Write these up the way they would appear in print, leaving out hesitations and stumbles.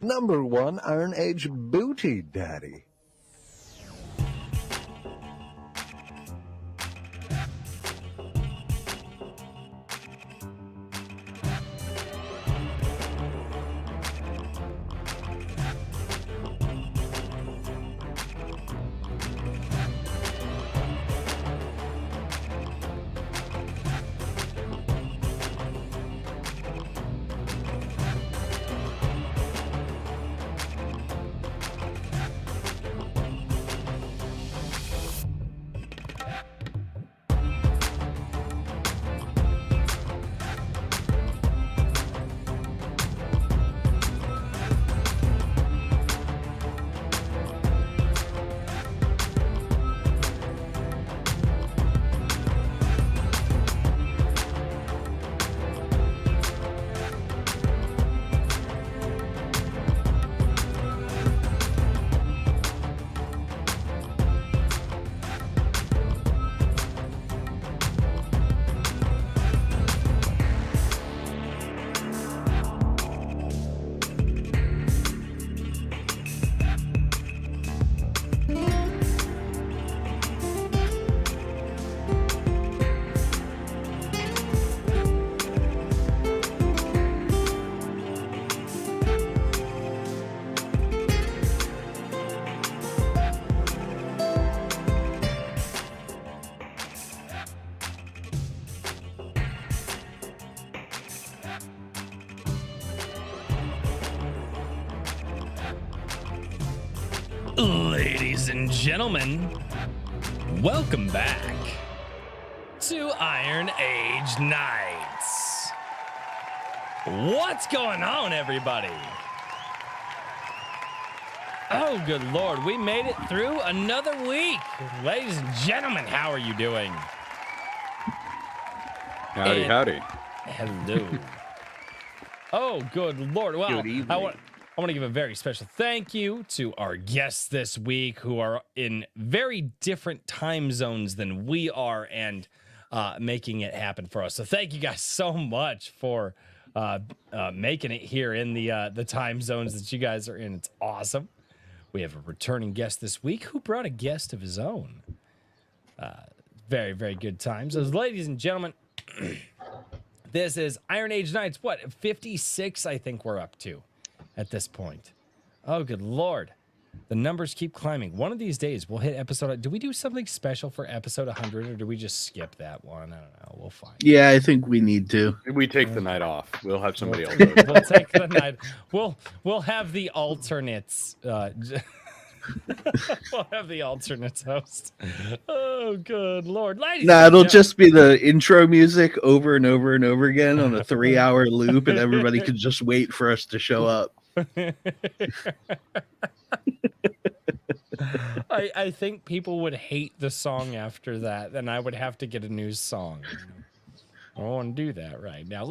Number 1 Iron Age Booty Daddy. Ladies and gentlemen, welcome back to Iron Age Nights. What's going on, everybody? Oh, good Lord, we made it through another week. Ladies and gentlemen, how are you doing? Howdy, howdy. Hello. Oh, good Lord. Well, Good evening. I want to give a very special thank you to our guests this week who are in very different time zones than we are and making it happen for us. So thank you guys so much for making it here in the time zones that you guys are in. It's awesome. We have a returning guest this week who brought a guest of his own. Very, very good times. So, ladies and gentlemen, this is Iron Age Nights. What, 56 I think we're up to at this point. Oh, good Lord. The numbers keep climbing. One of these days, we'll hit episode... Do we do something special for episode 100, or do we just skip that one? I don't know. We'll find. Yeah, I think we need to. We take the night off. We'll have somebody else. We'll take the night. We'll have the alternates. We'll have the alternates host. Oh, good Lord. Ladies Nah, and it'll just be the intro music over and over and over again on a 3-hour loop, and everybody can just wait for us to show up. I think people would hate the song after that, and I would have to get a new song. I don't want to do that right now.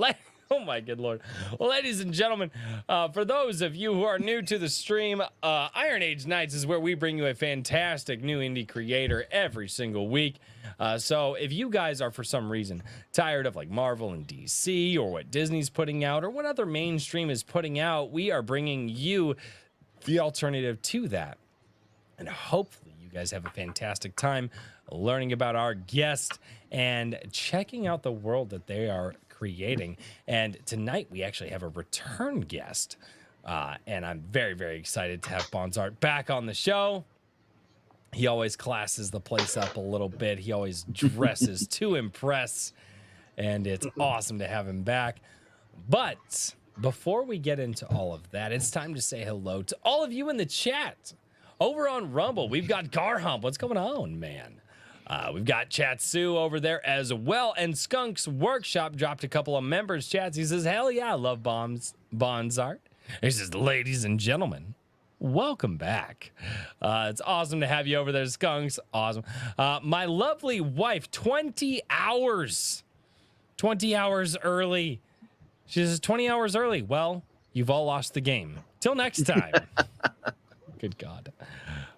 Oh my good Lord. Well, ladies and gentlemen, for those of you who are new to the stream, Iron Age Nights is where we bring you a fantastic new indie creator every single week. So if you guys are for some reason tired of like Marvel and DC or what Disney's putting out or what other mainstream is putting out, we are bringing you the alternative to that. And hopefully you guys have a fantastic time learning about our guest and checking out the world that they are creating. And tonight we actually have a return guest. And I'm very, very excited to have Bonsart back on the show. He always classes the place up a little bit. He always dresses to impress. And it's awesome to have him back. But before we get into all of that, it's time to say hello to all of you in the chat. Over on Rumble, we've got Garhump. What's going on, man? We've got Chatsu over there as well. And Skunk's Workshop dropped a couple of members chats. He says, hell yeah, I love Bonsart. He says, ladies and gentlemen, welcome back. It's awesome to have you over there, Skunks. Awesome. My lovely wife, 20 hours. 20 hours early. She says 20 hours early. Well, you've all lost the game. Till next time. Good God.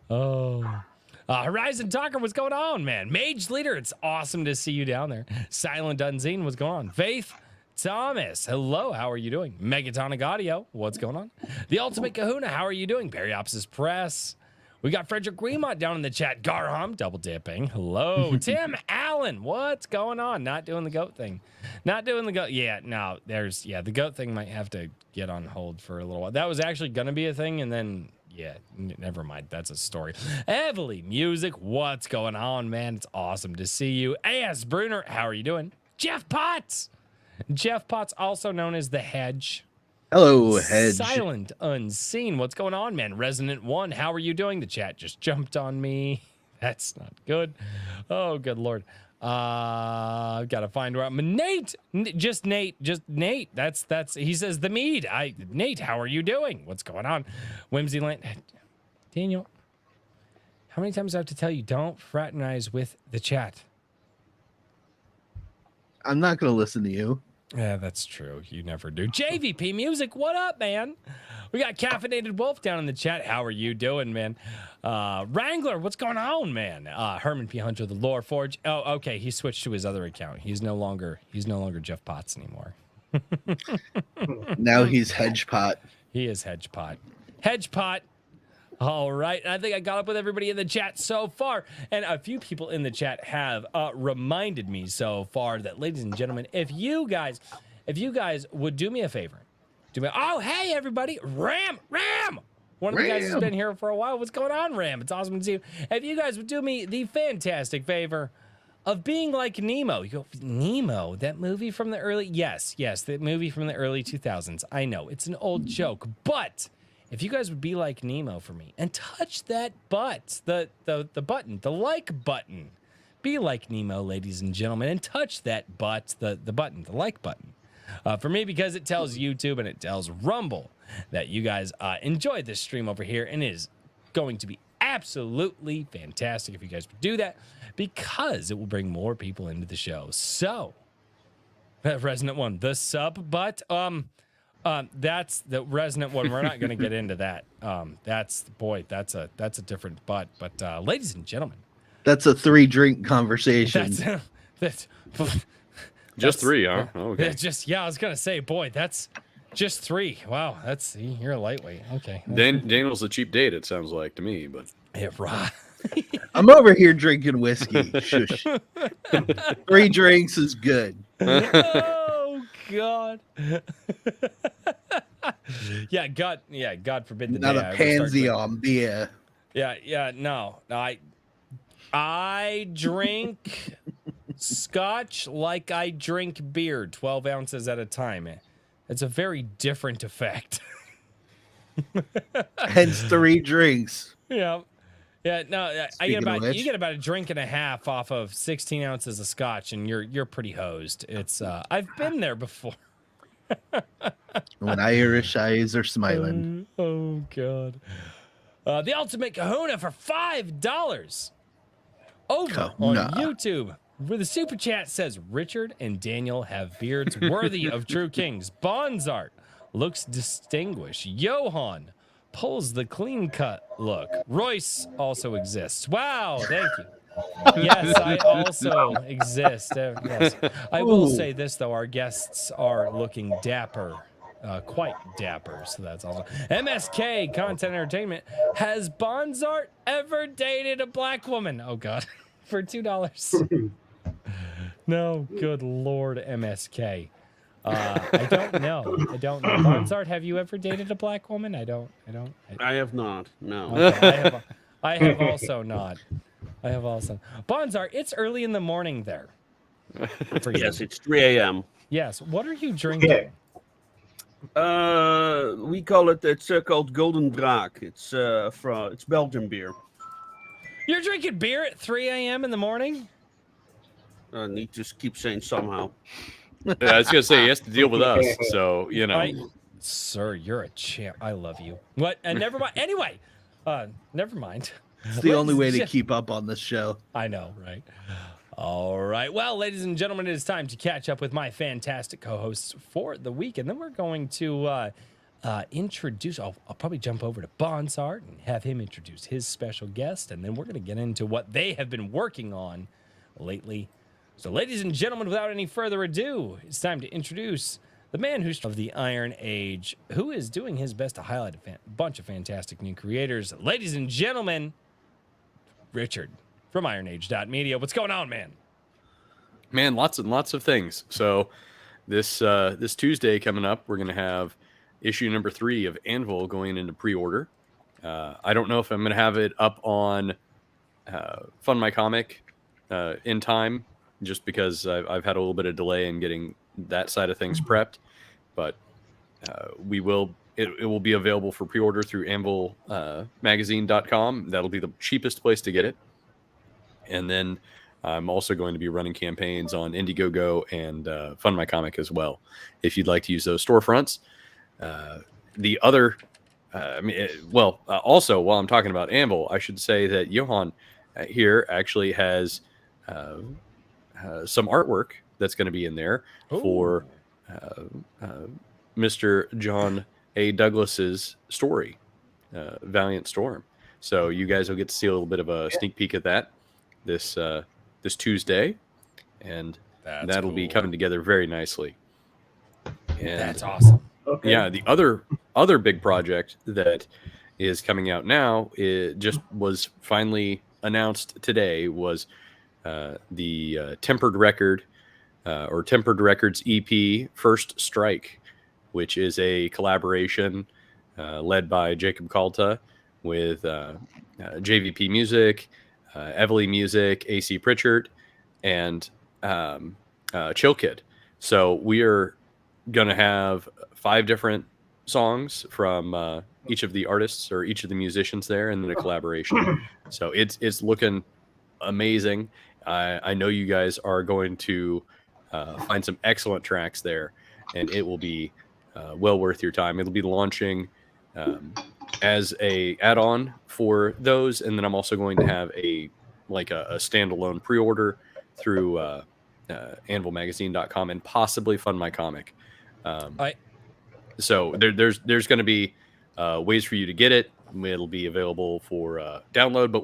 Oh. Horizon Talker, what's going on, man? Mage Leader, it's awesome to see you down there. Silent Unzine, what's going on? Faith, Thomas, hello, how are you doing? Megatonic Audio, what's going on? The Ultimate Kahuna, how are you doing? Periopsis Press. We got Frederick Greenmont down in the chat. Garham, double dipping. Hello. Tim Allen, what's going on? Not doing the goat thing. Not doing the goat. Yeah, no, the goat thing might have to get on hold for a little while. That was actually going to be a thing, and then, yeah, never mind. That's a story. Evely Music, what's going on, man? It's awesome to see you. A.S. Bruner, how are you doing? Jeff Potts. Jeff Potts, also known as The Hedge. Hello, Hedge. Silent Unseen. What's going on, man? Resonant One, how are you doing? The chat just jumped on me. That's not good. Oh, good Lord. I've got to find where I'm. Nate. Just Nate. That's he says the mead. Nate, how are you doing? What's going on? Whimsyland. Daniel, how many times do I have to tell you don't fraternize with the chat? I'm not going to listen to you. Yeah, that's true. You never do. JVP Music, what up, man? We got Caffeinated Wolf down in the chat. How are you doing, man? Wrangler, what's going on, man? Herman P. Hunter, the Lore Forge. Oh, okay. He switched to his other account. He's no longer Jeff Potts anymore. Now he's Hedgepot. He is Hedgepot. Hedgepot. All right. And I think I got up with everybody in the chat so far. And a few people in the chat have reminded me so far that, ladies and gentlemen, if you guys would do me a favor, oh, hey, everybody. Ram. One of the guys has been here for a while. What's going on, Ram? It's awesome to see you. If you guys would do me the fantastic favor of being like Nemo. You go, Nemo, that movie from the early... Yes, that movie from the early 2000s. I know, it's an old joke, but... If you guys would be like Nemo for me and touch that the button, the like button. Be like Nemo, ladies and gentlemen, and touch that the button, the like button. For me, because it tells YouTube and it tells Rumble that you guys enjoyed this stream over here, and it is going to be absolutely fantastic if you guys would do that, because it will bring more people into the show. So, Resonant One, the sub, but that's the Resonant One. We're not going to get into that. That's a different butt. But ladies and gentlemen, that's a 3-drink conversation. That's just 3, huh? Okay. I was going to say, boy, that's just 3. Wow, you're a lightweight. Okay. Daniel's a cheap date, it sounds like to me, but yeah, right. I'm over here drinking whiskey. Shush. 3 drinks is good. Oh God. God forbid the not day a pansy on beer. No. I drink scotch like I drink beer, 12 ounces at a time. It's a very different effect. Hence 3 drinks. Yeah. No, you get about a drink and a half off of 16 ounces of scotch, and you're pretty hosed. It's I've been there before. When Irish eyes are smiling. Oh God. The Ultimate Kahuna for $5 over on YouTube. Where the super chat says Richard and Daniel have beards worthy of true kings. Bonsart looks distinguished. Johan pulls the clean cut look. Royce also exists. Wow, thank you. Yes, I also exist. Yes. I will say this though, our guests are looking dapper. Quite dapper, so that's awesome. MSK Content Entertainment. Has Bonsart ever dated a black woman? Oh God. For $2. No, good Lord, MSK. I don't know. Bonsart, have you ever dated a black woman? I have not. No. Okay, I have also not. Bonsart, it's early in the morning there. Yes, it's 3 a.m. Yes. What are you drinking? We call it. It's called Golden Draak. It's Belgian beer. You're drinking beer at 3 a.m. in the morning? I need to keep saying somehow. yeah, I was gonna say he has to deal with us, so you know. Sir, you're a champ. I love you. What? Never mind. Anyway, never mind. It's the only way to keep up on this show. I know, right? All right. Well, ladies and gentlemen, it is time to catch up with my fantastic co-hosts for the week, and then we're going to introduce. I'll probably jump over to Bonsart and have him introduce his special guest, and then we're going to get into what they have been working on lately. So, ladies and gentlemen, without any further ado, it's time to introduce the man who's of the Iron Age, who is doing his best to highlight a bunch of fantastic new creators. Ladies and gentlemen, Richard from IronAge.media. What's going on, man? Man, lots and lots of things. So this Tuesday coming up, we're going to have issue number 3 of Anvil going into pre-order. I don't know if I'm going to have it up on Fund My Comic in time, just because I've had a little bit of delay in getting that side of things prepped. But we will. It will be available for pre-order through AnvilMagazine.com. That'll be the cheapest place to get it. And then I'm also going to be running campaigns on Indiegogo and Fund My Comic as well, if you'd like to use those storefronts. The other, also, while I'm talking about Anvil, I should say that Johan here actually has some artwork that's going to be in there for Mr. John A. Douglas's story, Valiant Storm. So you guys will get to see a little bit of a sneak peek at that this Tuesday, and that'll be coming together very nicely. And that's awesome. Okay. yeah, the other big project that is coming out now, it just was finally announced today, was the Tempered Record or Tempered Records EP First Strike, which is a collaboration led by Jacob Kalta with JVP Music, Evely Music, AC Pritchard, and Chill Kid. So we are going to have 5 different songs from each of the artists or each of the musicians there, and then a collaboration. So it's looking amazing. I know you guys are going to find some excellent tracks there, and it will be well worth your time. It'll be launching as a add-on for those, and then I'm also going to have a standalone pre-order through AnvilMagazine.com and possibly Fund My Comic. So there's going to be ways for you to get it. It'll be available for download, but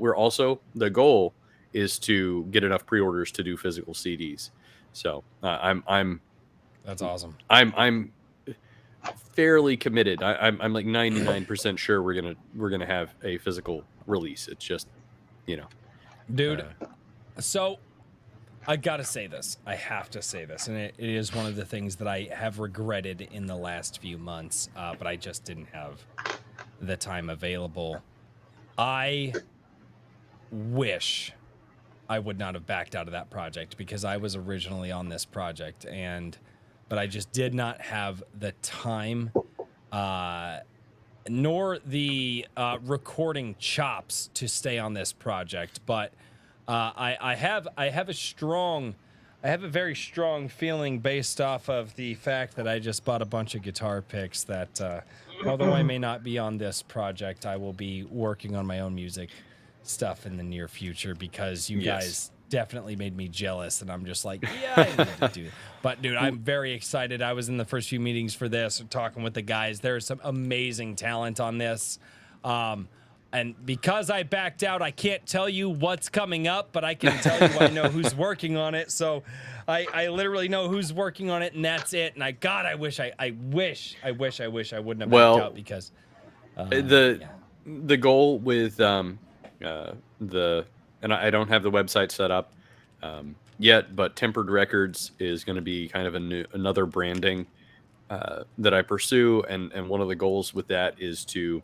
the goal is to get enough pre-orders to do physical CDs. So That's awesome. I'm fairly committed. I'm like 99% sure we're gonna have a physical release. It's just, Dude. So I gotta say this. I have to say this, and it is one of the things that I have regretted in the last few months, but I just didn't have the time available. I wish I would not have backed out of that project, because I was originally on this project, but I just did not have the time, nor the recording chops to stay on this project. But I have a very strong feeling based off of the fact that I just bought a bunch of guitar picks that, although I may not be on this project, I will be working on my own music stuff in the near future, because you guys definitely made me jealous, and I'm just like, yeah, I need to do it. But dude, I'm very excited. I was in the first few meetings for this, talking with the guys. There's some amazing talent on this. And because I backed out, I can't tell you what's coming up, but I can tell you I know who's working on it. So I literally know who's working on it, and that's it. And I wish I wouldn't have backed out, because the goal with and I don't have the website set up yet, but Tempered Records is going to be kind of another branding that I pursue, and one of the goals with that is to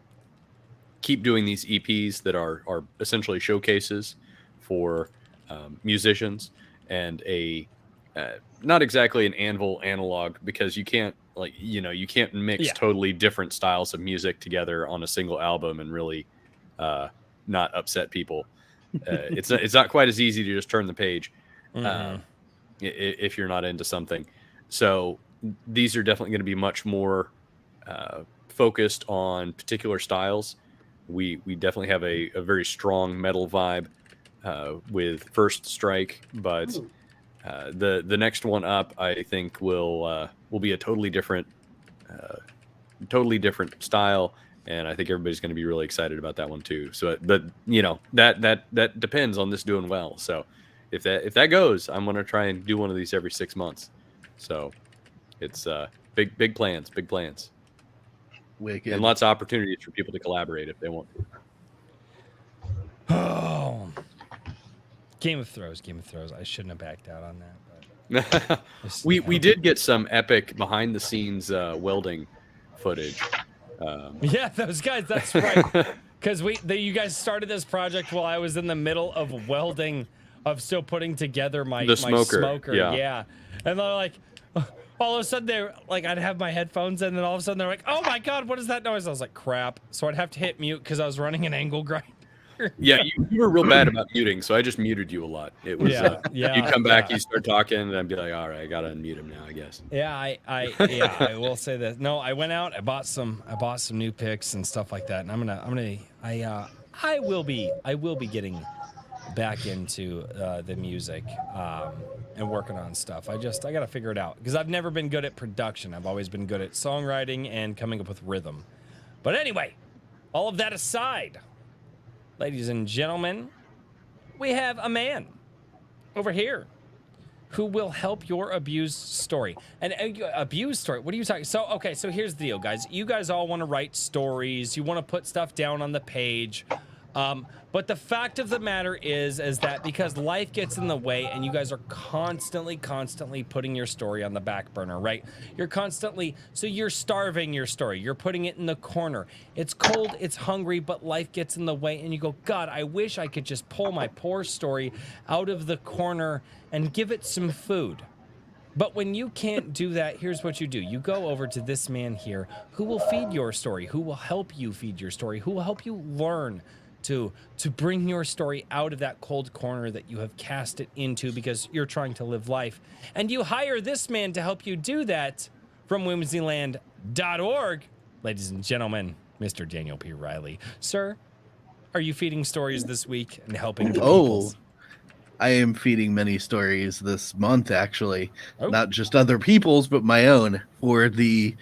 keep doing these EPs that are essentially showcases for musicians, and not exactly an Anvil analog, because you can't mix totally different styles of music together on a single album and really not upset people. It's not quite as easy to just turn the page if you're not into something. So these are definitely going to be much more focused on particular styles. We definitely have a very strong metal vibe with First Strike, but the next one up, I think, will be a totally different style, and I think everybody's going to be really excited about that one too. So, but that depends on this doing well. So, if that goes, I'm gonna try and do one of these every 6 months. So it's big plans, Wicked. and lots of opportunities for people to collaborate if they want to. Oh, Game of Thrones. I shouldn't have backed out on that. But we did get some epic behind the scenes welding footage. Yeah, those guys. That's right. Because you guys started this project while I was in the middle of welding, of still putting together my smoker. Yeah. And they're like, all of a sudden they're like, I'd have my headphones in, and then all of a sudden they're like, oh my god, what is that noise? I was like, crap. So I'd have to hit mute because I was running an angle grinder. Yeah, you were real bad about muting, so I just muted you a lot. It was you come back, you start talking, and I'd be like, all right, I gotta unmute him now, I guess. Yeah, I will say this. No, I went out, I bought some new picks and stuff like that, and I will be getting back into the music and working on stuff. I gotta figure it out because I've never been good at production. I've always been good at songwriting and coming up with rhythm. But anyway, all of that aside, ladies and gentlemen, we have a man over here who will help your abused story. And abused story, what are you talking? So, okay, so here's the deal, guys. You guys all want to write stories. You want to put stuff down on the page. But the fact of the matter is that because life gets in the way and you guys are constantly putting your story on the back burner, right? So you're starving your story. You're putting it in the corner. It's cold, it's hungry, but life gets in the way and you go, God, I wish I could just pull my poor story out of the corner and give it some food. But when you can't do that, here's what you do. You go over to this man here who will feed your story, who will help you feed your story, who will help you learn to bring your story out of that cold corner that you have cast it into because you're trying to live life. And you hire this man to help you do that from whimsyland.org. Ladies and gentlemen, Mr. Daniel P. Riley. Sir, are you feeding stories this week and helping the peoples? I am feeding many stories this month, actually. Oh. Not just other people's, but my own for the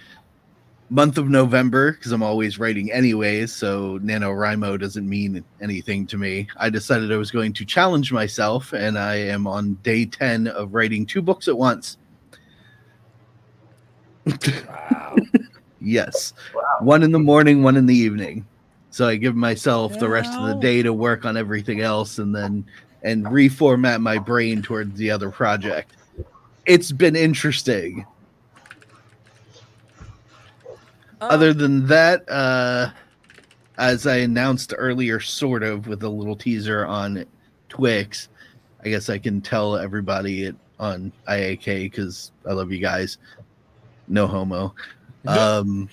month of November, because I'm always writing anyways, so NaNoWriMo doesn't mean anything to me. I decided I was going to challenge myself, and I am on day 10 of writing 2 books at once. Wow. Yes. Wow. 1 in the morning, 1 in the evening. So I give myself the rest of the day to work on everything else and reformat my brain towards the other project. It's been interesting. Other than that, as I announced earlier, sort of with a little teaser on Twix, I guess I can tell everybody on IAK because I love you guys. No homo. I've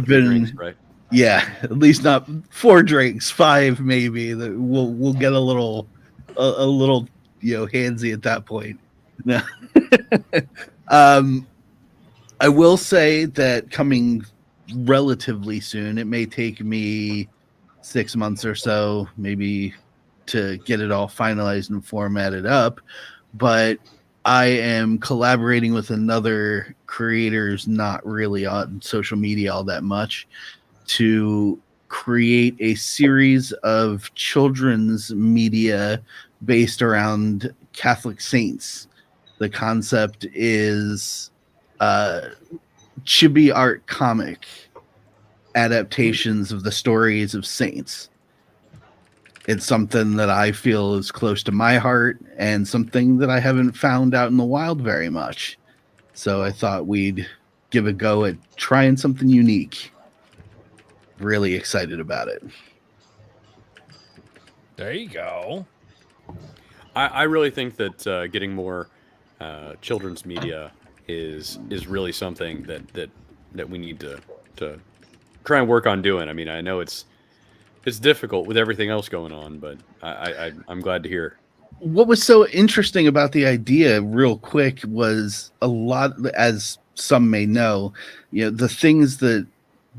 been, drinks, right? Yeah, at least not 4 drinks, 5 maybe. That we'll get a little handsy at that point. No. I will say that coming relatively soon, it may take me 6 months or so, maybe, to get it all finalized and formatted up. But I am collaborating with another creators, not really on social media all that much, to create a series of children's media based around Catholic saints. The concept is chibi art comic adaptations of the stories of saints. It's something that I feel is close to my heart and something that I haven't found out in the wild very much. So I thought we'd give a go at trying something unique. Really excited about it. There you go. I really think that getting more children's media is really something that we need to try and work on doing. I mean, I know it's difficult with everything else going on, but I'm glad to hear. What was so interesting about the idea, real quick, was a lot, as some may know, the things that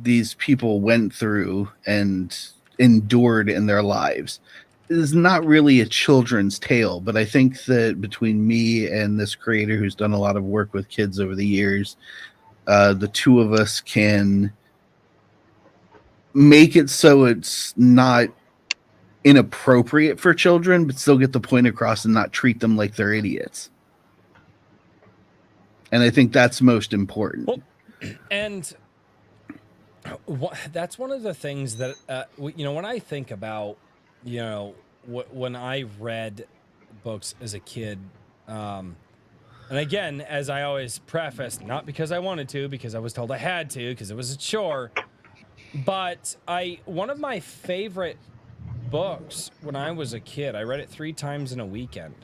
these people went through and endured in their lives is not really a children's tale, but I think that between me and this creator who's done a lot of work with kids over the years, the two of us can make it so it's not inappropriate for children, but still get the point across and not treat them like they're idiots. And I think that's most important. Well, and that's one of the things that, when I think about, when I read books as a kid, and again, as I always preface, not because I wanted to, because I was told I had to, because it was a chore, but one of my favorite books when I was a kid, I read it 3 times in a weekend.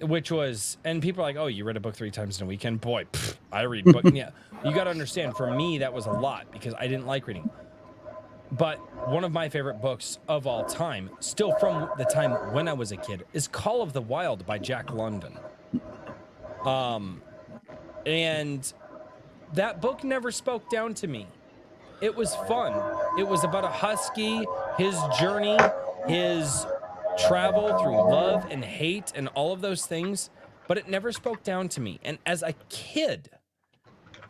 Which was, and people are like, oh, you read a book 3 times in a weekend? Boy, I read books. Yeah, you got to understand, for me, that was a lot because I didn't like reading. But one of my favorite books of all time, still from the time when I was a kid, is Call of the Wild by Jack London. And that book never spoke down to me. It was fun. It was about a husky, his journey, his travel through love and hate and all of those things, but it never spoke down to me. And as a kid,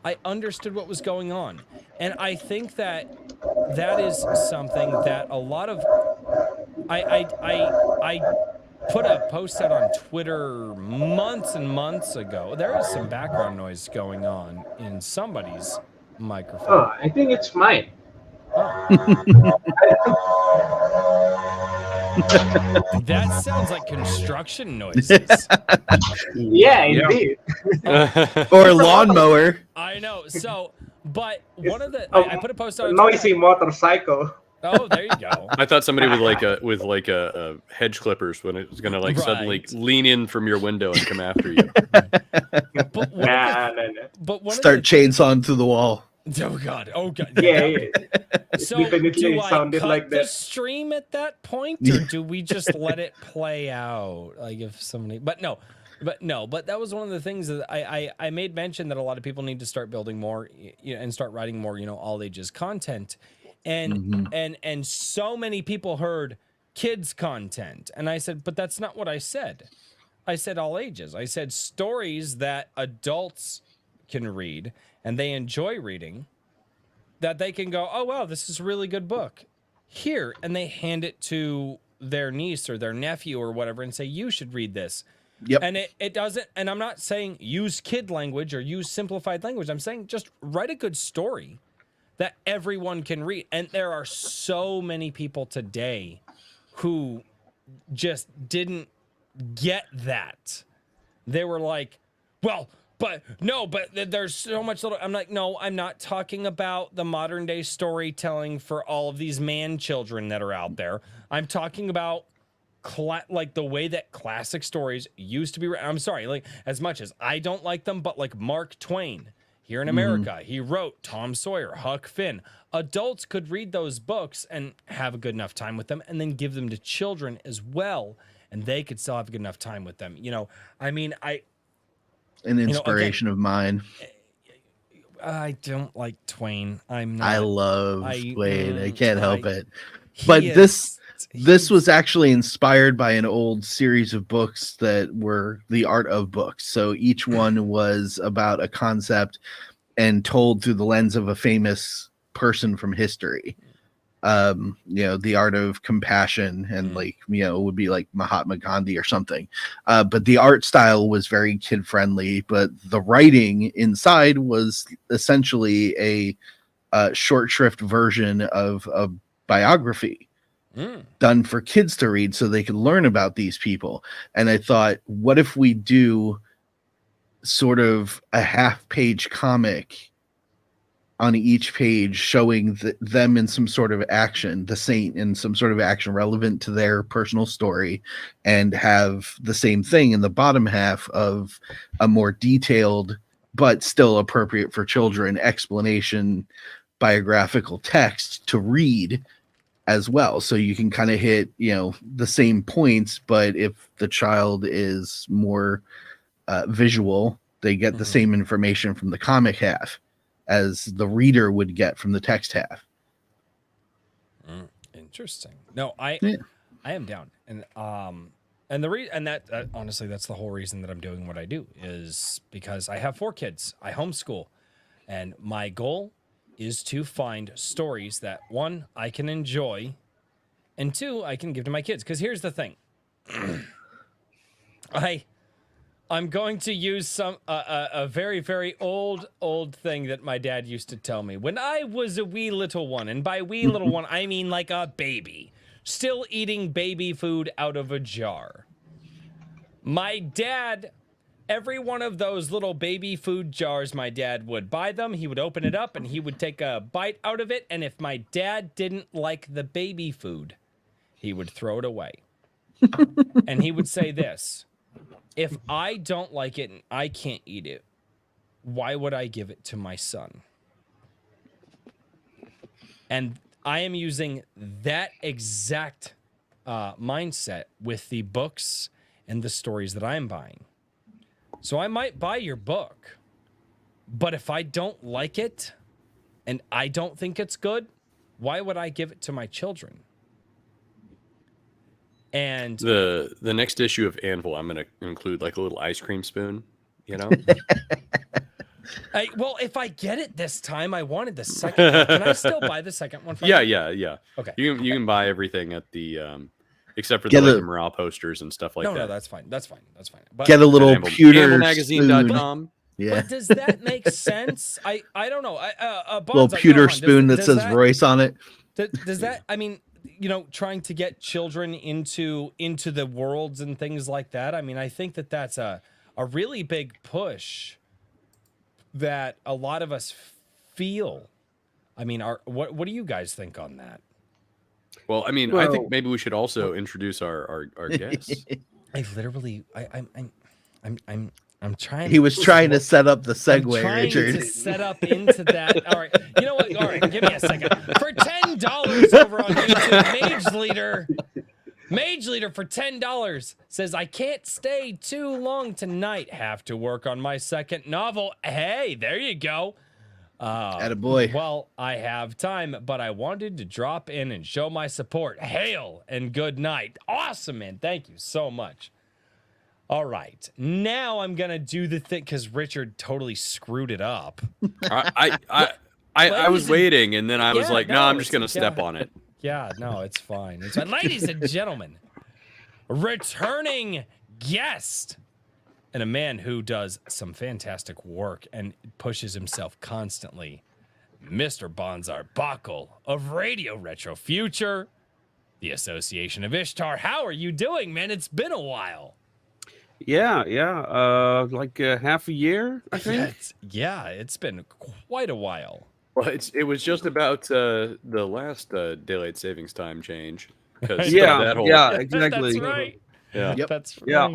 I understood what was going on. And I think that is something that a lot of I put a post out on Twitter months and months ago. There is some background noise going on in somebody's microphone. Oh, I think it's mine. That sounds like construction noises. Yeah, indeed. Or a lawnmower. I know. So, but one of the a I put a post on noisy motorcycle. Oh, there you go. I thought somebody with a hedge clippers when it was going to Right. suddenly lean in from your window and come after you. But No. but one Start of chainsawing through the wall. Oh God. Yeah. So Definitely do I sounded cut like the that. stream at that point, or do we just let it play out? Like if somebody, but that was one of the things that I made mention that a lot of people need to start building more, and start writing more, all ages content, and and so many people heard kids content, and I said, but that's not what I said. I said all ages. I said stories that adults can read and they enjoy reading, that they can go, oh, wow, this is a really good book here. And they hand it to their niece or their nephew or whatever and say, you should read this. Yep. And it doesn't, and I'm not saying use kid language or use simplified language. I'm saying just write a good story that everyone can read. And there are so many people today who just didn't get that. They were like, well, but there's so much little. I'm like, no, I'm not talking about the modern day storytelling for all of these man children that are out there. I'm talking about like the way that classic stories used to be written. I'm sorry, like as much as I don't like them, but like Mark Twain here in America, he wrote Tom Sawyer, Huck Finn. Adults could read those books and have a good enough time with them, and then give them to children as well, and they could still have a good enough time with them. I mean, An inspiration of mine. I don't like Twain. I'm not. I love Twain. I can't help it. He But is- this was actually inspired by an old series of books that were The Art of Books. So each one was about a concept and told through the lens of a famous person from history. The Art of Compassion, and would be like Mahatma Gandhi or something. But the art style was very kid friendly, but the writing inside was essentially a short shrift version of a biography done for kids to read so they could learn about these people. And I thought, what if we do sort of a half-page comic on each page showing them in some sort of action, the saint in some sort of action relevant to their personal story, and have the same thing in the bottom half of a more detailed but still appropriate for children explanation biographical text to read as well. So you can kind of hit, the same points, but if the child is more visual, they get the same information from the comic half as the reader would get from the text half. Interesting. No, I am down, and honestly, that's the whole reason that I'm doing what I do, is because I have 4 kids. I homeschool, and my goal is to find stories that, one, I can enjoy, and 2, I can give to my kids. Because here's the thing. I'm going to use a very, very old thing that my dad used to tell me when I was a wee little one. And by wee little one, I mean like a baby, still eating baby food out of a jar. My dad, every one of those little baby food jars, my dad would buy them. He would open it up and he would take a bite out of it. And if my dad didn't like the baby food, he would throw it away. And he would say this: if I don't like it and I can't eat it, why would I give it to my son? And I am using that exact mindset with the books and the stories that I'm buying. So I might buy your book, but if I don't like it and I don't think it's good, why would I give it to my children? And the next issue of Anvil, I'm going to include like a little ice cream spoon, you know? well, if I get it this time, I wanted the second one. Can I still buy the second one? From Yeah. Okay. You can buy everything at the except for Get the a- morale posters and stuff like that. No, that's fine. That's fine. But, Get a little pewter AnvilMagazine.com. Yeah, but does that make sense? I don't know. little Bonsart, pewter Johan, spoon that says Royce on it. Does that? I mean, you know, trying to get children into the worlds and things like that. I mean, I think that's a really big push that a lot of us feel. I mean, what do you guys think on that? Well, I mean, I think maybe we should also introduce our guests. I literally, I'm trying. He was trying to set up the I'm segue, trying Richard. to set up into that. All right, you know what? All right, give me a second. For $10 over on YouTube, Mage Leader for $10 says, I can't stay too long tonight. Have to work on my second novel. Hey, there you go. Attaboy. Well, I have time, but I wanted to drop in and show my support. Hail and good night. Awesome, man. Thank you so much. All right, now I'm gonna do the thing because Richard totally screwed it up. I was waiting, and then I was like, no, I'm just gonna step on it. Yeah, no, it's fine. It's fine. Ladies and gentlemen, returning guest and a man who does some fantastic work and pushes himself constantly, Mr. Bonsart Bockel of Radio Retrofuture, the Association of Ishtar. How are you doing, man? It's been a while. Yeah. Like half a year, I think. It's been quite a while. Well, it was just about the last daylight savings time change. Exactly. That's right. Yeah. Yep. That's right. Yeah.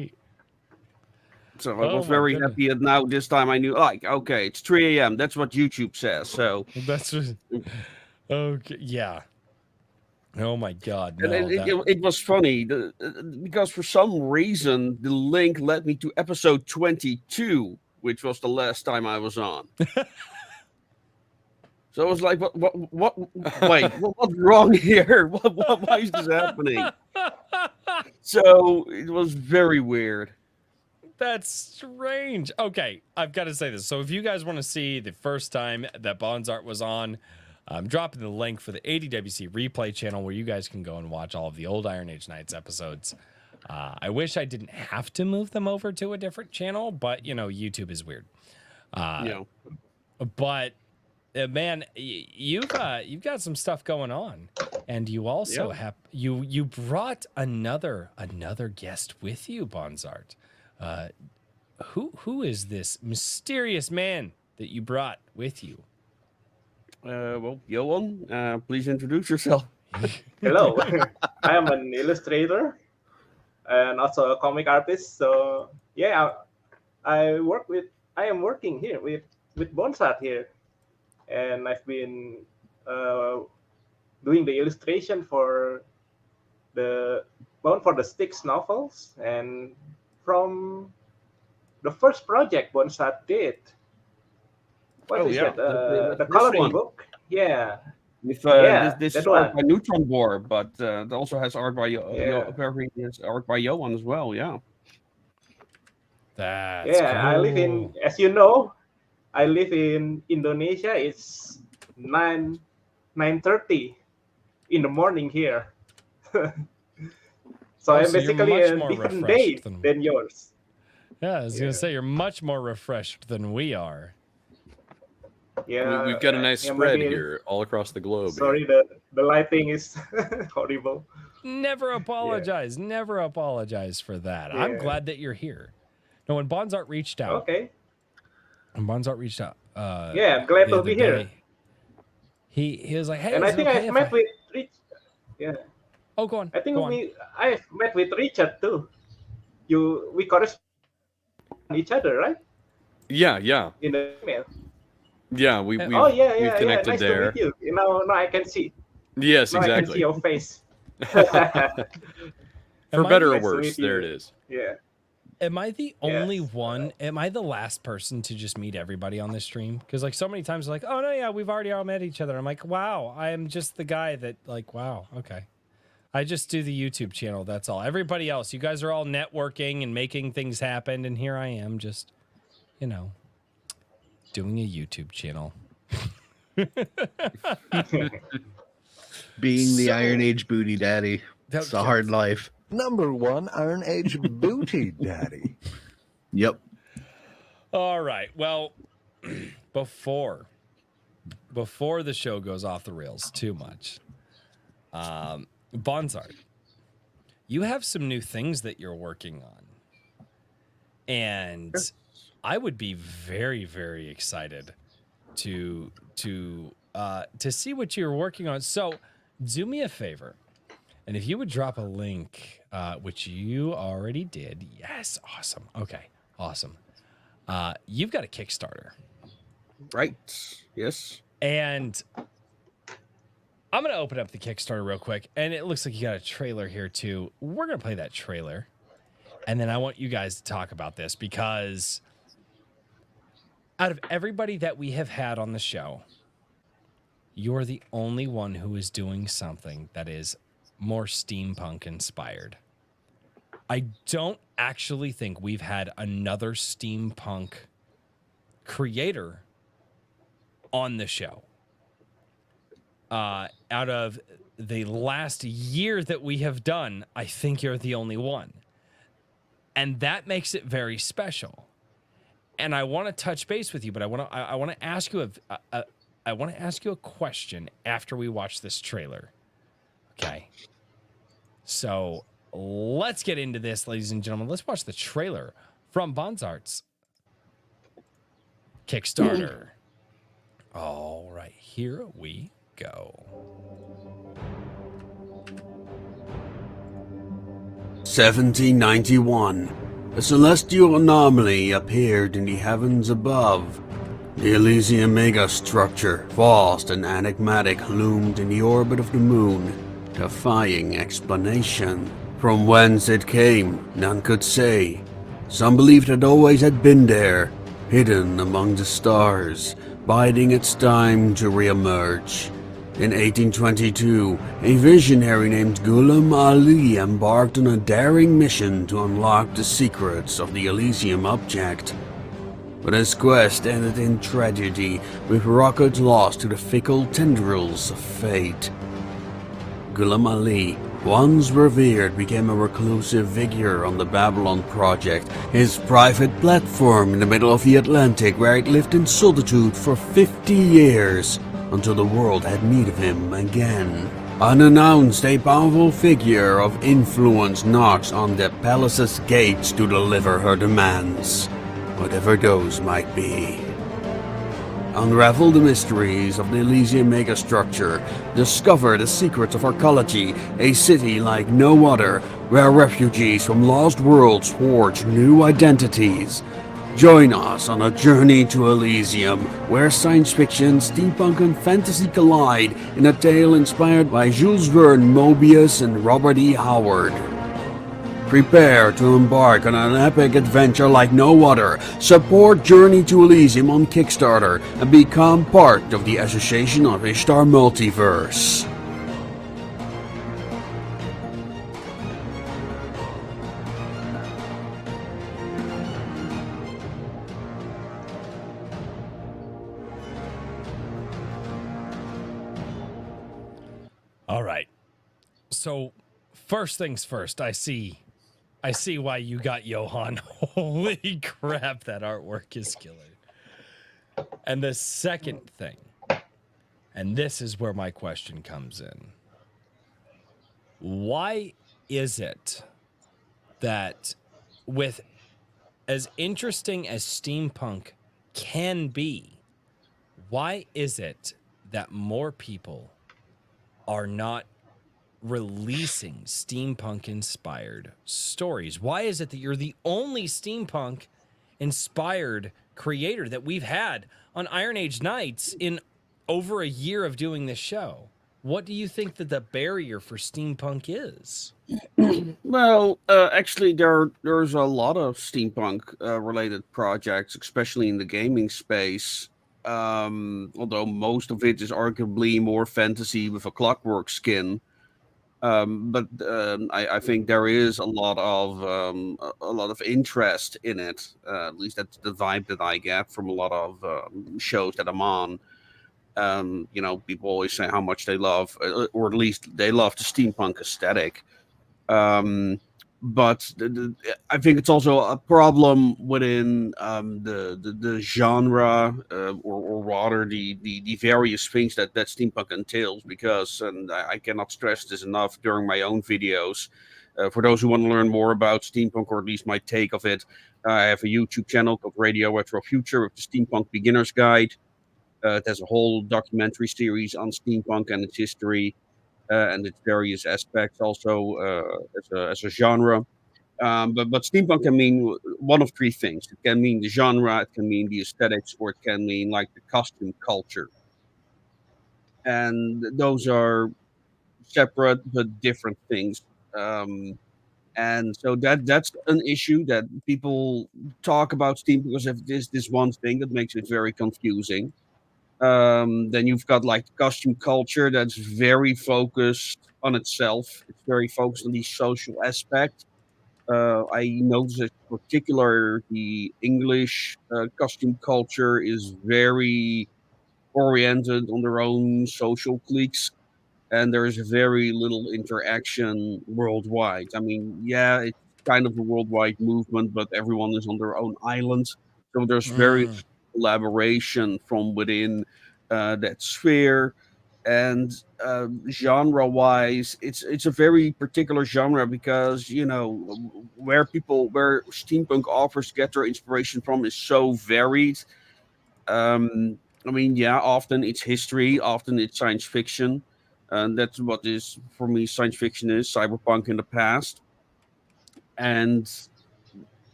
So I was very happy, and now this time I knew, like, okay, it's 3 a.m. That's what YouTube says. So That's okay. Yeah. Oh my God. No, and it was funny because for some reason the link led me to episode 22, which was the last time I was on. So I was like, what? Wait, what's wrong here? Why is this happening? So it was very weird. That's strange. Okay, I've got to say this. So if you guys want to see the first time that Bonsart was on, I'm dropping the link for the ADWC replay channel where you guys can go and watch all of the old Iron Age Nights episodes. I wish I didn't have to move them over to a different channel, but you know, YouTube is weird. But man, you've got some stuff going on, and you also have you brought another guest with you, Bonsart. Who is this mysterious man that you brought with you? Well, Johan, please introduce yourself. Hello, I am an illustrator and also a comic artist. So yeah, I am working here with Bonsart here, and I've been doing the illustration for the Styx novels, and from the first project Bonsart did. What is that? The coloring book. Yeah. With this that art one. by Neutron War, but it also has art by art by Johan as well. Yeah. That's cool. I live in, as you know, I live in Indonesia. It's 9:30 in the morning here. So Oh, I'm so you're basically much a more different refreshed day than- than yours. Yeah, I was Yeah. gonna say you're much more refreshed than we are. Yeah, We've got a nice yeah, spread maybe. here all across the globe. Sorry, here. the lighting is horrible. Never apologize. Never apologize for that. I'm Yeah. glad that you're here. No, when Bonsart reached out, Okay. Yeah, I'm glad the to other be here. day, he was like, "Hey, And is I it think okay I've if met I?" with Rich. Yeah, Oh, go on. I think Go on. I've met with Richard too. We correspond each other, right? Yeah, yeah, In the email. yeah. Oh yeah, We've yeah, yeah. connected Nice there. to meet you. Now I can see. Yes, Now I can see exactly. your face. For Am I better the- or Nice to worse, meet there you. it is. Yeah. Am I the only Yes. one? Am I the last person to just meet everybody on this stream? Because like so many times, like, oh no, yeah, we've already all met each other. I'm like, wow, I am just the guy that like, wow, okay. I just do the YouTube channel. That's all. Everybody else, you guys are all networking and making things happen, and here I am, just, you know, doing a YouTube channel. Being the So- Iron Age booty daddy. It's a hard life. Number 1 Iron Age booty daddy. Yep. All right. Well, before the show goes off the rails too much, Bonsart, you have some new things that you're working on, and I would be very, very excited to see what you're working on. So, do me a favor, and if you would drop a link, which you already did. Yes, awesome. Okay, awesome. You've got a Kickstarter. Right. Yes. And I'm going to open up the Kickstarter real quick. And it looks like you got a trailer here too. We're going to play that trailer. And then I want you guys to talk about this because out of everybody that we have had on the show, you're the only one who is doing something that is more steampunk inspired. I don't actually think we've had another steampunk creator on the show. Out of the last year that we have done, I think you're the only one. And that makes it very special. And I want to touch base with you, but I want to ask you I want to ask you a question after we watch this trailer. Okay. So let's get into this, ladies and gentlemen. Let's watch the trailer from Bonsart's Kickstarter. All right, here we go. 1791. A celestial anomaly appeared in the heavens above. The Elysium megastructure, vast and enigmatic, loomed in the orbit of the moon, defying explanation. From whence it came, none could say. Some believed it always had been there, hidden among the stars, biding its time to re-emerge. In 1822, a visionary named Ghulam Ali embarked on a daring mission to unlock the secrets of the Elysium object. But his quest ended in tragedy, with rockets lost to the fickle tendrils of fate. Ghulam Ali, once revered, became a reclusive figure on the Babylon Project, his private platform in the middle of the Atlantic, where it lived in solitude for 50 years, until the world had need of him again. Unannounced, a powerful figure of influence knocks on the palace's gates to deliver her demands, whatever those might be. Unravel the mysteries of the Elysium megastructure, discover the secrets of arcology, a city like no other, where refugees from lost worlds forge new identities. Join us on a journey to Elysium, where science fiction, steampunk, and fantasy collide in a tale inspired by Jules Verne, Moebius, and Robert E. Howard. Prepare to embark on an epic adventure like no other. Support Journey to Elysium on Kickstarter and become part of the Association of Ishtar Multiverse. All right. So first things first. I see why you got Johan. Holy crap, that artwork is killer. And the second thing, and this is where my question comes in. Why is it that with as interesting as steampunk can be, why is it that more people are not releasing steampunk inspired stories? Why is it that you're the only steampunk inspired creator that we've had on Iron Age Nights in over a year of doing this show? What do you think that the barrier for steampunk is? Well, actually, there's a lot of steampunk related projects, especially in the gaming space. Although most of it is arguably more fantasy with a clockwork skin. But I think there is a lot of interest in it. At least that's the vibe that I get from a lot of shows that I'm on. People always say how much they love, or at least they love the steampunk aesthetic. But I think it's also a problem within the genre, or rather the various things that steampunk entails. Because, and I cannot stress this enough during my own videos, for those who want to learn more about steampunk, or at least my take of it, I have a YouTube channel called Retrofuture with the Steampunk Beginner's Guide. It has a whole documentary series on steampunk and its history, and its various aspects, also as a genre. But steampunk can mean one of three things. It can mean the genre, it can mean the aesthetics, or it can mean like the costume culture. And those are separate but different things. And so that's an issue that people talk about steampunk because of this one thing that makes it very confusing. Then you've got like costume culture that's very focused on itself. It's very focused on the social aspect. I notice in particular the English costume culture is very oriented on their own social cliques, and there is very little interaction worldwide. I mean, yeah, it's kind of a worldwide movement, but everyone is on their own island, so there's very collaboration from within that sphere. And genre-wise, it's a very particular genre because where steampunk authors get their inspiration from is so varied. I mean, yeah, often it's history, often it's science fiction. And that's what is, for me, science fiction is cyberpunk in the past. And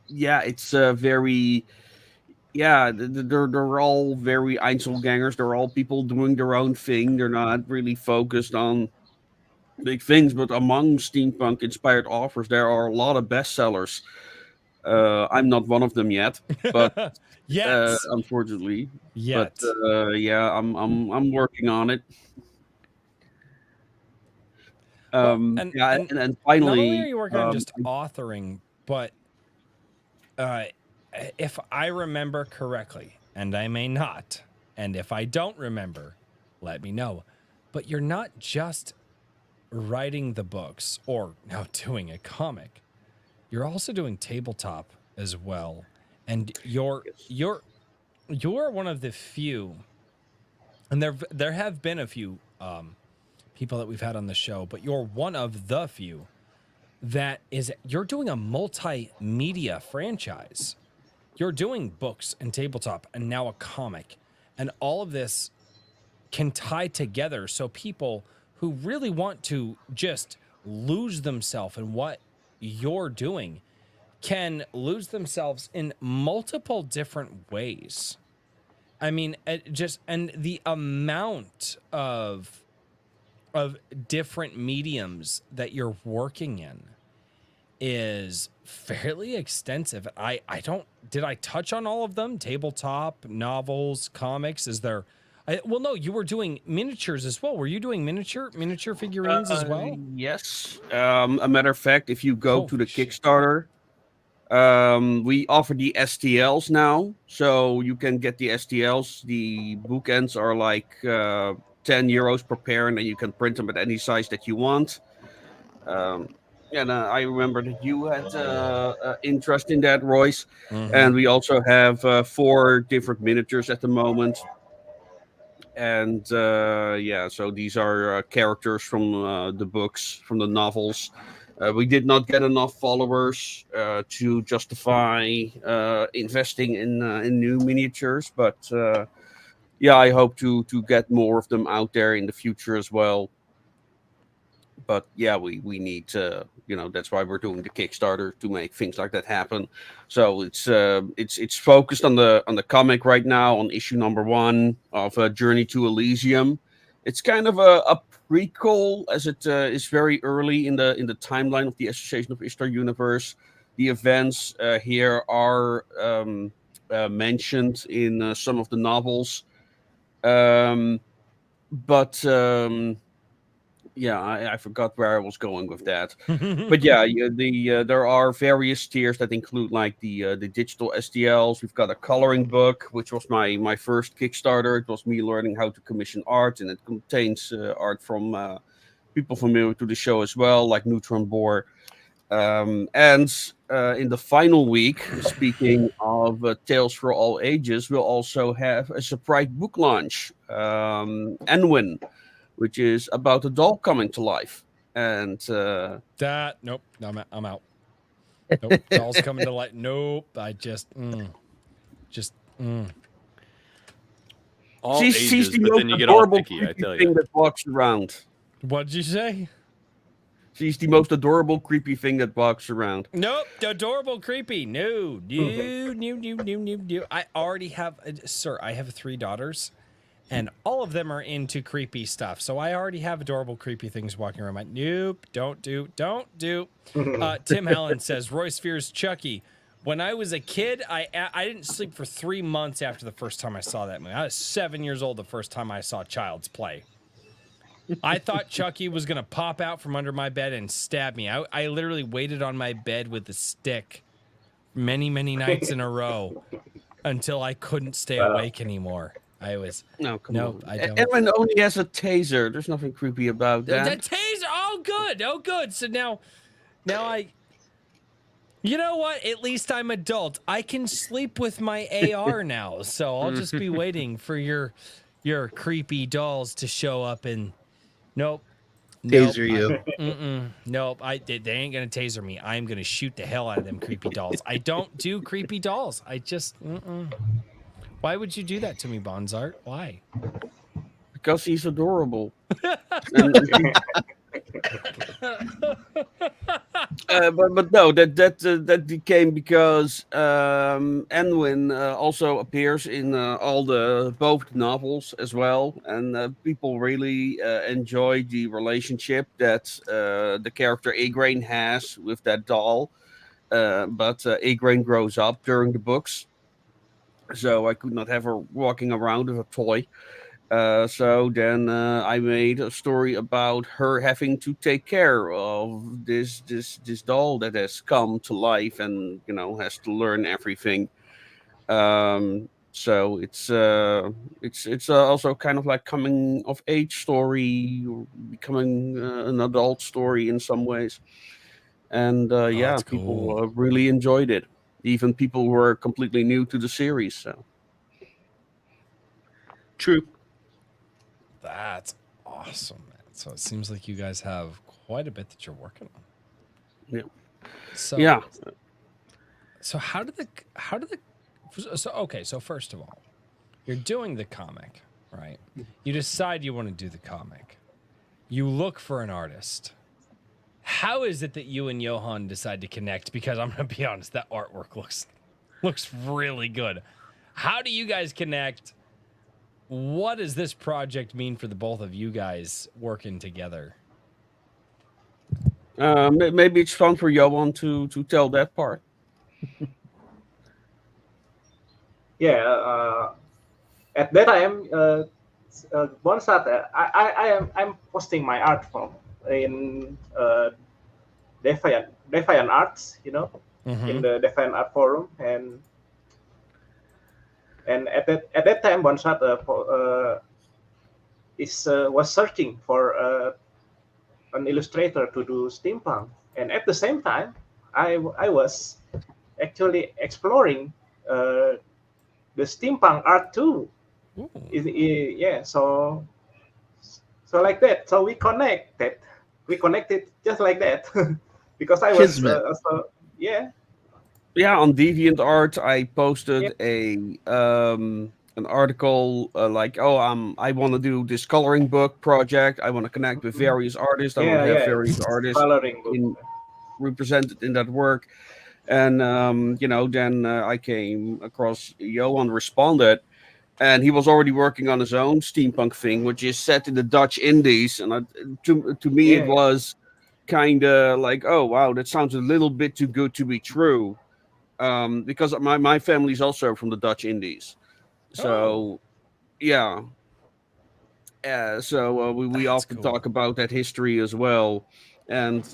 yeah, it's very, yeah, they're all very Einzelgangers. They're all people doing their own thing. They're not really focused on big things. But among steampunk inspired authors, there are a lot of bestsellers. I'm not one of them yet, but Yes. unfortunately. Yet. But yeah, I'm working on it. And and not finally, only are you working on just authoring, but if I remember correctly, and I may not, and if I don't remember, let me know. But you're not just writing the books or now doing a comic. You're also doing tabletop as well. And you're one of the few, and there have been a few people that we've had on the show, but you're one of the few that you're doing a multimedia franchise. You're doing books and tabletop and now a comic, and all of this can tie together so people who really want to just lose themselves in what you're doing can lose themselves in multiple different ways. I mean, and the amount of different mediums that you're working in is fairly extensive. Did I touch on all of them? Tabletop, novels, comics? Well, no, you were doing miniatures as well. Were you doing miniature figurines as well? Yes. A matter of fact, if you go to the shit. Kickstarter, we offer the STLs now, so you can get the STLs. The bookends are like €10 per pair, and then you can print them at any size that you want. And I remember that you had interest in that, Royce. Mhm. And we also have 4 different miniatures at the moment. And so these are characters from the books, from the novels. We did not get enough followers to justify investing in new miniatures, but I hope to get more of them out there in the future as well. But we need to, that's why we're doing the Kickstarter, to make things like that happen. So it's focused on the comic right now, on issue number 1 of Journey to Elysium. It's kind of a prequel, as it is very early in the timeline of the Association of Ishtar universe. The events here are mentioned in some of the novels, but I forgot where I was going with that. But there are various tiers that include like the digital STLs. We've got a coloring book, which was my first Kickstarter. It was me learning how to commission art, and it contains art from people familiar to the show as well, like Neutron Boar. And in the final week, speaking of Tales for All Ages, we'll also have a surprise book launch, Enwin, which is about a doll coming to life. And Nope, I'm out. Nope, dolls coming to life. Nope, I just. All she's ages, the but most then you get all adorable picky, I creepy tell thing you. that walks around. What'd you say? She's the most adorable, creepy thing that walks around. Nope, adorable, creepy. No. I already have, sir. I have 3 daughters, and all of them are into creepy stuff. So I already have adorable, creepy things walking around. Nope, don't do. Tim Allen says Royce fears Chucky. When I was a kid, I didn't sleep for 3 months after the first time I saw that movie. I was 7 years old the first time I saw Child's Play. I thought Chucky was going to pop out from under my bed and stab me. I literally waited on my bed with a stick many, many nights in a row until I couldn't stay awake anymore. I was... No, come Nope, on. I don't. Evan only has a taser. There's nothing creepy about that. The taser! Oh, good! Oh, good! So now I... You know what? At least I'm adult. I can sleep with my AR now, so I'll just be waiting for your creepy dolls to show up and... Nope. Taser you. Nope. They ain't gonna taser me. I'm gonna shoot the hell out of them creepy dolls. I don't do creepy dolls. I just. Why would you do that to me, Bonsart? Why? Because he's adorable. But no, that became because Enwin also appears in both novels as well, and people really enjoy the relationship that the character Agrain has with that doll. But Agrain grows up during the books, so I could not have her walking around with a toy. So then I made a story about her having to take care of this doll that has come to life and has to learn everything. So it's also kind of like coming of age story, or becoming an adult story in some ways. And that's people cool. really enjoyed it. Even people who are completely new to the series. So True. That's awesome, man. So it seems like you guys have quite a bit that you're working on. Yeah. So yeah. So so first of all, you're doing the comic, right? You decide you want to do the comic. You look for an artist. How is it that you and Johan decide to connect? Because I'm going to be honest, that artwork looks really good. How do you guys connect? What does this project mean for the both of you guys working together? Maybe it's fun for Johan to tell that part. At that time, Bonsart, I'm posting my art from in Defiant Arts, in the Defiant Art Forum, and at that time, Bonsart was searching for an an illustrator to do steampunk, and at the same time, I was actually exploring the steampunk art too. Ooh. Yeah, so like that. So we connected just like that, because I was Kismet. yeah. Yeah, on DeviantArt, I posted Yeah. an article like, "Oh, I want to do this coloring book project. I want to connect with various artists. I want Yeah, to have yeah, various it's artists coloring book. in represented in that work." And then I came across Johan responded, and he was already working on his own steampunk thing, which is set in the Dutch Indies. And to me, it Yeah, yeah. was kind of like, oh wow, that sounds a little bit too good to be true. Because my family's also from the Dutch Indies, Oh, so yeah. So we that's often cool. talk about that history as well, and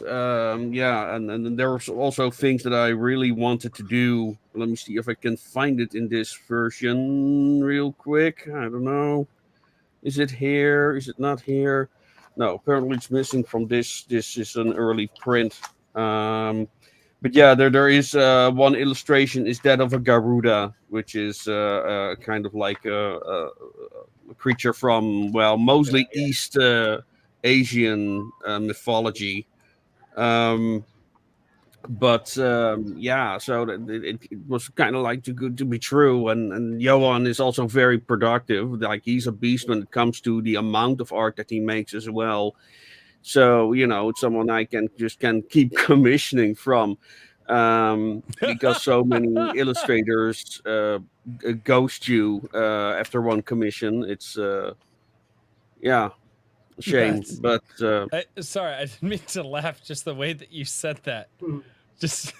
yeah, and then there were also things that I really wanted to do. Let me see if I can find it in this version real quick. I don't know. Is it here? Is it not here? No, apparently it's missing from this. This is an early print. But yeah, there is one illustration is that of a Garuda, which is kind of like a creature from, well, mostly Yeah, East Asian mythology. Um, but yeah, so it was kind of like too good to be true. And Johan is also very productive. Like, he's a beast when it comes to the amount of art that he makes as well. So it's someone I can keep commissioning from, because so many illustrators ghost you after one commission. It's yeah, a shame, That's but sorry, I didn't mean to laugh. Just the way that you said that. Just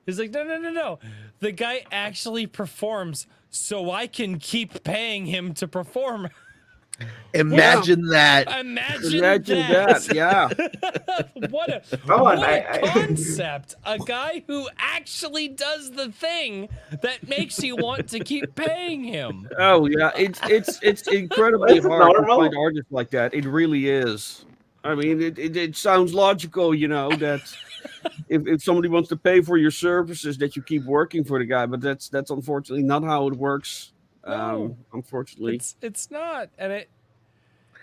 he's like, no, no, no, no. The guy actually performs, so I can keep paying him to perform. Imagine that. Imagine that. Yeah. what a Come on, what a I concept! A guy who actually does the thing that makes you want to keep paying him. Oh yeah, it's incredibly That's hard to normal. find artists like that. It really is. I mean, it sounds logical, that if somebody wants to pay for your services, that you keep working for the guy, but that's unfortunately not how it works. No, Unfortunately, it's not, and it.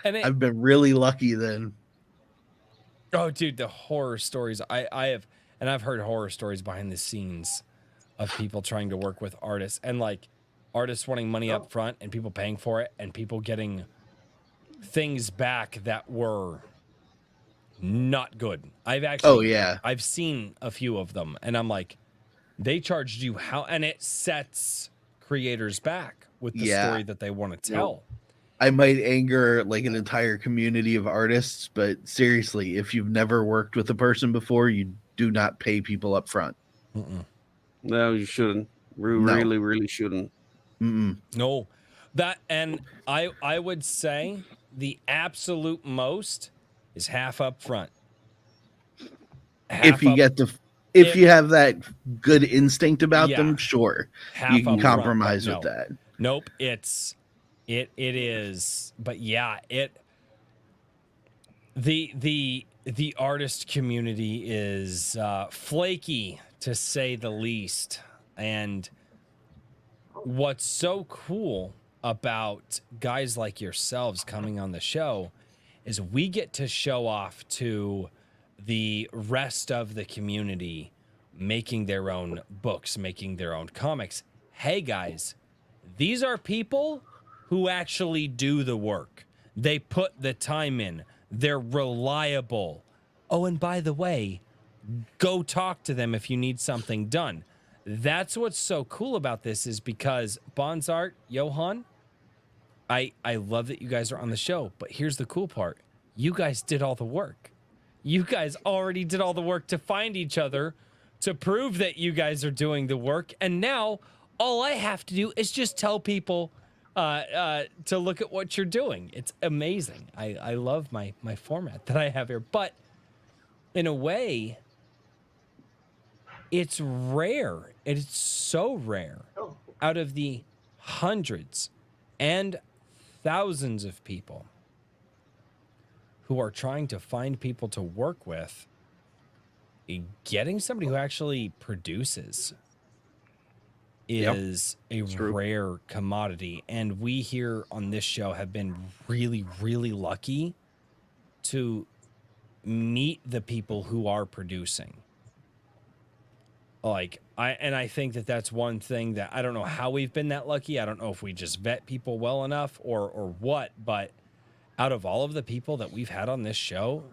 I've been really lucky then. Oh, dude, the horror stories I have, and I've heard horror stories behind the scenes of people trying to work with artists, and like artists wanting money up front and people paying for it, and people getting things back that were not good. Oh yeah. I've seen a few of them, and I'm like, they charged you how, and it sets creators back with the story that they want to tell. I might anger like an entire community of artists, but seriously, if you've never worked with a person before, you do not pay people up front. no, you shouldn't. No. Really shouldn't. No, that, and I would say the absolute most is half up front. If you have that good instinct about them, sure, you can compromise with that. Nope, it is, but yeah, the artist community is flaky, to say the least. And what's so cool about guys like yourselves coming on the show is we get to show off to the rest of the community, making their own books, making their own comics. Hey guys, these are people who actually do the work. They put the time in. They're reliable. Oh, and by the way, go talk to them if you need something done. That's what's so cool about this, is because Bonsart, Johan, I love that you guys are on the show, but here's the cool part. You guys did all the work. You guys already did all the work to find each other, to prove that you guys are doing the work. And now all I have to do is just tell people to look at what you're doing. It's amazing. I love my format that I have here. But in a way, it's rare. It's so rare. Out of the hundreds and thousands of people who are trying to find people to work with, getting somebody who actually produces is a rare commodity. And we here on this show have been really, really lucky to meet the people who are producing. Like, I think that that's one thing that I don't know how we've been that lucky. I don't know if we just vet people well enough or what, but out of all of the people that we've had on this show,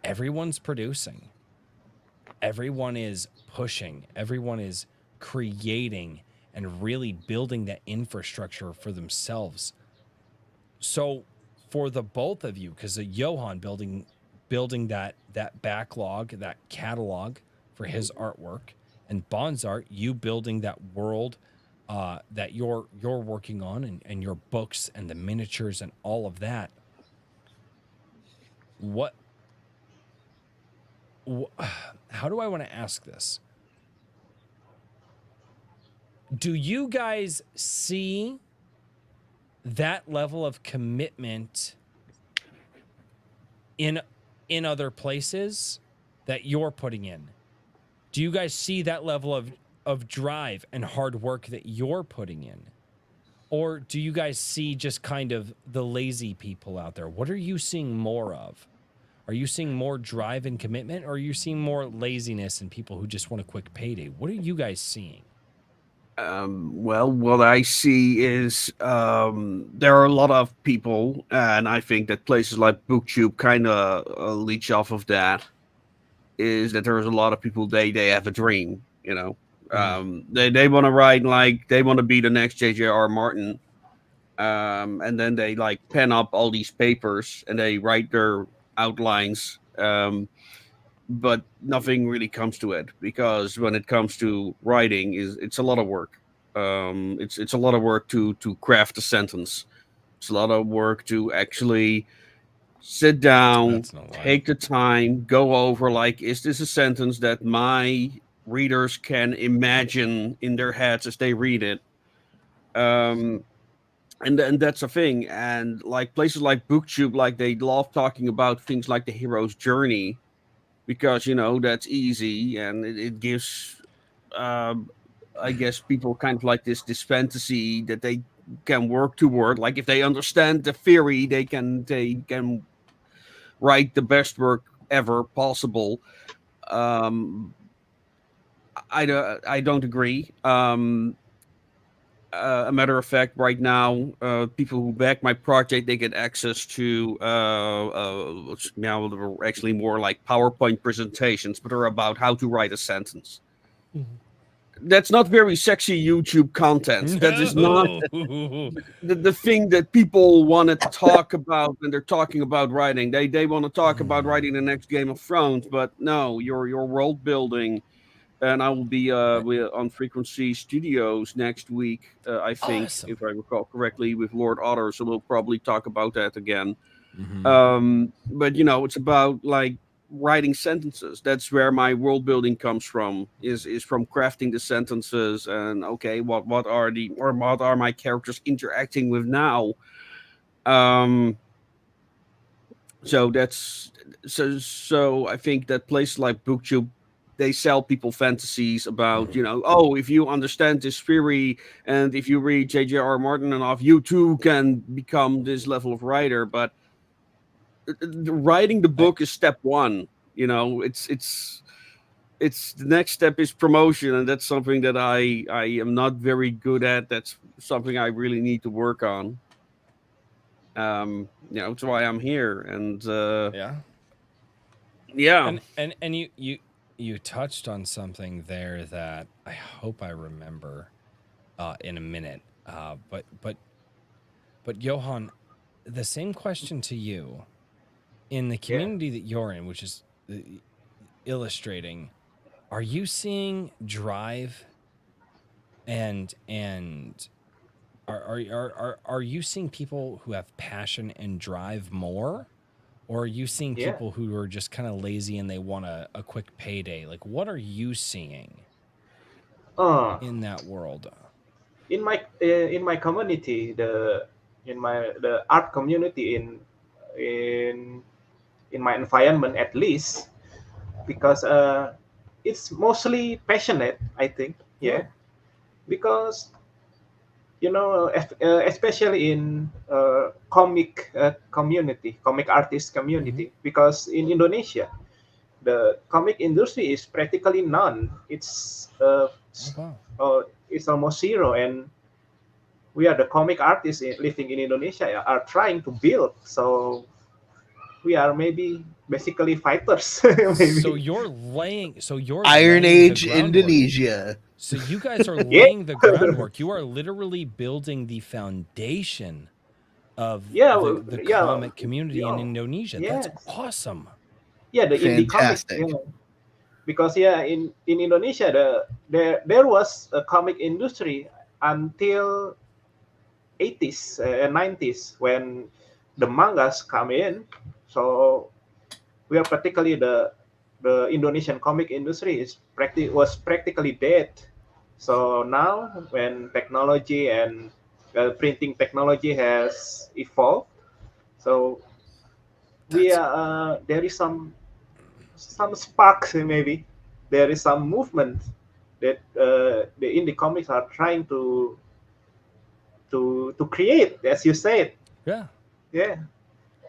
everyone's producing. Everyone is pushing. Everyone is creating and really building that infrastructure for themselves. So for the both of you, because Johan building that backlog, that catalog for his artwork, and Bonsart, you building that world that you're working on, and your books and the miniatures and all of that. How do I want to ask this? Do you guys see that level of commitment in other places that you're putting in? Do you guys see that level of drive and hard work that you're putting in? Or do you guys see just kind of the lazy people out there? What are you seeing more of? Are you seeing more drive and commitment, or are you seeing more laziness and people who just want a quick payday? What are you guys seeing? Well, what I see is there are a lot of people, and I think that places like BookTube kind of leech off of that. Is that there's a lot of people they have a dream, you know. They want to write, like they want to be the next J.J.R. Martin, and then they like pen up all these papers and they write their outlines, but nothing really comes to it, because when it comes to writing, it's a lot of work. It's a lot of work to craft a sentence. It's a lot of work to actually sit down, take the time, go over, like, is this a sentence that my readers can imagine in their heads as they read it? And that's a thing. And like places like BookTube, like they love talking about things like the hero's journey, because you know that's easy, and it gives I guess people kind of like this fantasy that they can work toward. Like if they understand the theory, they can write the best work ever possible. I don't agree. A matter of fact, right now, people who back my project, they get access to now they're actually more like PowerPoint presentations, but they're about how to write a sentence. That's not very sexy YouTube content. No. That is not the thing that people want to talk about when they're talking about writing. They want to talk about writing the next Game of Thrones, but no, your world building. And I will be on Frequency Studios next week, I think, Awesome. if I recall correctly, with Lord Otter. So we'll probably talk about that again. But you know, it's about like writing sentences. That's where my world building comes from. Is from crafting the sentences and okay, what are my characters interacting with now? So that's so I think that places like BookTube, they sell people fantasies about, you know, oh, if you understand this theory and if you read J.J.R. Martin enough, you too can become this level of writer. But writing the book is step one. You know, it's the next step is promotion, and that's something that I am not very good at. That's something I really need to work on. You know, that's why I'm here, and yeah. And you touched on something there that I hope I remember in a minute. But Johan, the same question to you. In the community that you're in, which is illustrating, are you seeing drive and are you seeing people who have passion and drive more? Or are you seeing people who are just kind of lazy and they want a quick payday? Like, what are you seeing in that world? In my community, the art community in in my environment at least, because it's mostly passionate, I think. Yeah, because especially in comic artist community, because in Indonesia, the comic industry is practically none. It's almost zero, and we are the comic artists living in Indonesia are trying to build. So we are maybe basically fighters. Maybe. So you're laying. So you're Iron laying the Age groundwork. Indonesia. So you guys are Yeah. laying the groundwork. You are literally building the foundation of the comic community in Indonesia. Yes. That's awesome. Yeah, the indie comic. Fantastic. Yeah. Because in Indonesia there was a comic industry until 80s and 90s when the mangas come in. So we are practically the Indonesian comic industry was practically dead. So now when technology and printing technology has evolved, so there is some sparks, maybe there is some movement that the indie comics are trying to create, as you said. Yeah.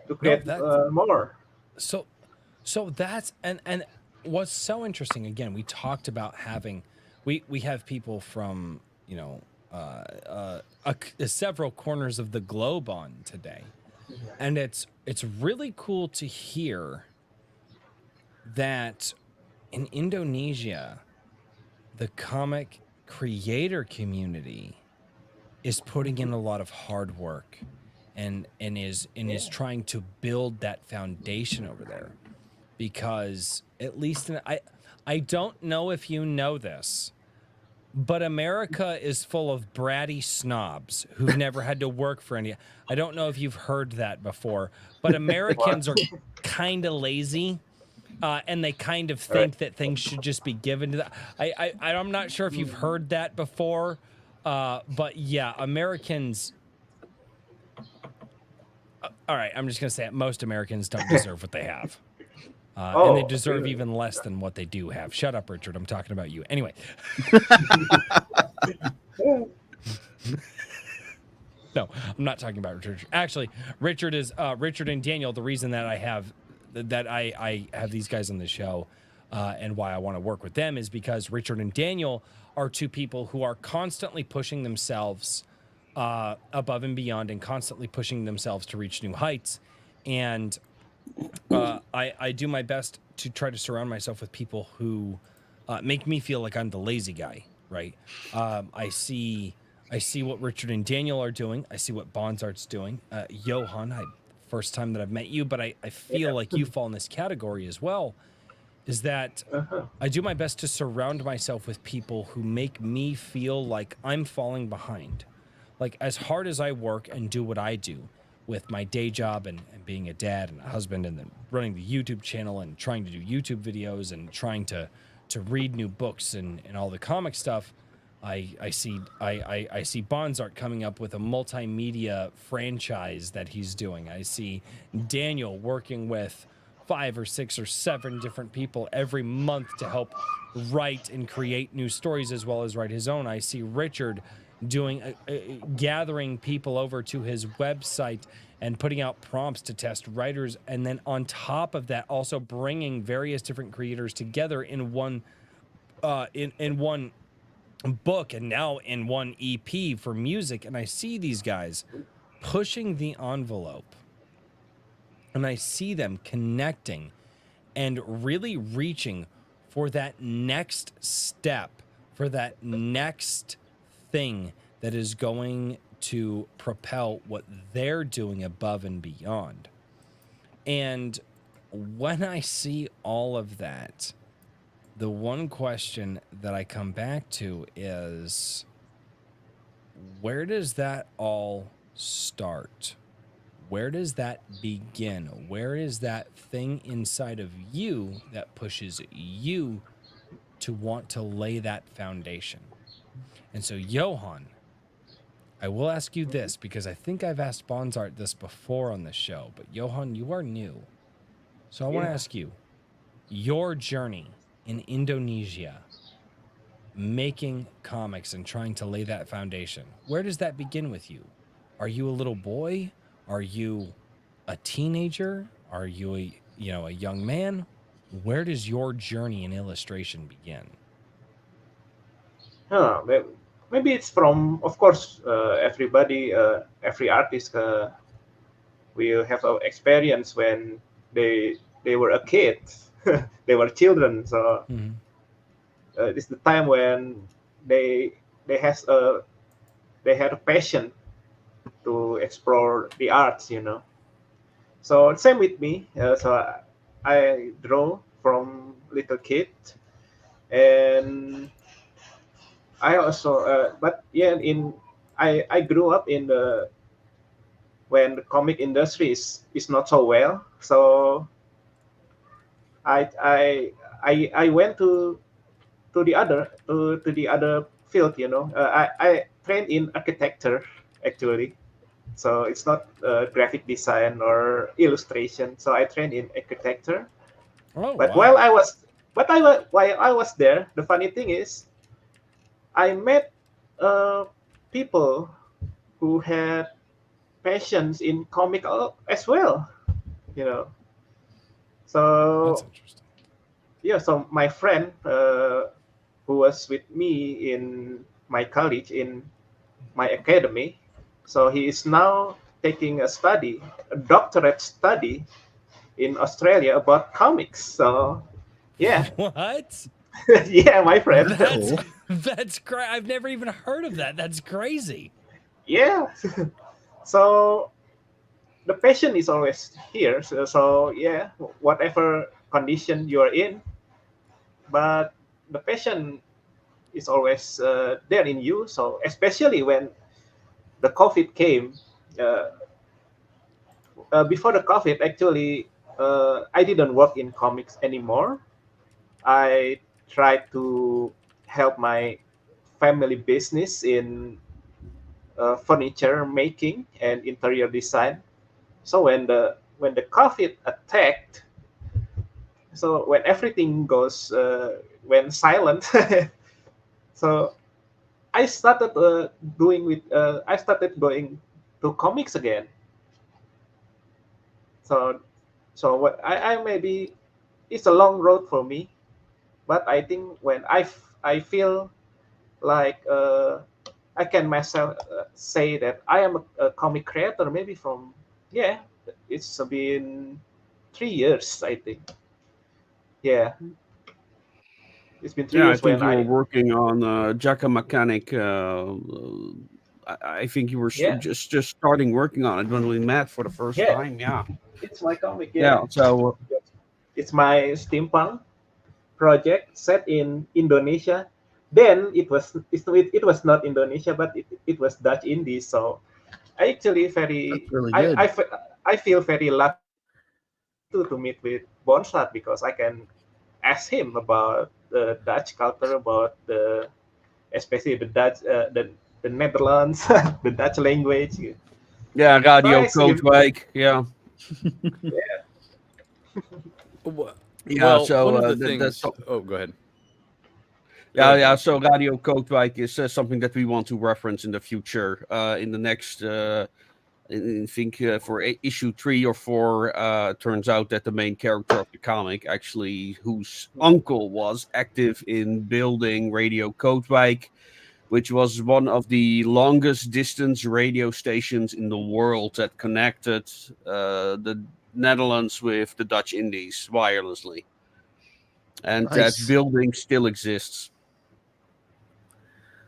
To create more. So that's and what's so interesting, again, we talked about having we have people from several corners of the globe on today, and it's really cool to hear that in Indonesia the comic creator community is putting in a lot of hard work and is trying to build that foundation over there, because at least I don't know if you know this, but America is full of bratty snobs who've never had to work for any. I don't know if you've heard that before, but Americans are kind of lazy. And they kind of think that things should just be given to them. I'm not sure if you've heard that before, but yeah, Americans. All right, I'm just gonna say it. Most Americans don't deserve what they have, and they deserve even less than what they do have. Shut up, Richard. I'm talking about you. Anyway. No, I'm not talking about Richard. Actually, Richard and Daniel. The reason that I have these guys on the show, and why I want to work with them, is because Richard and Daniel are two people who are constantly pushing themselves above and beyond, and constantly pushing themselves to reach new heights. And I do my best to try to surround myself with people who make me feel like I'm the lazy guy, right? I see what Richard and Daniel are doing. I see what Bonsart's doing. Johan, first time that I've met you, but I feel like you fall in this category as well, is that I do my best to surround myself with people who make me feel like I'm falling behind. Like, as hard as I work and do what I do with my day job and being a dad and a husband, and then running the YouTube channel and trying to do YouTube videos and trying to read new books and all the comic stuff, I see Bonsart coming up with a multimedia franchise that he's doing. I see Daniel working with 5 or 6 or 7 different people every month to help write and create new stories, as well as write his own. I see Richard doing gathering people over to his website and putting out prompts to test writers, and then on top of that, also bringing various different creators together in one in one book, and now in one EP for music. And I see these guys pushing the envelope, and I see them connecting and really reaching for that next step, for that next thing that is going to propel what they're doing above and beyond. And when I see all of that, the one question that I come back to is, where does that all start? Where does that begin? Where is that thing inside of you that pushes you to want to lay that foundation? And so, Johan, I will ask you this, because I think I've asked Bonsart this before on the show, but Johan, you are new. So I want to ask you, your journey in Indonesia, making comics and trying to lay that foundation, where does that begin with you? Are you a little boy? Are you a teenager? Are you a young man? Where does your journey in illustration begin? Maybe it's from, of course, everybody, every artist will have an experience when they were a kid, they were children. So it's the time when they they has a they had a passion to explore the arts, So same with me. So I draw from little kid, and I also, but yeah, I grew up in the when the comic industry is not so well. So I I I went to the other field. I trained in architecture actually. So it's not graphic design or illustration. So I trained in architecture. Oh, But wow. while I was there, the funny thing is, I met people who had passions in comic as well. You know. That's So interesting. yeah, so my friend who was with me in my college in my academy, so he is now taking a doctorate study in Australia about comics. So yeah, What? yeah, my friend. That's great. I've never even heard of that. That's crazy. Yeah. So the passion is always here. So yeah, whatever condition you are in, but the passion is always there in you. So especially when the COVID came, uh, before the COVID, actually, I didn't work in comics anymore. I tried to help my family business in furniture making and interior design. So when the COVID attacked, so when everything goes went silent, so I started I started going to comics again. So what I maybe it's a long road for me, but I think when I feel like I can myself say that I am a comic creator maybe from yeah it's been 3 years I think. Yeah, it's been three Yeah, I years think when you were I working on Jacka Mechanic. I think you were yeah just starting working on it when we met for the first yeah time. Yeah, it's my comic. yeah. Yeah, So it's my steampunk project set in Indonesia. Then it was not Indonesia, but it was Dutch Indies. So I actually That's very really good. I feel very lucky to meet with Bonsart because I can ask him about the Dutch culture, about the especially the Dutch the Netherlands, the Dutch language. yeah, So I Radio asked him, Kootwijk. Yeah, yeah, yeah. Well, So one of the that's things. Oh, go ahead. Go yeah, ahead, yeah. Don. So Radio Kootwijk is something that we want to reference in the future. In the next, I think for issue 3 or 4, turns out that the main character of the comic, actually, whose uncle was active in building Radio Kootwijk, which was one of the longest distance radio stations in the world that connected the Netherlands with the Dutch Indies wirelessly. And that Nice. building still exists.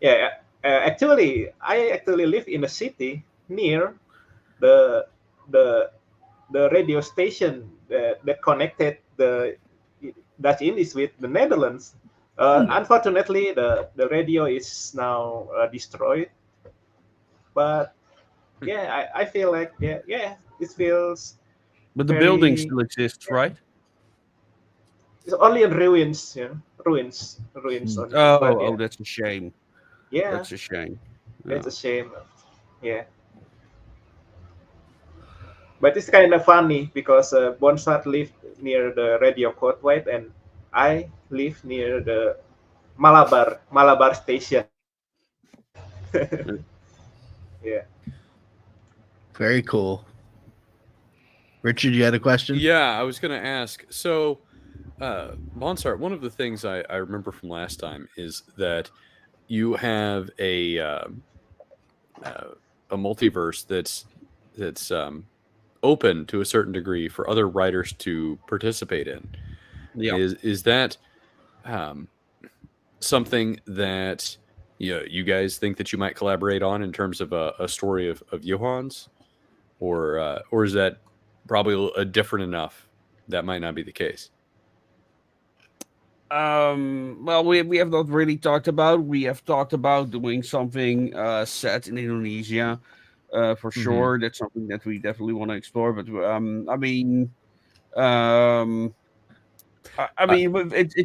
yeah. Actually, I actually live in a city near the the the radio station that connected the Dutch Indies with the Netherlands. Unfortunately, the radio is now destroyed. But yeah, I feel like it feels But the building very still exists, right? it's only in ruins, ruins only. But Oh, yeah, that's a shame. yeah, That's a shame. it's Yeah. a shame. Yeah, but it's kind of funny because Bonsart near the radio courtyard, and I live near the Malabar station. Yeah. Very cool. Richard, you had a question? Yeah, I was going to ask. So, Bonsart, one of the things I remember from last time is that you have a multiverse that's open to a certain degree for other writers to participate in. Yeah. Is that something that you guys think that you might collaborate on in terms of a story of Johann's, or is that probably a different enough that might not be the case? Well, we have not really talked about. We have talked about doing something set in Indonesia, for sure. That's something that we definitely want to explore. But I mean, it's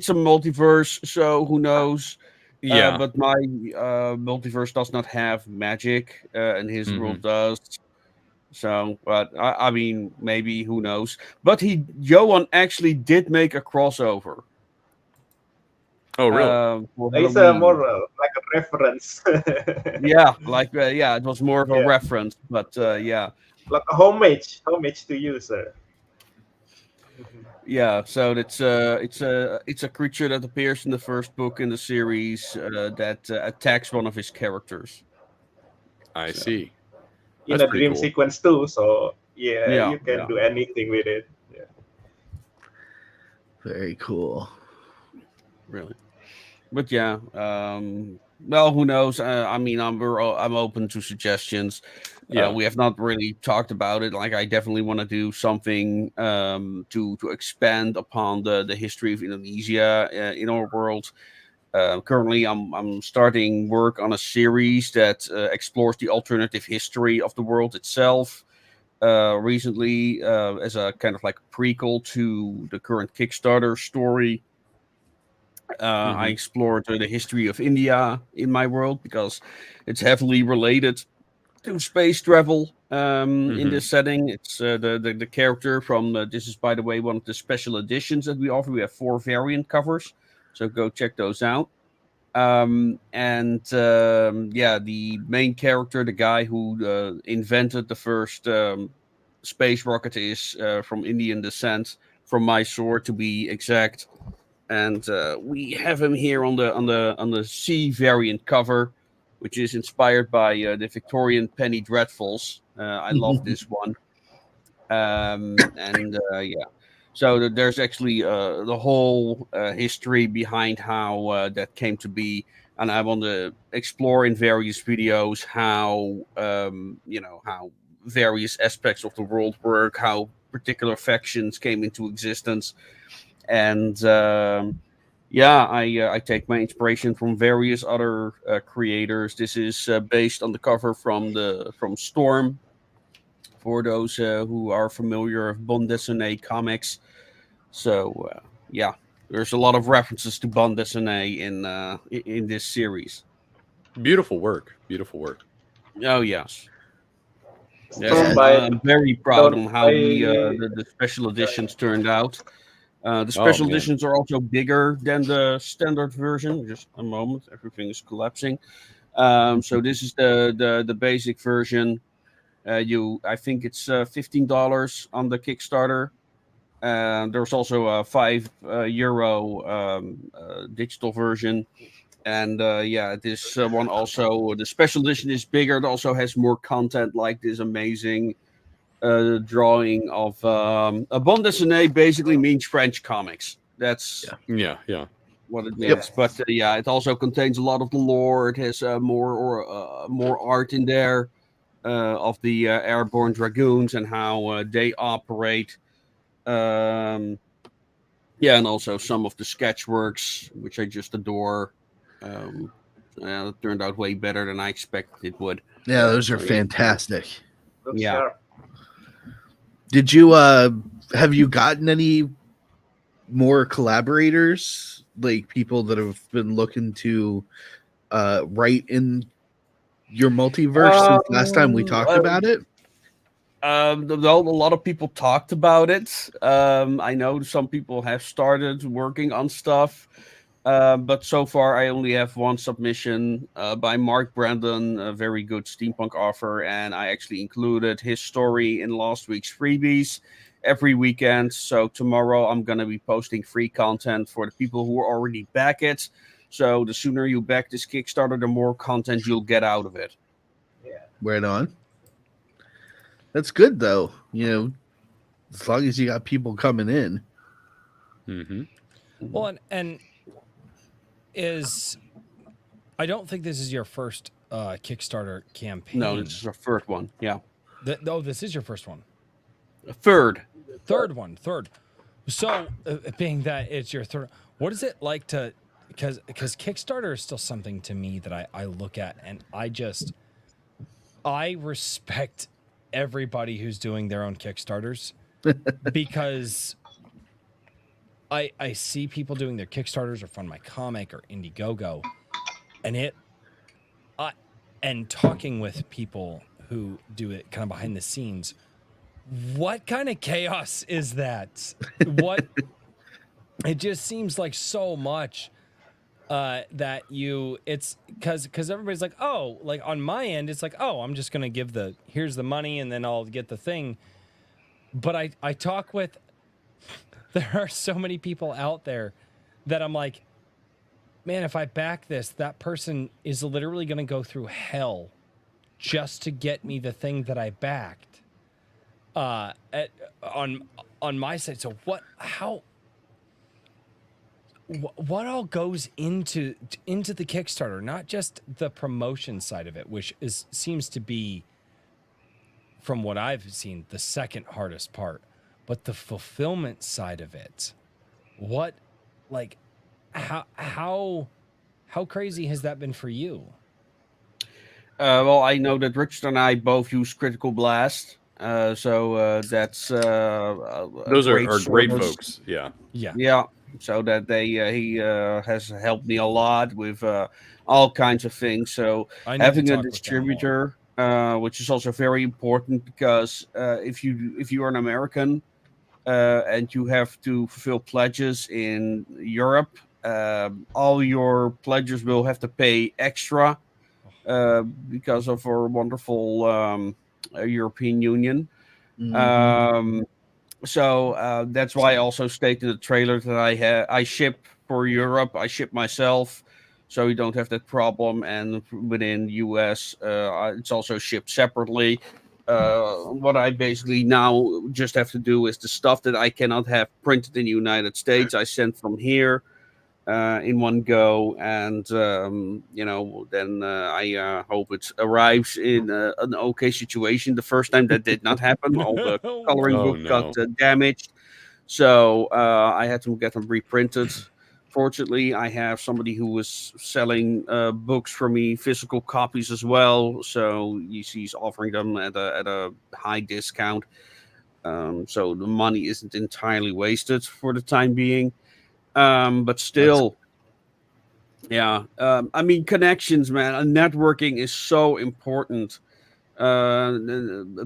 a multiverse, so who knows? Yeah. But my multiverse does not have magic, and his world does. So, but I mean, maybe who knows? But Johan actually did make a crossover. Oh, really? For It's Halloween. more like a reference. Yeah, it was more of a Yeah. reference, but yeah, Like a homage to you, sir. yeah. So it's a creature that appears in the first book in the series that attacks one of his characters. I see. In That's a pretty dream cool. sequence too, so Yeah, you can yeah. do anything with it. Yeah. Very cool. Really. But yeah, well, who knows? I mean, I'm open to suggestions. Yeah. We have not really talked about it. Like, I definitely want to do something to expand upon the history of Indonesia in our world. Currently, I'm starting work on a series that explores the alternative history of the world itself. Recently, as a kind of like prequel to the current Kickstarter story. I explored the history of India in my world because it's heavily related to space travel in this setting. It's the character from this is, by the way, one of the special editions that we offer. We have 4 variant covers, so go check those out. Yeah, the main character, the guy who invented the first space rocket, is from Indian descent, from Mysore to be exact. And we have him here on the C variant cover, which is inspired by the Victorian penny dreadfuls. I love this one. Yeah, so there's actually the whole history behind how that came to be, and I want to explore in various videos how how various aspects of the world work, how particular factions came into existence. And I take my inspiration from various other creators. This is based on the cover from Storm. For those who are familiar with bande dessinée comics, so yeah, there's a lot of references to bande dessinée in this series. Beautiful work. Beautiful work. Oh yes. Yes, Don't I'm buy- very proud don't on how buy- the special editions turned out. The special man. editions are also bigger than the standard version. Just a moment, everything is collapsing. So this is the basic version. I think it's $15 on the Kickstarter. There's also a €5 digital version. And this one also, the special edition is bigger. It also has more content, like this amazing drawing of a bande dessinée. Basically means French comics. That's Yeah. what it means. But it also contains a lot of the lore. It has more art in there of the airborne dragoons and how they operate. And also some of the sketchworks, which I just adore. It turned out way better than I expected it would. Yeah, those are fantastic. Looks Yeah. sharp. Did you have you gotten any more collaborators, like people that have been looking to write in your multiverse since last time we talked about it? Though a lot of people talked about it. I know some people have started working on stuff, but so far I only have one submission by Mark Brandon, a very good steampunk author, and I actually included his story in last week's freebies every weekend. So tomorrow I'm gonna be posting free content for the people who already back it. So the sooner you back this Kickstarter, the more content you'll get out of it. Yeah. Right on. That's good though. As long as you got people coming in. Mm-hmm. Well, and I don't think this is your first Kickstarter campaign. No, this is our first one. Yeah, This is your first one. third. Third. So, being that it's your third, what is it like to? Because Kickstarter is still something to me that I look at, and I respect everybody who's doing their own Kickstarters because I see people doing their Kickstarters or Fund My Comic or Indiegogo, and and talking with people who do it kind of behind the scenes. What kind of chaos is that? It just seems like so much that it's because everybody's like, oh, like on my end, it's like, oh, I'm just gonna give here's the money and then I'll get the thing. But I talk with, there are so many people out there that I'm like, man, if I back this, that person is literally gonna go through hell just to get me the thing that I backed. On my side. So what all goes into the Kickstarter, not just the promotion side of it, which seems to be, from what I've seen, the second hardest part, but the fulfillment side of it. How crazy has that been for you? Well, I know that Richard and I both use Critical Blast. So that's Those are great folks. Yeah. Yeah. So that he has helped me a lot with all kinds of things. So having a distributor, which is also very important because if you are an American and you have to fulfill pledges in Europe, all your pledges will have to pay extra because of our wonderful European Union. Mhm. So that's why I also stated in the trailer that I ship for Europe. I ship myself, so you don't have that problem. And within US, it's also shipped separately. What I basically now just have to do is the stuff that I cannot have printed in the United States, I send from here in one go, and then I hope it arrives in an okay situation. The first time that did not happen, all the coloring book got damaged, so I had to get them reprinted. Fortunately, I have somebody who was selling books for me, physical copies as well, so he's offering them at a high discount, so the money isn't entirely wasted for the time being. But still, yeah. I mean, connections, man. Networking is so important.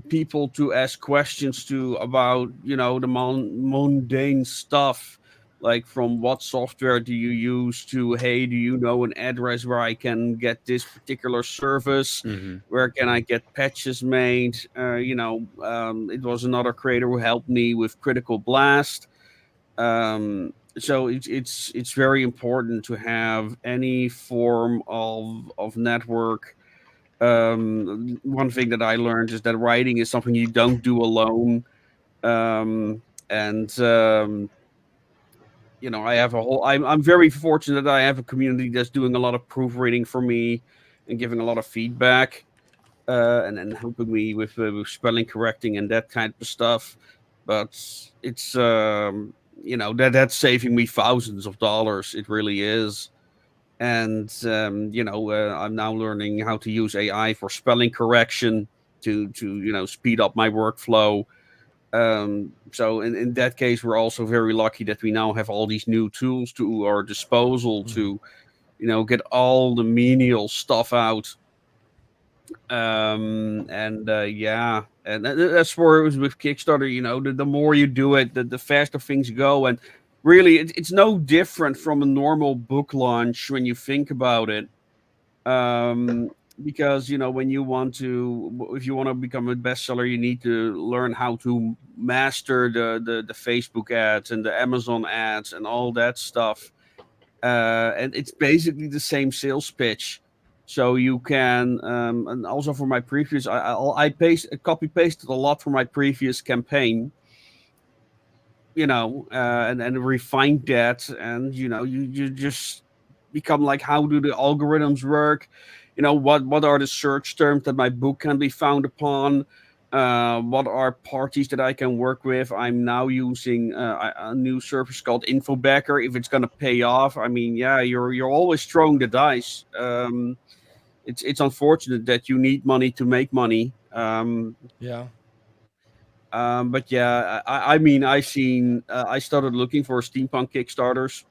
People to ask questions to about the mundane stuff, like from what software do you use to, hey, do you know an address where I can get this particular service? Mm-hmm. Where can I get patches made? It was another creator who helped me with Critical Blast. So it's very important to have any form of network. One thing that I learned is that writing is something you don't do alone. I have I'm very fortunate that I have a community that's doing a lot of proofreading for me and giving a lot of feedback, and then helping me with spelling correcting and that kind of stuff. But it's that's saving me thousands of dollars. It really is. And I'm now learning how to use AI for spelling correction to speed up my workflow. So in that case, we're also very lucky that we now have all these new tools to our disposal to get all the menial stuff out. Yeah, and that's where it was with Kickstarter. You know, the more you do it, the faster things go, and really, it's no different from a normal book launch when you think about it. Um, because you know, when you want to, if you want to become a bestseller, you need to learn how to master the Facebook ads and the Amazon ads and all that stuff. And it's basically the same sales pitch. So you can, and also for my previous, I copy pasted a lot for my previous campaign, you know, and refined that, and you know, you just become like, how do the algorithms work? You know, what are the search terms that my book can be found upon? What are parties that I can work with? I'm now using a new service called Infobacker. If it's gonna pay off, I mean, yeah, you're always throwing the dice. It's unfortunate that you need money to make money. Yeah. But yeah, I mean, I started looking for steampunk Kickstarters,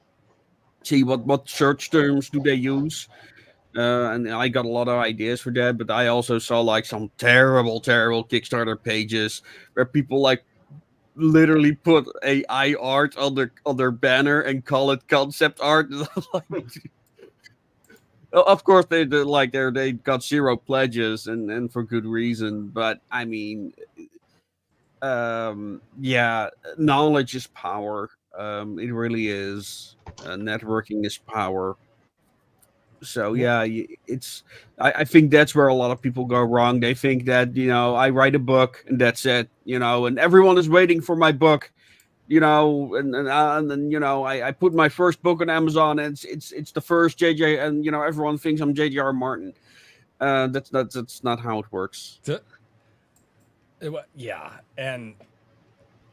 see what search terms do they use, and I got a lot of ideas for that. But I also saw like some terrible Kickstarter pages where people like literally put AI art on their banner and call it concept art. Like, of course they got zero pledges and for good reason. But I mean, yeah, knowledge is power. It really is. Networking is power. So yeah, it's I think that's where a lot of people go wrong. They think that, you know, I write a book and that's it, you know, and everyone is waiting for my book, you know, and then, you know, I put my first book on Amazon, and it's the first JJ, and you know, everyone thinks I'm JJR Martin. That's not how it works. Yeah, and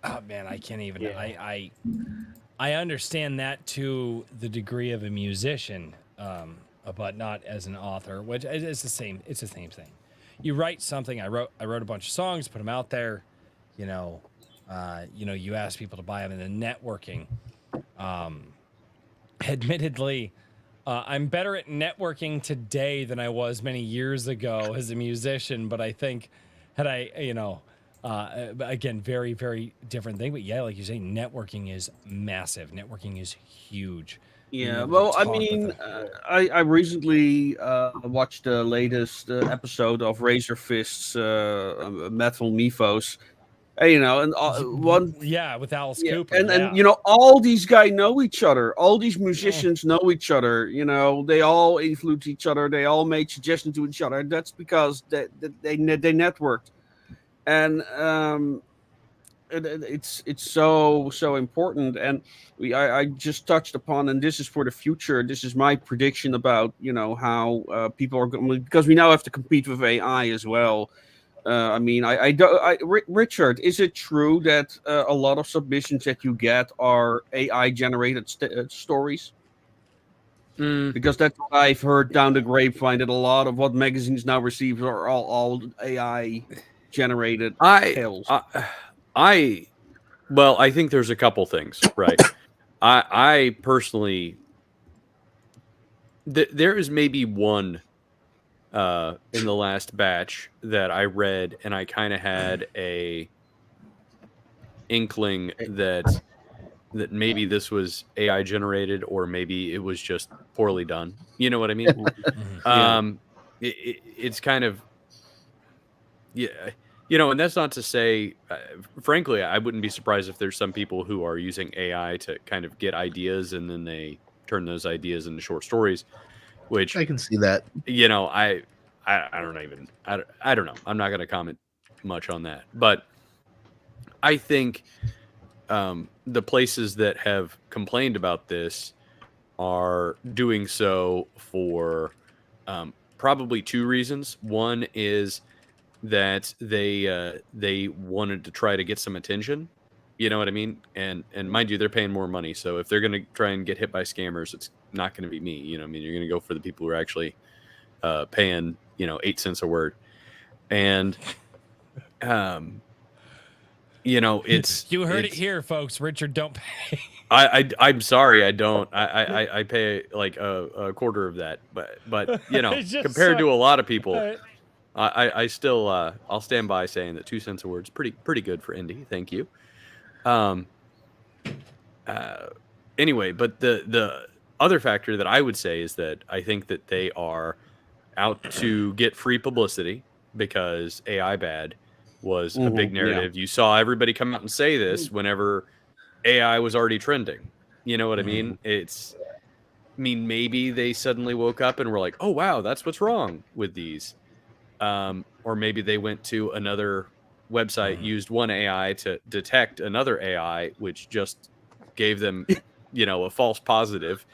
oh man, I can't even. Yeah. I understand that to the degree of a musician, but not as an author. Which is the same. It's the same thing. You write something. I wrote a bunch of songs, put them out there. You know, you ask people to buy them, and then networking. Admittedly, I'm better at networking today than I was many years ago as a musician. But I think had I, again, very, very different thing. But yeah, like you say, networking is massive. Networking is huge. Yeah, well, I mean, I recently watched the latest episode of Razor Fist's Metal Mythos. You know, and one, yeah, with Alice yeah, Cooper, and you know, all these guys know each other. All these musicians know each other. You know, they all influence each other. They all made suggestions to each other. That's because they networked, and it's so important. And I just touched upon, and this is for the future. This is my prediction about, you know, how people are going, because we now have to compete with AI as well. I mean, Richard, is it true that a lot of submissions that you get are AI generated stories? Because that's what I've heard down the grapevine, that a lot of what magazines now receive are all AI generated tales. Well, I think there's a couple things, right? I personally, there is maybe one in the last batch that I read, and I kind of had a inkling that maybe this was AI generated, or maybe it was just poorly done. You know what I mean? It's kind of, yeah. You know, and that's not to say, frankly, I wouldn't be surprised if there's some people who are using AI to kind of get ideas, and then they turn those ideas into short stories, which I can see that. You know, I don't know. I'm not going to comment much on that, but I think the places that have complained about this are doing so for probably two reasons. One is that they wanted to try to get some attention. You know what I mean? And mind you, they're paying more money. So if they're going to try and get hit by scammers, it's not going to be me. You know what I mean? You're going to go for the people who are actually paying, 8 cents a word. And, it's... You heard it here, folks. Richard, don't pay. I'm sorry, I don't. I pay like a quarter of that, but It's just compared so- to a lot of people, I still I'll stand by saying that 2 cents a word's pretty good for indie. Thank you. Um. Anyway, but the other factor that I would say is that I think that they are out to get free publicity because AI bad was a big Yeah. narrative. You saw everybody come out and say this whenever AI was already trending. You know what I mean? I mean, maybe they suddenly woke up and were like, "Oh wow, that's what's wrong with these," or maybe they went to another website, used one AI to detect another AI, which just gave them, a false positive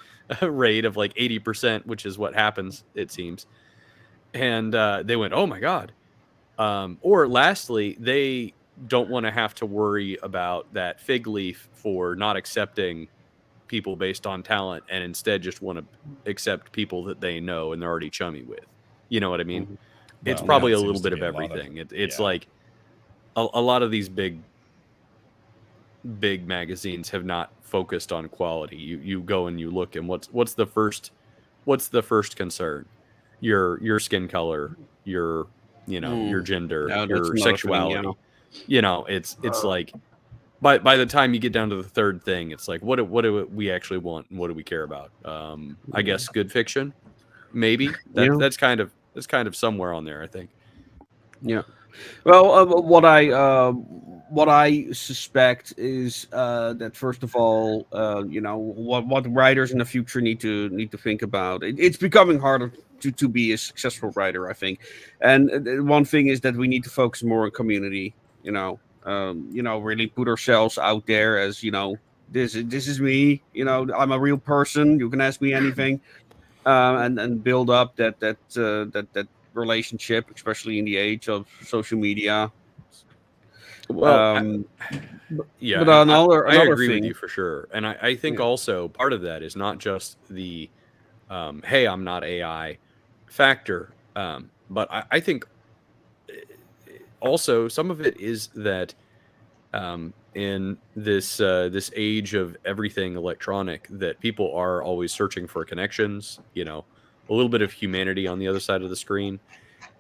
rate of like 80%, which is what happens, it seems. And they went, "Oh my god." Or lastly, they don't want to have to worry about that fig leaf for not accepting people based on talent and instead just want to accept people that they know and they're already chummy with. You know what I mean? It's Well, probably that a little seems to bit of be a lot of- everything. It's yeah. like a lot of these big magazines have not focused on quality. You go and you look, and what's the first concern? Your skin color, your your gender, Yeah, that's your another thing, yeah. sexuality. It's like by the time you get down to the third thing, it's like what do we actually want and what do we care about? I guess good fiction, maybe Yeah. that's kind of somewhere on there, I think. Yeah. Well, what I suspect is that first of all, what writers in the future need to think about. It's becoming harder to be a successful writer, I think. And one thing is that we need to focus more on community. Really put ourselves out there as this is me. I'm a real person. You can ask me anything, and build up that relationship, especially in the age of social media. Well, yeah, But and another I agree with thing, you for sure. And I think yeah. also part of that is not just the hey, I'm not AI factor. But I think also some of it is that in this age of everything electronic, that people are always searching for connections, a little bit of humanity on the other side of the screen.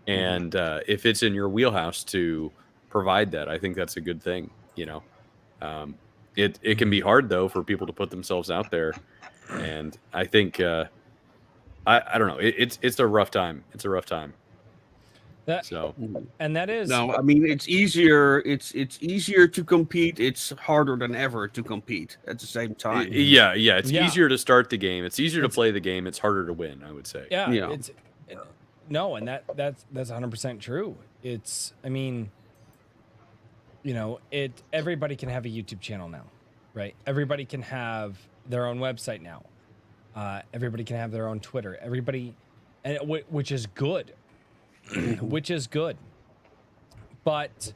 And if it's in your wheelhouse to provide that, I think that's a good thing. It can be hard though for people to put themselves out there, and I think I don't know. It's a rough time. It's a rough time. That So and that is No, I mean it's easier. It's easier to compete. It's harder than ever to compete at the same time. yeah, it's Yeah. easier to start the game. It's easier to It's- play the game. It's harder to win, I would say. yeah, Yeah. it's no, and that's 100% true. It's I mean, everybody can have a YouTube channel now, right? Everybody can have their own website now. Everybody can have their own Twitter. Everybody, and which is good, which is good. But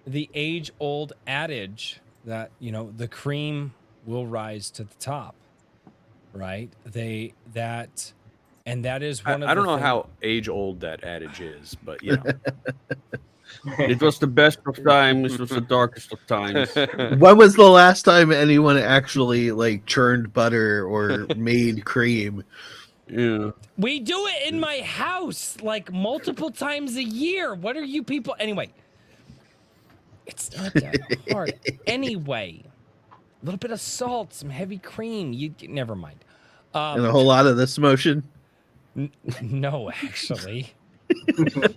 the age-old adage that the cream will rise to the top, right? And that is one of I don't know the how age old that adage is, but It was the best of times. It was the darkest of times. When was the last time anyone actually like churned butter or made cream? Yeah. we do it in my house like multiple times a year. What are you people anyway? It's not that hard. Anyway, a little bit of salt, some heavy cream. You never mind. And a whole lot of this motion? No, actually.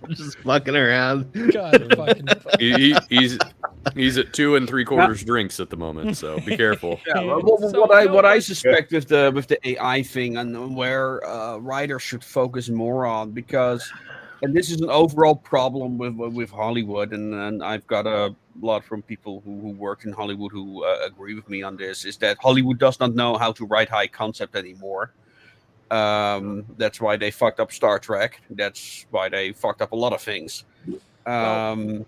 Just fucking around. God, fucking. he's at 2 3/4 drinks at the moment, so be careful. Yeah, So, what I but- suspect with the AI thing and where writers should focus more on, because and this is an overall problem with Hollywood, and I've got a lot from people who work in Hollywood who agree with me on this, is that Hollywood does not know how to write high concept anymore. That's why they fucked up Star Trek. That's why they fucked up a lot of things. And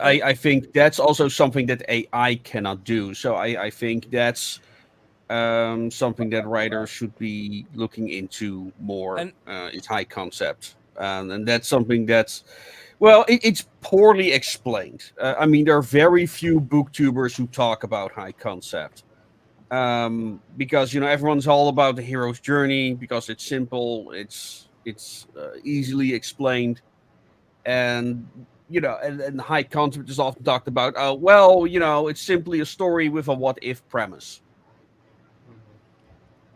I think that's also something that AI cannot do. So I think that's something that writers should be looking into more. Is high concept, and that's something that's it's poorly explained. I mean, there are very few booktubers who talk about high concept. Because everyone's all about the hero's journey because it's simple, it's it's easily explained, and and high concept is often talked about. Well, it's simply a story with a what if premise,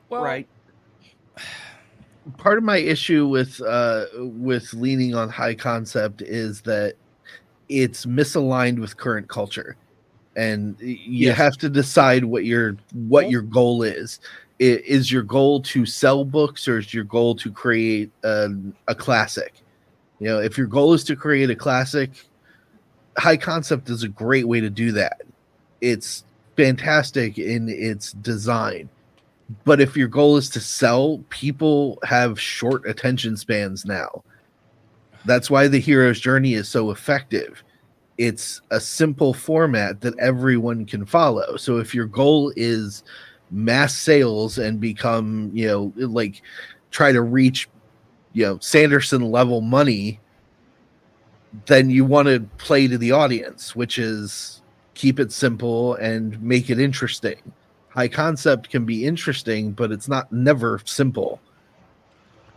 Well, right? Part of my issue with leaning on high concept is that it's misaligned with current culture, and you Yes. have to decide what your goal is. Is your goal to sell books, or is your goal to create a classic? If your goal is to create a classic, high concept is a great way to do that. It's fantastic in its design. But if your goal is to sell, people have short attention spans now. That's why the hero's journey is so effective. It's a simple format that everyone can follow. So if your goal is mass sales and become, like try to reach, Sanderson level money, then you want to play to the audience, which is keep it simple and make it interesting. High concept can be interesting, but it's never simple.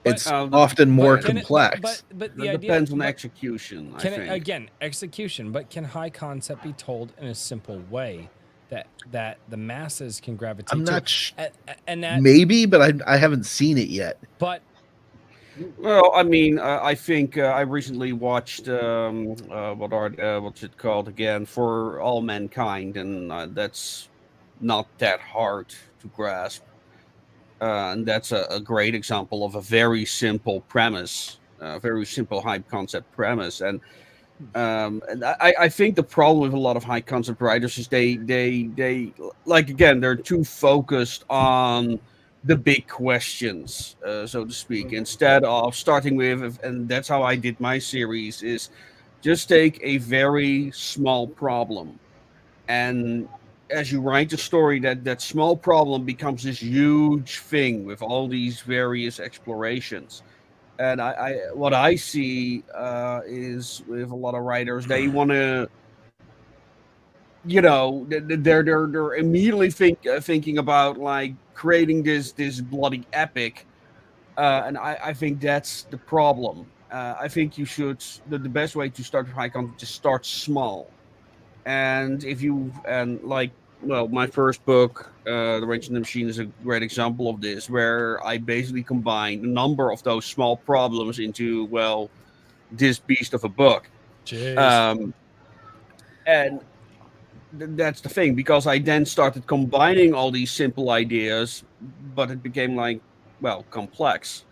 It's often more complex. But the It idea depends on but execution. I can think. again execution, but can high concept be told in a simple way that the masses can gravitate I'm to? not And that maybe, but I haven't seen it yet. but Well, I mean, I think I recently watched what's it called again? For All Mankind, and that's not that hard to grasp. And that's a great example of a very simple premise, a very simple high concept premise. And I think the problem with a lot of high concept writers is they like, again, they're too focused on the big questions, so to speak, instead of starting with, and that's how I did my series, is just take a very small problem, and as you write the story, that small problem becomes this huge thing with all these various explorations. And I what I see is with a lot of writers, they want to, they're immediately thinking about like creating this bloody epic, and I think that's the problem. I think you should, the best way to start with high concept, just start small. And if you, and like, well, my first book, The Wrench in the Machine, is a great example of this, where I basically combined a number of those small problems into, well, this beast of a book. jeez. And that's the thing, because I then started combining all these simple ideas, but it became like, well, complex.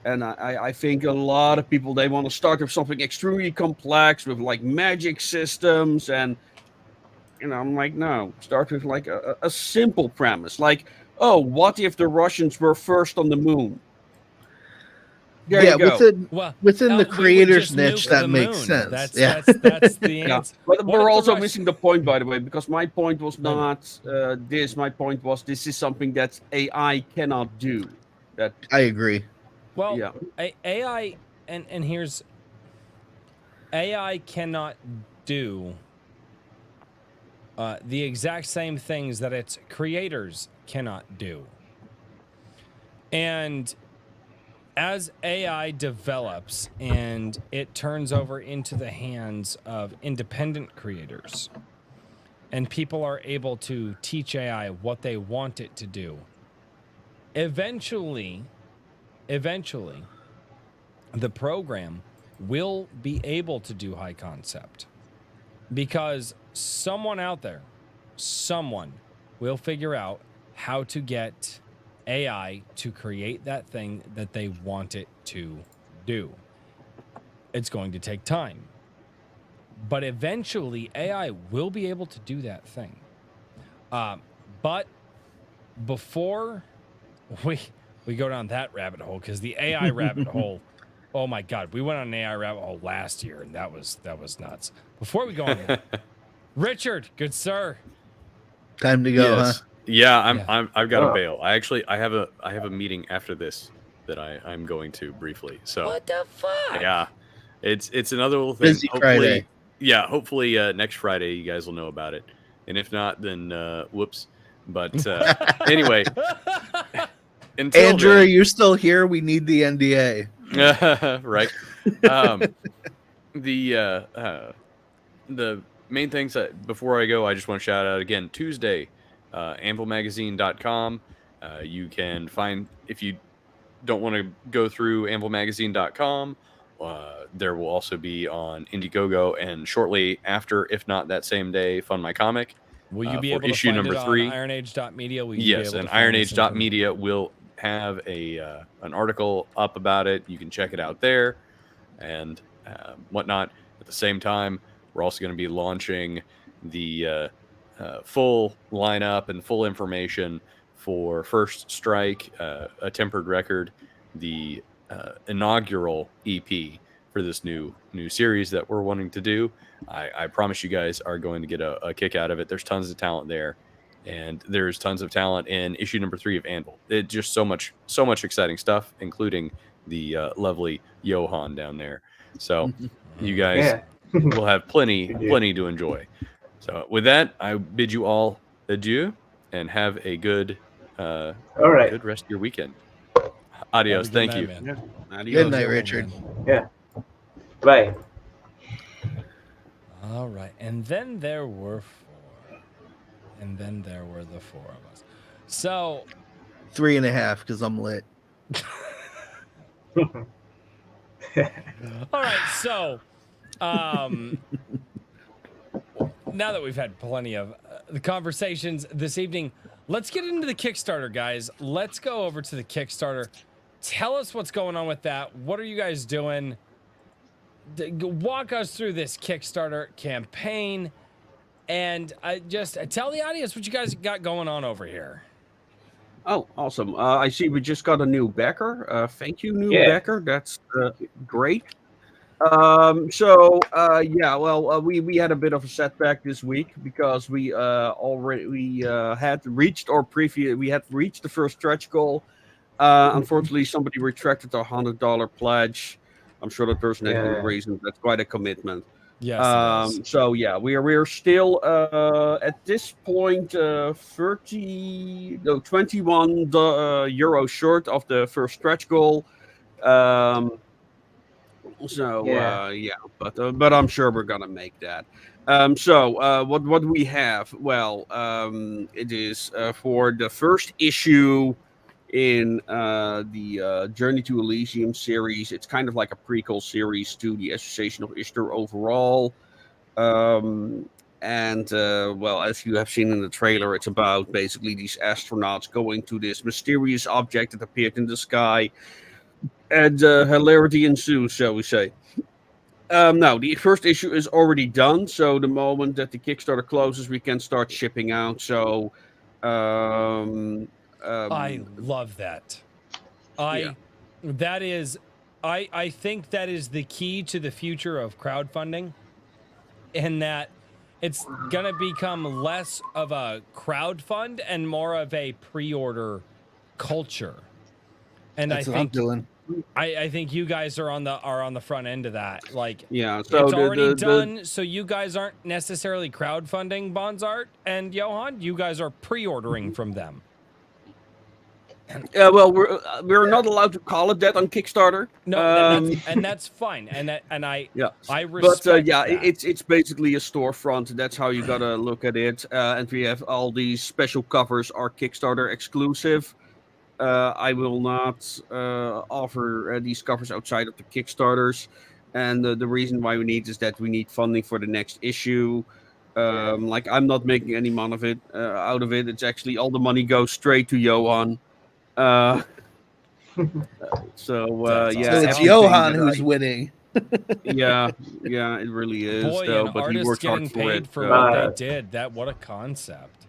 And I think a lot of people, they want to start with something extremely complex with like magic systems, and I'm like, no, start with like a simple premise, like, oh, what if the Russians were first on the moon? There you go. Within the we would creator's just niche, nuke that the makes moon. sense. That's the Yeah. answer. But What if we're the also Rush- missing the point, by the way, because my point was No, no. not this. My point was, this is something that AI cannot do. That I agree. Well, yeah. AI and here's AI cannot do the exact same things that its creators cannot do. And as AI develops and it turns over into the hands of independent creators, and people are able to teach AI what they want it to do, eventually, the program will be able to do high concept, because someone out there, someone will figure out how to get AI to create that thing that they want it to do. It's going to take time, but eventually AI will be able to do that thing. But before we go down that rabbit hole, because the AI rabbit hole, oh my God, we went on an AI rabbit hole last year, and that was nuts. Before we go on that, Richard, good sir. Time to go, huh? Yeah, I've got to bail. I have a meeting after this that I'm going to briefly. So What the fuck? yeah, it's another little thing. Busy Friday. Yeah, hopefully next Friday you guys will know about it, and if not, then whoops. But anyway, until Andrew, then, are you still here? We need the NDA. Right. The main things that before I go, I just want to shout out again Tuesday, anvilmagazine.com. You can find, if you don't want to go through anvilmagazine.com, there will also be on Indiegogo, and shortly after, if not that same day, Fund My Comic. Will you be for able to issue find number it on 3. ironage.media? Will you be Yes, able and to find this information? ironage.media will have an article up about it. You can check it out there and whatnot. At the same time, we're also going to be launching the full lineup and full information for First Strike, a tempered record, the inaugural EP for this new series that we're wanting to do. I promise you guys are going to get a kick out of it. There's tons of talent there, and there's tons of talent in issue number 3 of Anvil. It just so much exciting stuff, including the lovely Johan down there. So you guys will have plenty to enjoy. So with that, I bid you all adieu and have a good All right. good rest of your weekend. Adios. Have a good Thank night, you. man. Yeah. Good Adios. night, Richard. Yeah. Bye. All right. And then there were 4. And then there were the 4 of us. So 3.5 because I'm lit. all right, so now that we've had plenty of the conversations this evening, let's get into the Kickstarter, guys. Let's go over to the Kickstarter. Tell us what's going on with that. What are you guys doing? Walk us through this Kickstarter campaign, and just tell the audience what you guys got going on over here. Oh, awesome. I see we just got a new backer. Thank you, new Yeah. backer. That's great. We had a bit of a setback this week because we had reached the first stretch goal. Unfortunately, somebody retracted our $100 pledge. I'm sure that person has good reasons. That's quite a commitment. Yes. It is. So yeah, we are still at this point 21 euro short of the first stretch goal. But I'm sure we're gonna make that. What we have? Well, it is for the first issue in the Journey to Elysium series. It's kind of like a prequel series to the Association of Ishtar overall. As you have seen in the trailer, it's about basically these astronauts going to this mysterious object that appeared in the sky, and hilarity ensues, shall we say. Now, the first issue is already done, so the moment that the Kickstarter closes, we can start shipping out. So, I love that. I think that is the key to the future of crowdfunding, in that it's gonna become less of a crowdfund and more of a pre-order culture. And That's what I'm doing. I think you guys are on the front end of that. Like, yeah, so it's already done, so you guys aren't necessarily crowdfunding Bonsart and Johan. You guys are pre-ordering from them. We're not allowed to call it that on Kickstarter. No, and that's fine. I respect But that. it's basically a storefront. That's how you gotta look at it. And we have all these special covers are Kickstarter exclusive. I will not offer these covers outside of the Kickstarters. And the reason why we need is that we need funding for the next issue. I'm not making any money out of it. It's actually all the money goes straight to Johan. So it's Johan who's winning. yeah, it really is. Boy, an but he artist works hard getting for paid it. for what they did. What a concept.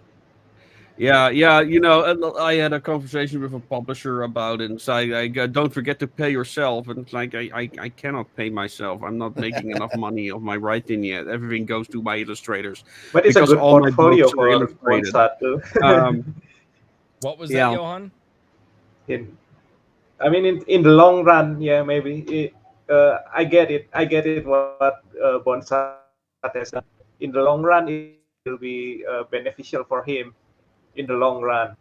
Yeah. I had a conversation with a publisher about it. And so I don't forget to pay yourself. And it's like I cannot pay myself. I'm not making enough money of my writing yet. Everything goes to my illustrators. But it's a good all my portfolio books are for illustrated. Bonsart too. What was that, Johan? In the long run, maybe I get it. What Bonsart has done. In the long run, it will be beneficial for him. In the long run,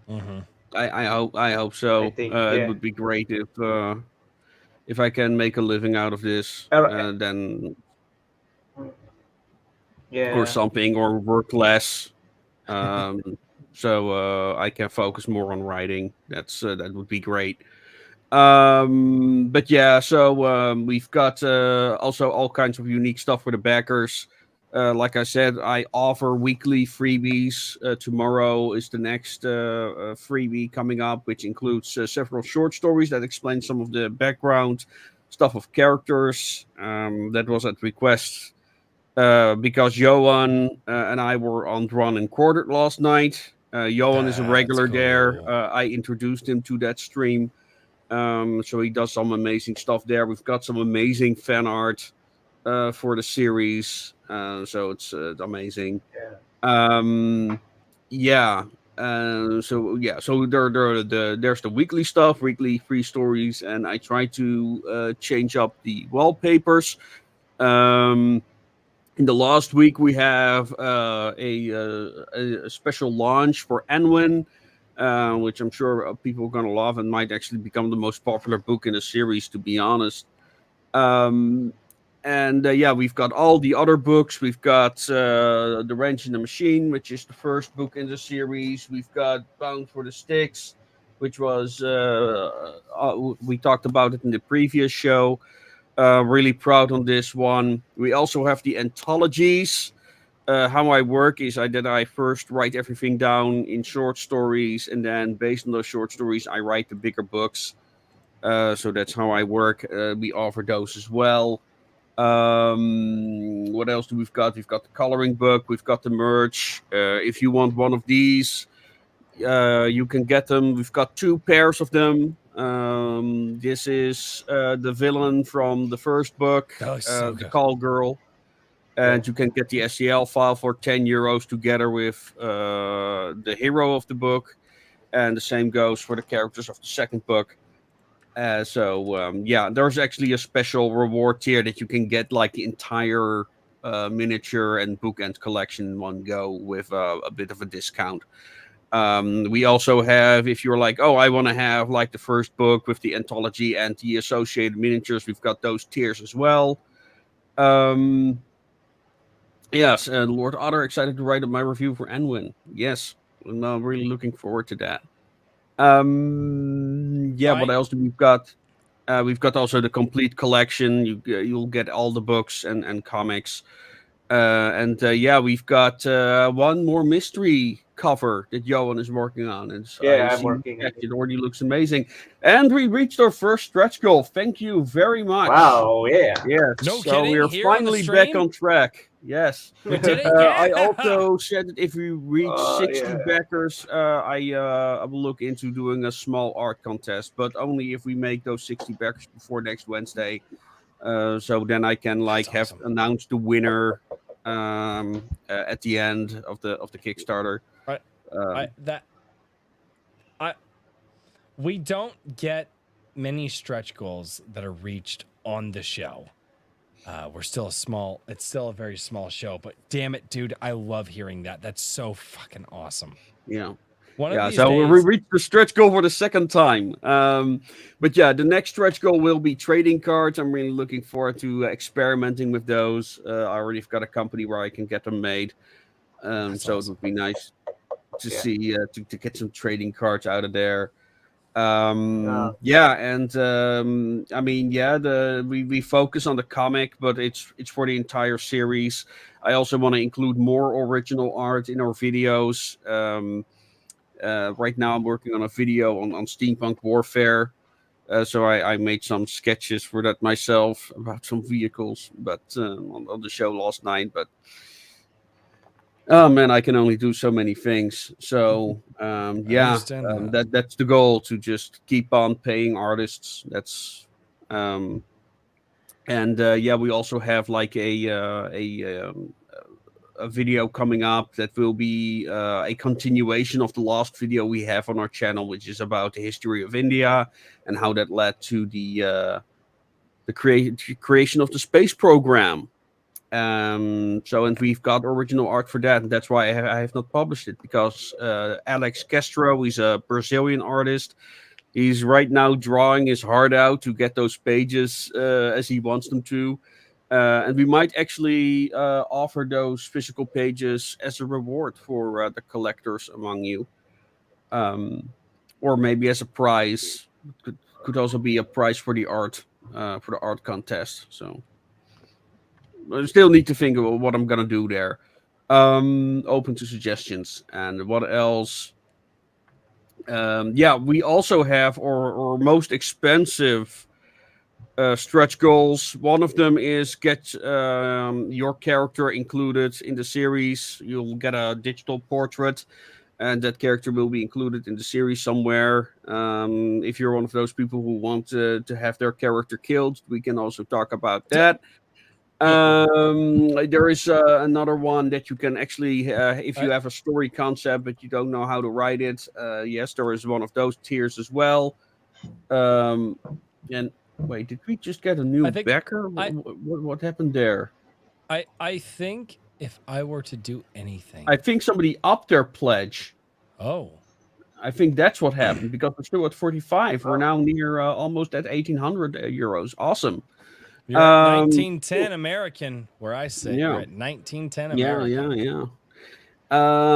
Mm-hmm. I hope so. I think, It would be great if if I can make a living out of this, then or something, or work less, so I can focus more on writing. That would be great. But yeah, so we've got also all kinds of unique stuff for the backers. Like I said, I offer weekly freebies. Tomorrow is the next freebie coming up, which includes several short stories that explain some of the background stuff of characters. That was at request because Johan and I were on Drawn and Quartered last night. Johan is a regular there. I introduced him to that stream. So he does some amazing stuff there. We've got some amazing fan art for the series. So it's amazing. So there's the weekly stuff, weekly free stories, and I try to change up the wallpapers. In the last week, we have a special launch for Anwen, which I'm sure people are going to love and might actually become the most popular book in the series, to be honest. We've got all the other books. We've got The Wrench in the Machine, which is the first book in the series. We've got Bound for the Sticks, which was, we talked about it in the previous show. Really proud on this one. We also have the anthologies. How I work is that I first write everything down in short stories, and then based on those short stories, I write the bigger books. So that's how I work. We offer those as well. What else do we've got? We've got the coloring book. We've got the merch. If you want one of these, you can get them. We've got 2 pairs of them. This is the villain from the first book, the Call Girl. And you can get the STL file for €10 together with the hero of the book. And the same goes for the characters of the second book. There's actually a special reward tier that you can get like the entire miniature and bookend collection in one go with a bit of a discount. We also have, if you're like, oh, I want to have like the first book with the anthology and the associated miniatures, we've got those tiers as well. Yes, and Lord Otter, excited to write up my review for Anwen. Yes, I'm really looking forward to that. What else do we've got? We've got also the complete collection. You'll get all the books and comics. We've got one more mystery cover that Johan is working on. And I'm working. It already looks amazing. And we reached our first stretch goal. Thank you very much. Wow, yeah. Yes. No so kidding? we're Here on the finally back stream? on track. Yes. We did it. Yeah. I also said that if we reach 60 yeah. backers, I will look into doing a small art contest, but only if we make those 60 backers before next Wednesday. So then I can have announced the winner at the end of the Kickstarter. We don't get many stretch goals that are reached on the show. We're still it's still a very small show, but damn it, dude, I love hearing that. That's so fucking awesome. Yeah. We we reached the stretch goal for the second time. The next stretch goal will be trading cards. I'm really looking forward to experimenting with those. I already got a company where I can get them made. So it would be nice to see to get some trading cards out of there. We focus on the comic, but it's for the entire series. I also want to include more original art in our videos. Right now I'm working on a video on steampunk warfare. So I made some sketches for that myself about some vehicles, but on the show last night. But oh man, I can only do so many things. So that's the goal, to just keep on paying artists. That's we also have like a video coming up that will be a continuation of the last video we have on our channel, which is about the history of India and how that led to the creation of the space program. And we've got original art for that, and that's why I have not published it, because Alex Castro, he's a Brazilian artist. He's right now drawing his heart out to get those pages as he wants them to. And we might actually offer those physical pages as a reward for the collectors among you. Or maybe as a prize. Could also be a prize for the art contest. So I still need to think about what I'm gonna do there. Open to suggestions. And what else? We also have our most expensive stretch goals. One of them is get your character included in the series. You'll get a digital portrait, and that character will be included in the series somewhere. If you're one of those people who want to have their character killed, we can also talk about that. There is another one that you can actually, if you have a story concept but you don't know how to write it, yes, there is one of those tiers as well. And wait, did we just get a new backer? What happened there? I think if I were to do anything, I think somebody upped their pledge. Oh, I think that's what happened because we're still at 45. We're now near almost at 1,800 euros. Awesome. You're at 1910 American, where I sit. Yeah. You're at 1910 American. Yeah.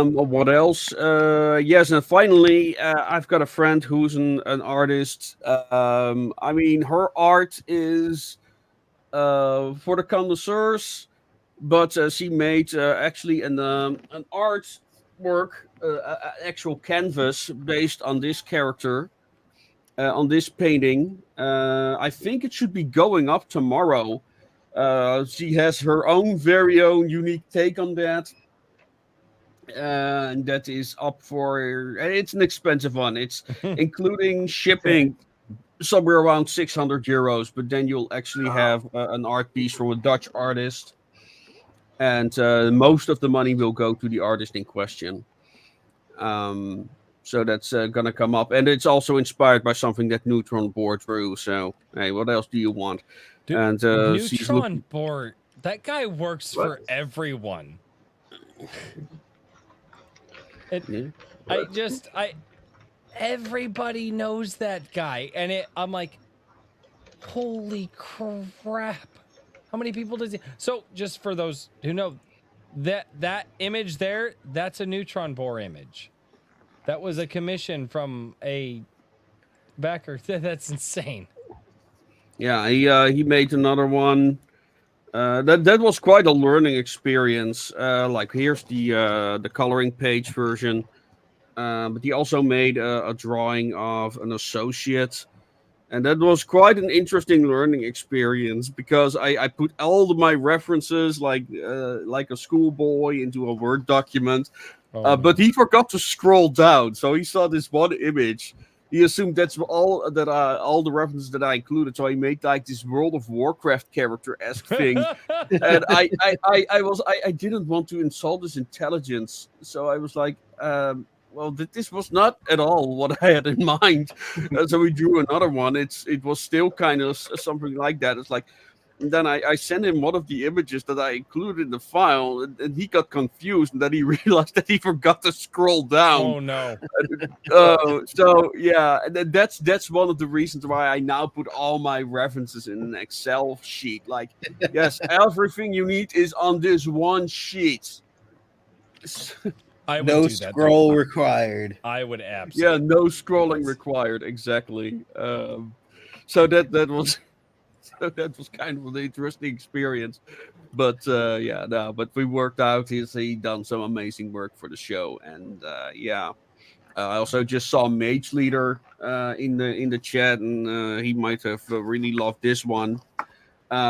What else? Yes, and finally, I've got a friend who's an artist. I mean, her art is for the connoisseurs, but she made actually an artwork, actual canvas based on this character. On this painting. I think it should be going up tomorrow. She has her own very own unique take on that. And that is up for, it's an expensive one. It's including shipping somewhere around 600 euros, but then you'll actually have an art piece from a Dutch artist. And most of the money will go to the artist in question. So that's gonna come up, and it's also inspired by something that Neutron Board drew. So, hey, what else do you want? Dude, and Neutron Board, that guy works for everyone. Everybody knows that guy, and I'm like, holy crap! How many people does he? So, just for those who know, that image there, that's a Neutron Board image. That was a commission from a backer. That's insane. Yeah, he made another one. That was quite a learning experience. Like here's the coloring page version, but he also made a drawing of an associate, and that was quite an interesting learning experience because I put all of my references like a schoolboy into a Word document. But he forgot to scroll down, so he saw this one image. He assumed that's all the references that I included. So he made like this World of Warcraft character-esque thing, and I didn't want to insult his intelligence, so I was like, well, this was not at all what I had in mind. So we drew another one. It was still kind of something like that. It's like. And then I sent him one of the images that I included in the file, and he got confused, and then he realized that he forgot to scroll down. Oh no! So yeah, that's one of the reasons why I now put all my references in an Excel sheet. Like, yes, everything you need is on this one sheet. I would no do that, scroll required. I would absolutely. Yeah, no scrolling required. Exactly. So that was. So that was kind of an interesting experience, but but we worked out. He done some amazing work for the show, and I also just saw Mage Leader in the chat, and he might have really loved this one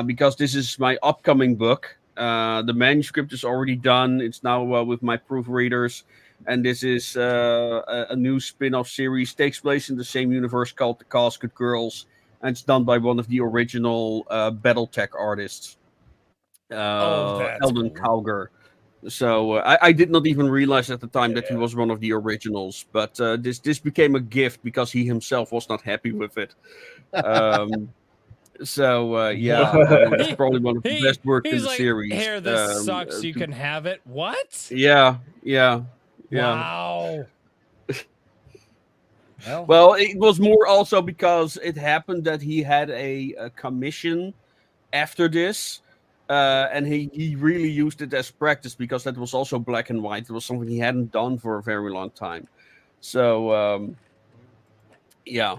because this is my upcoming book. The manuscript is already done. It's now with my proofreaders, and this is a new spin-off series. Takes place in the same universe called The Casket Girls. And it's done by one of the original BattleTech artists, Eldon Calger. So I did not even realize at the time that he was one of the originals, but this became a gift because he himself was not happy with it. It's probably one of the best work in the series. Here, this sucks. You can have it. What? Yeah. Wow. Well, it was more also because it happened that he had a commission after this, and he really used it as practice because that was also black and white. It was something he hadn't done for a very long time. So yeah,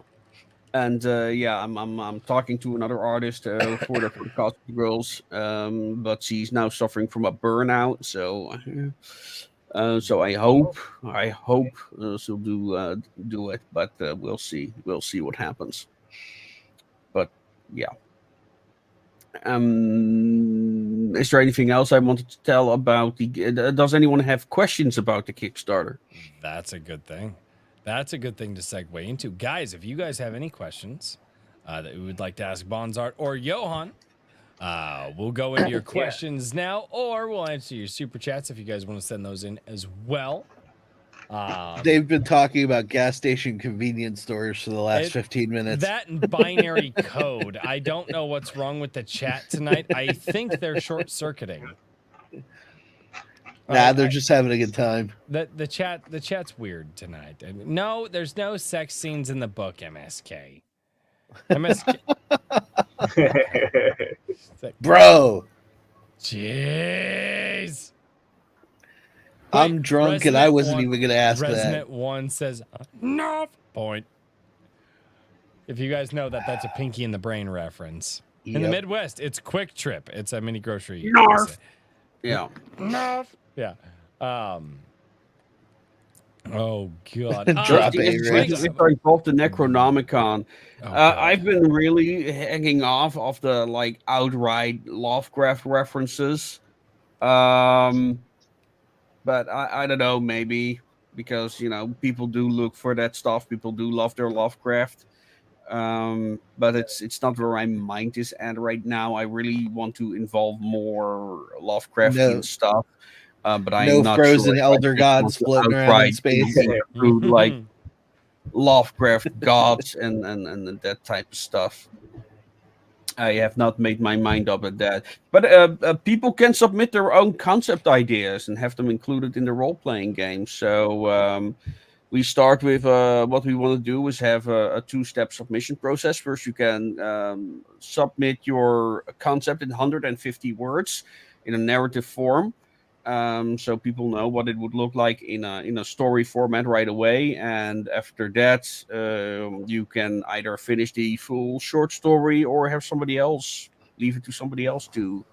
and I'm talking to another artist for the Cosmic Girls, but she's now suffering from a burnout. So I hope she'll do it, but we'll see what happens. But yeah. Is there anything else I wanted to tell about the? Does anyone have questions about the Kickstarter? That's a good thing. That's a good thing to segue into, guys. If you guys have any questions that you would like to ask Bonsart or Johan, we'll go into your questions now, or we'll answer your super chats if you guys want to send those in as well. They've been talking about gas station convenience stores for the last 15 minutes. That and binary code. I don't know what's wrong with the chat tonight. I think they're short-circuiting. Nah, they're just having a good time. The chat's weird tonight. No, there's no sex scenes in the book, MSK. Bro. Jeez. I'm drunk and I wasn't even going to ask that. Resonant 1 says, no point. If you guys know that, that's a Pinky in the Brain reference. In the Midwest, it's Quick Trip. It's a mini grocery. Narf. Yeah. Narf. Yeah. Oh, God. If I involved the Necronomicon, I've been really hanging off of the like outright Lovecraft references. But I don't know, maybe because people do look for that stuff. People do love their Lovecraft, but it's not where my mind is at right now. I really want to involve more Lovecraftian stuff, but I'm not frozen sure elder gods floating around in space. Include like Lovecraft gods and that type of stuff. I have not made my mind up at that. But people can submit their own concept ideas and have them included in the role-playing game. So we start with what we want to do is have a two-step submission process. First, you can submit your concept in 150 words in a narrative form. So people know what it would look like in a story format right away, and after that, you can either finish the full short story or have somebody else leave it to somebody else to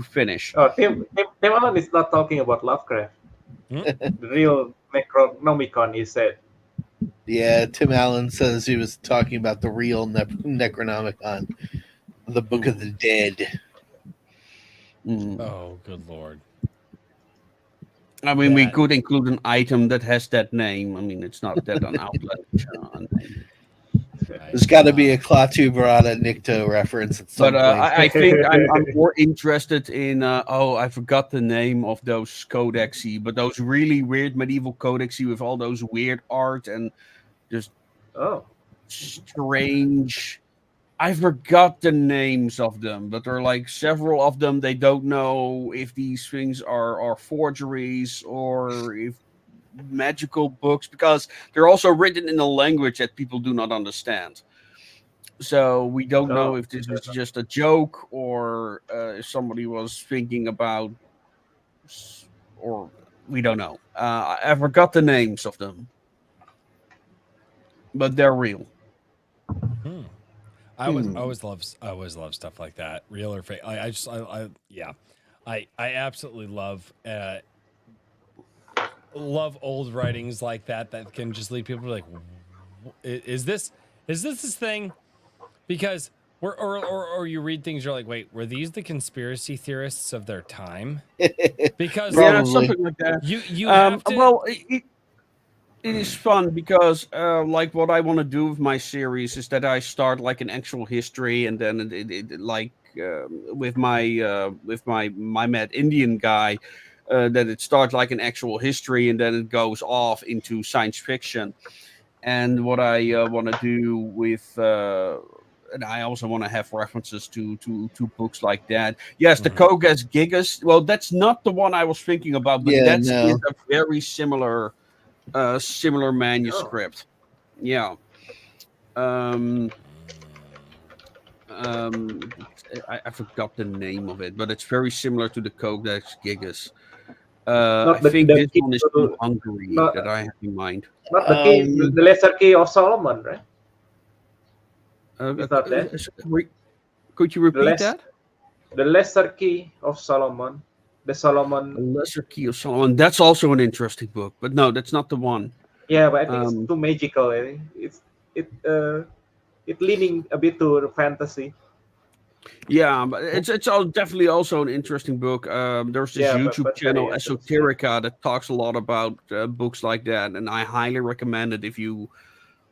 finish. Oh, Tim Allen is not talking about Lovecraft. The real Necronomicon, he said. Yeah, Tim Allen says he was talking about the real Necronomicon, the Book of the Dead. Oh, good Lord. I mean, we could include an item that has that name. I mean, it's not that on Outlet. There's got to be a Klaatu Barada Nikto reference at some point. I think I'm more interested in, I forgot the name of those codexy, but those really weird medieval codexy with all those weird art and just strange. I forgot the names of them, but there are like several of them. They don't know if these things are forgeries or if magical books, because they're also written in a language that people do not understand. So we don't know if this is just a joke or if somebody was thinking about, or we don't know. I forgot the names of them, but they're real. I always love stuff like that, real or fake. I absolutely love old writings like that can just lead people to like, is this thing? Because or you read things, you're like, wait, were these the conspiracy theorists of their time? Because something like that. You have to. Well, it is fun because like what I want to do with my series is that I start like an actual history, and then it like with my Mad Indian guy, that it starts like an actual history and then it goes off into science fiction. And what I want to do with and I also want to have references to books like that. Yes, the Kogas Gigas. Well, that's not the one I was thinking about, but is a very similar manuscript. yeah. Um, I forgot the name of it, but it's very similar to the Codex Gigas. I Not the, think the this key one is from to, Hungary not that I have in mind. not the key, the lesser key of Solomon, right? It's not that. Could you The repeat less that? the lesser key of Solomon, the The Solomon. Lesser Key of Solomon. That's also an interesting book, but no, that's not the one. Yeah, but I think it's Um, too magical. It it leaning a bit to fantasy. yeah, but it's definitely also an interesting book. There's this Yeah, YouTube but very channel interesting. Esoterica that talks a lot about books like that, and I highly recommend it if you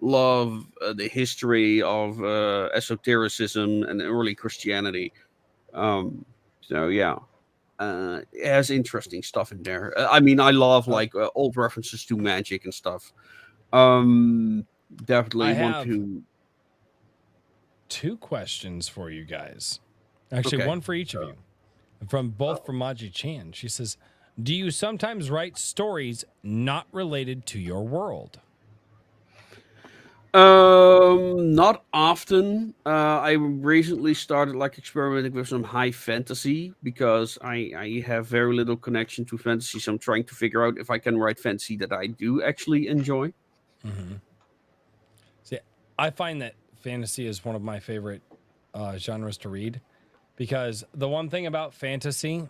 love the history of esotericism and early Christianity. Um, so yeah, it has interesting stuff in there. I mean, I love like old references to magic and stuff. Definitely I want have to. 2 questions for you guys. Actually, Okay. one for each of you. From Maji Chan. She says, "Do you sometimes write stories not related to your world?" Not often. I recently started like experimenting with some high fantasy because I have very little connection to fantasy. So I'm trying to figure out if I can write fantasy that I do actually enjoy. Mm-hmm. See, I find that fantasy is one of my favorite genres to read because the one thing about fantasy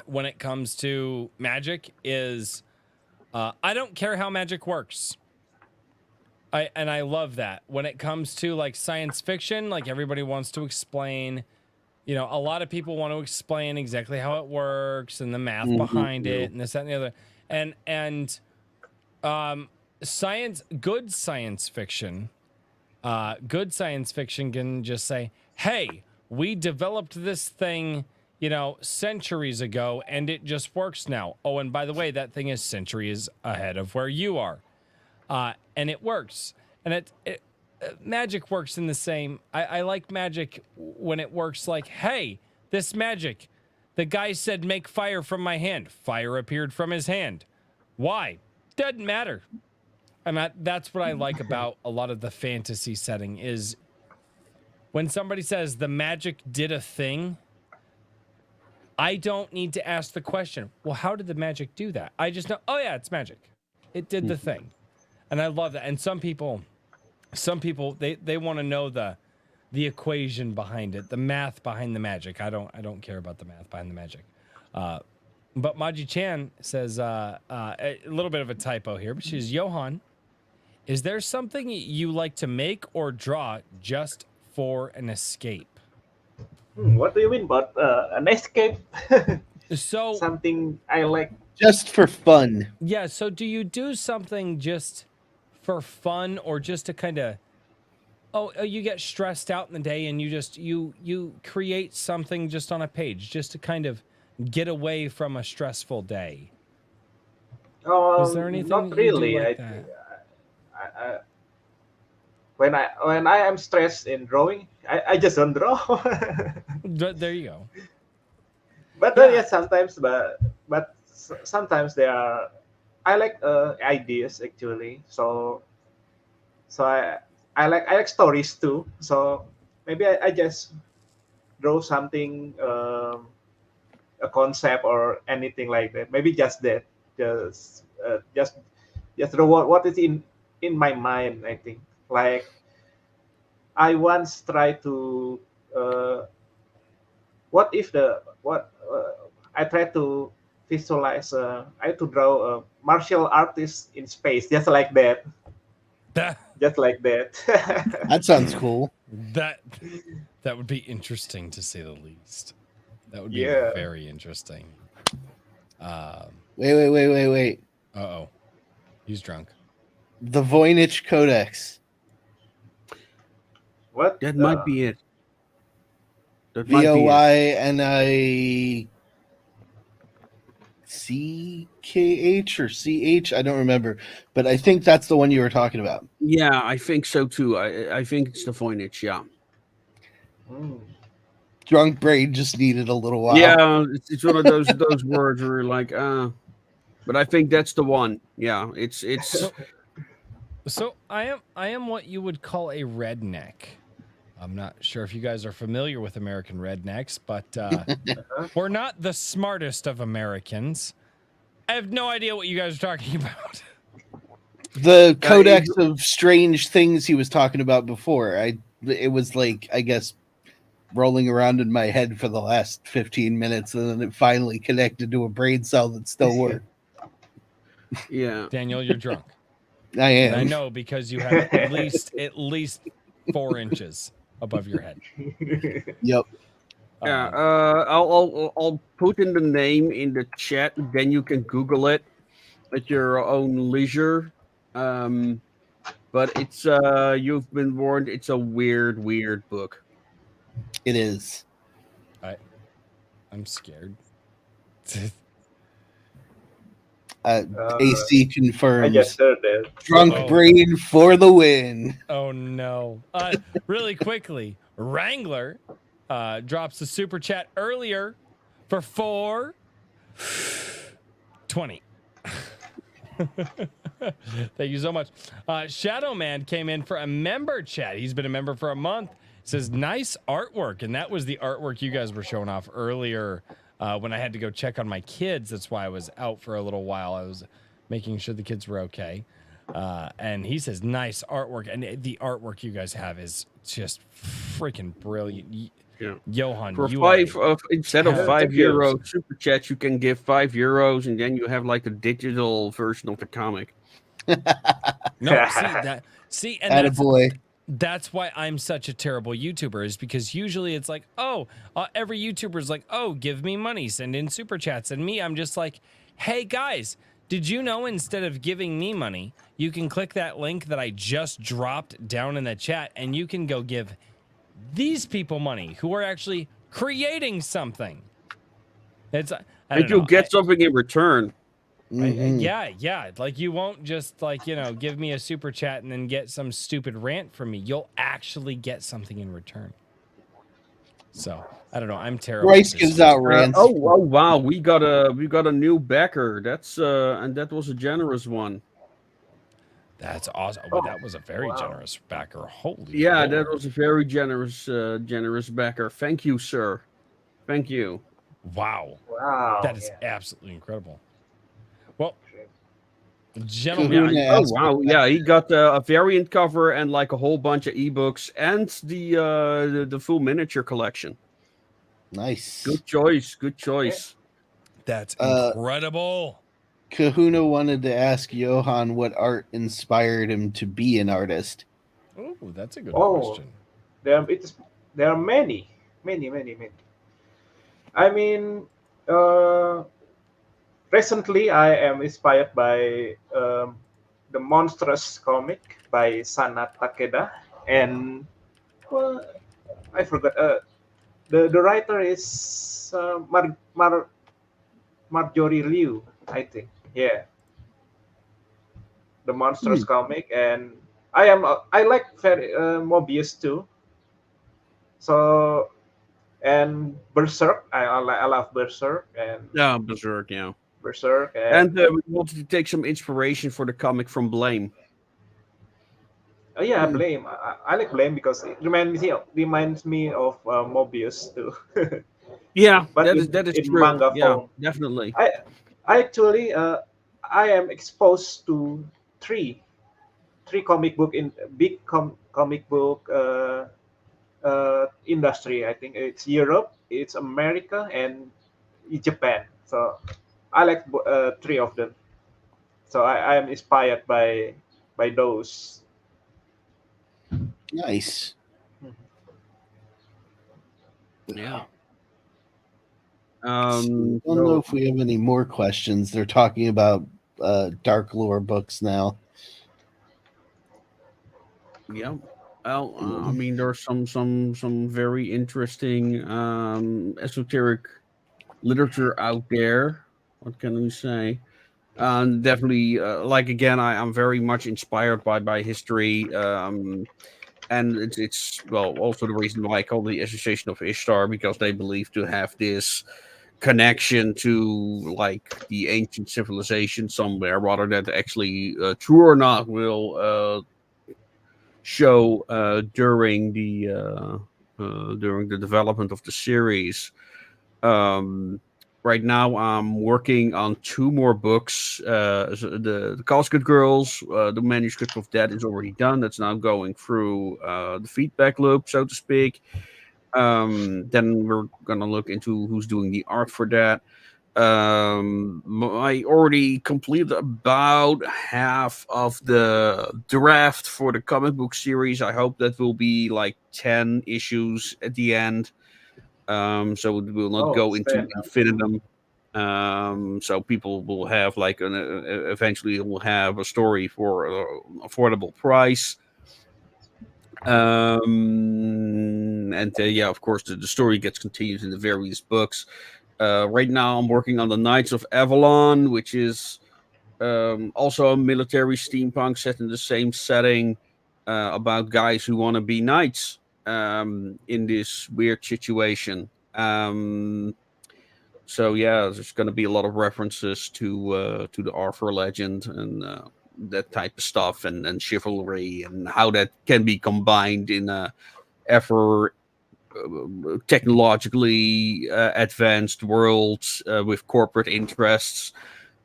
when it comes to magic is I don't care how magic works. I love that. When it comes to like science fiction, like everybody wants to explain, you know, a lot of people want to explain exactly how it works and the math behind Yeah. it and this, that, and the other. And good science fiction can just say, hey, we developed this thing, you know, centuries ago and it just works now. Oh, and by the way, that thing is centuries ahead of where you are. And it works. And magic works in the same. I like magic when it works like, hey, this magic. The guy said, make fire from my hand. Fire appeared from his hand. Why? Doesn't matter. That's what I like about a lot of the fantasy setting is when somebody says the magic did a thing, I don't need to ask the question, well, how did the magic do that? I just know, oh yeah, it's magic. It did the thing. And I love that. And some people they want to know the equation behind it, the math behind the magic. I don't care about the math behind the magic. But Maji Chan says a little bit of a typo here, but she's Johan. Is there something you like to make or draw just for an escape? What do you mean about an escape? So Something I like. Just for fun. yeah, so do you do something just for fun or just to kind of you get stressed out in the day and you create something just on a page just to kind of get away from a stressful day? Is there anything Not that you do really. like that? I, when I am stressed in drawing, I just don't draw. There you go. But Yeah. yeah, sometimes, but sometimes there are. I like ideas actually. So I like stories too. So maybe I just draw something, a concept or anything like that. Maybe just that. Just just draw what is in my mind. I think like I once tried to. What if the what I try to visualize I to draw a martial artist in space just like that just like that. That sounds cool. That would be interesting to say the least. That would be Yeah. very interesting. Wait. Uh-oh. He's drunk. The Voynich Codex. What That might be it. That might be it. VOYNICKH or CH? I don't remember. But I think that's the one you were talking about. Yeah, I think so too. I think it's the Voynich, yeah. Drunk brain just needed a little while. Yeah, it's one of those words where you're like, but I think that's the one. Yeah, it's So I am what you would call a redneck. I'm not sure if you guys are familiar with American rednecks, but we're not the smartest of Americans. I have no idea what you guys are talking about. The codex of strange things he was talking about before. It was like, I guess, rolling around in my head for the last 15 minutes, and then it finally connected to a brain cell that still worked. Yeah. Daniel, you're drunk. I am. And I know because you have at least 4 inches above your head. Yep. Yeah. I'll put in the name in the chat. Then you can Google it at your own leisure. But it's you've been warned. It's a weird book. It is. I'm scared. AC confirms. I guess they're there. Drunk brain for the win. Oh no. Really quickly, Wrangler drops a super chat earlier for 420. Thank you so much. Shadow Man came in for a member chat. He's been a member for a month. Says nice artwork, and that was the artwork you guys were showing off earlier when I had to go check on my kids. That's why I was out for a little while. I was making sure the kids were okay. And he says nice artwork, and the artwork you guys have is just freaking brilliant. Yeah. Johan, for you instead of Thank you. €5 super chats, you can give €5, and then you have like a digital version of the comic. no see, and Attaboy. that's why I'm such a terrible YouTuber, is because usually it's like, every YouTuber is like, give me money, send in super chats. And me, I'm just like, hey guys, did you know instead of giving me money, you can click that link that I just dropped down in the chat and you can go give these people money who are actually creating something. And you'll get something in return. Yeah. Like you won't just give me a super chat and then get some stupid rant from me. You'll actually get something in return. So I don't know. I'm terrible. Bryce gives out rants. Oh wow, we got a new backer. That's and that was a generous one. That's awesome. Well, that was a very generous backer. Holy yeah, Lord. that was a very generous backer. Thank you, sir. Thank you. Wow. Wow. That is absolutely incredible. Well, gentlemen. Oh wow, yeah, he got a variant cover and like a whole bunch of ebooks and the full miniature collection. Nice. Good choice. That's incredible. Kahuna wanted to ask Johan what art inspired him to be an artist. Oh, that's a good question. There are many. I mean, recently I am inspired by the Monstrous comic by Sanat Takeda, and I forgot. The writer is Marjorie Liu, I think. Yeah, the Monstrous comic, and I like Mobius too. So, and Berserk, I love Berserk, and Berserk, yeah. Berserk, and we wanted to take some inspiration for the comic from Blame. Oh yeah, Blame. I like Blame because it reminds me of Mobius too. Yeah, but that is in true. manga yeah, form. Definitely. I actually I am exposed to three comic book in big comic book industry. I think it's Europe, it's America, and Japan. So I like 3 of them. So I am inspired by those. Nice. Yeah. I don't know if we have any more questions. They're talking about Dark Lore books now. Yeah. Well, I mean, there's some very interesting esoteric literature out there. What can we say? Definitely, like again, I'm very much inspired by history, and it's well also the reason why I call the Association of Ishtar, because they believe to have this connection to like the ancient civilization somewhere, rather than actually true or not will show during the development of the series. Right now, I'm working on 2 more books. The Casket Girls, the manuscript of that is already done. That's now going through the feedback loop, so to speak. Then we're gonna look into who's doing the art for that. I already completed about half of the draft for the comic book series. I hope that will be like 10 issues at the end. So it will not go it's into fair. infinitum. So people will have like eventually will have a story for an affordable price. And yeah, of course, the story gets continued in the various books. Right now, I'm working on the Knights of Avalon, which is also a military steampunk set in the same setting, about guys who want to be knights in this weird situation. So yeah, there's going to be a lot of references to the Arthur legend and that type of stuff, and chivalry, and how that can be combined in a ever technologically advanced world with corporate interests.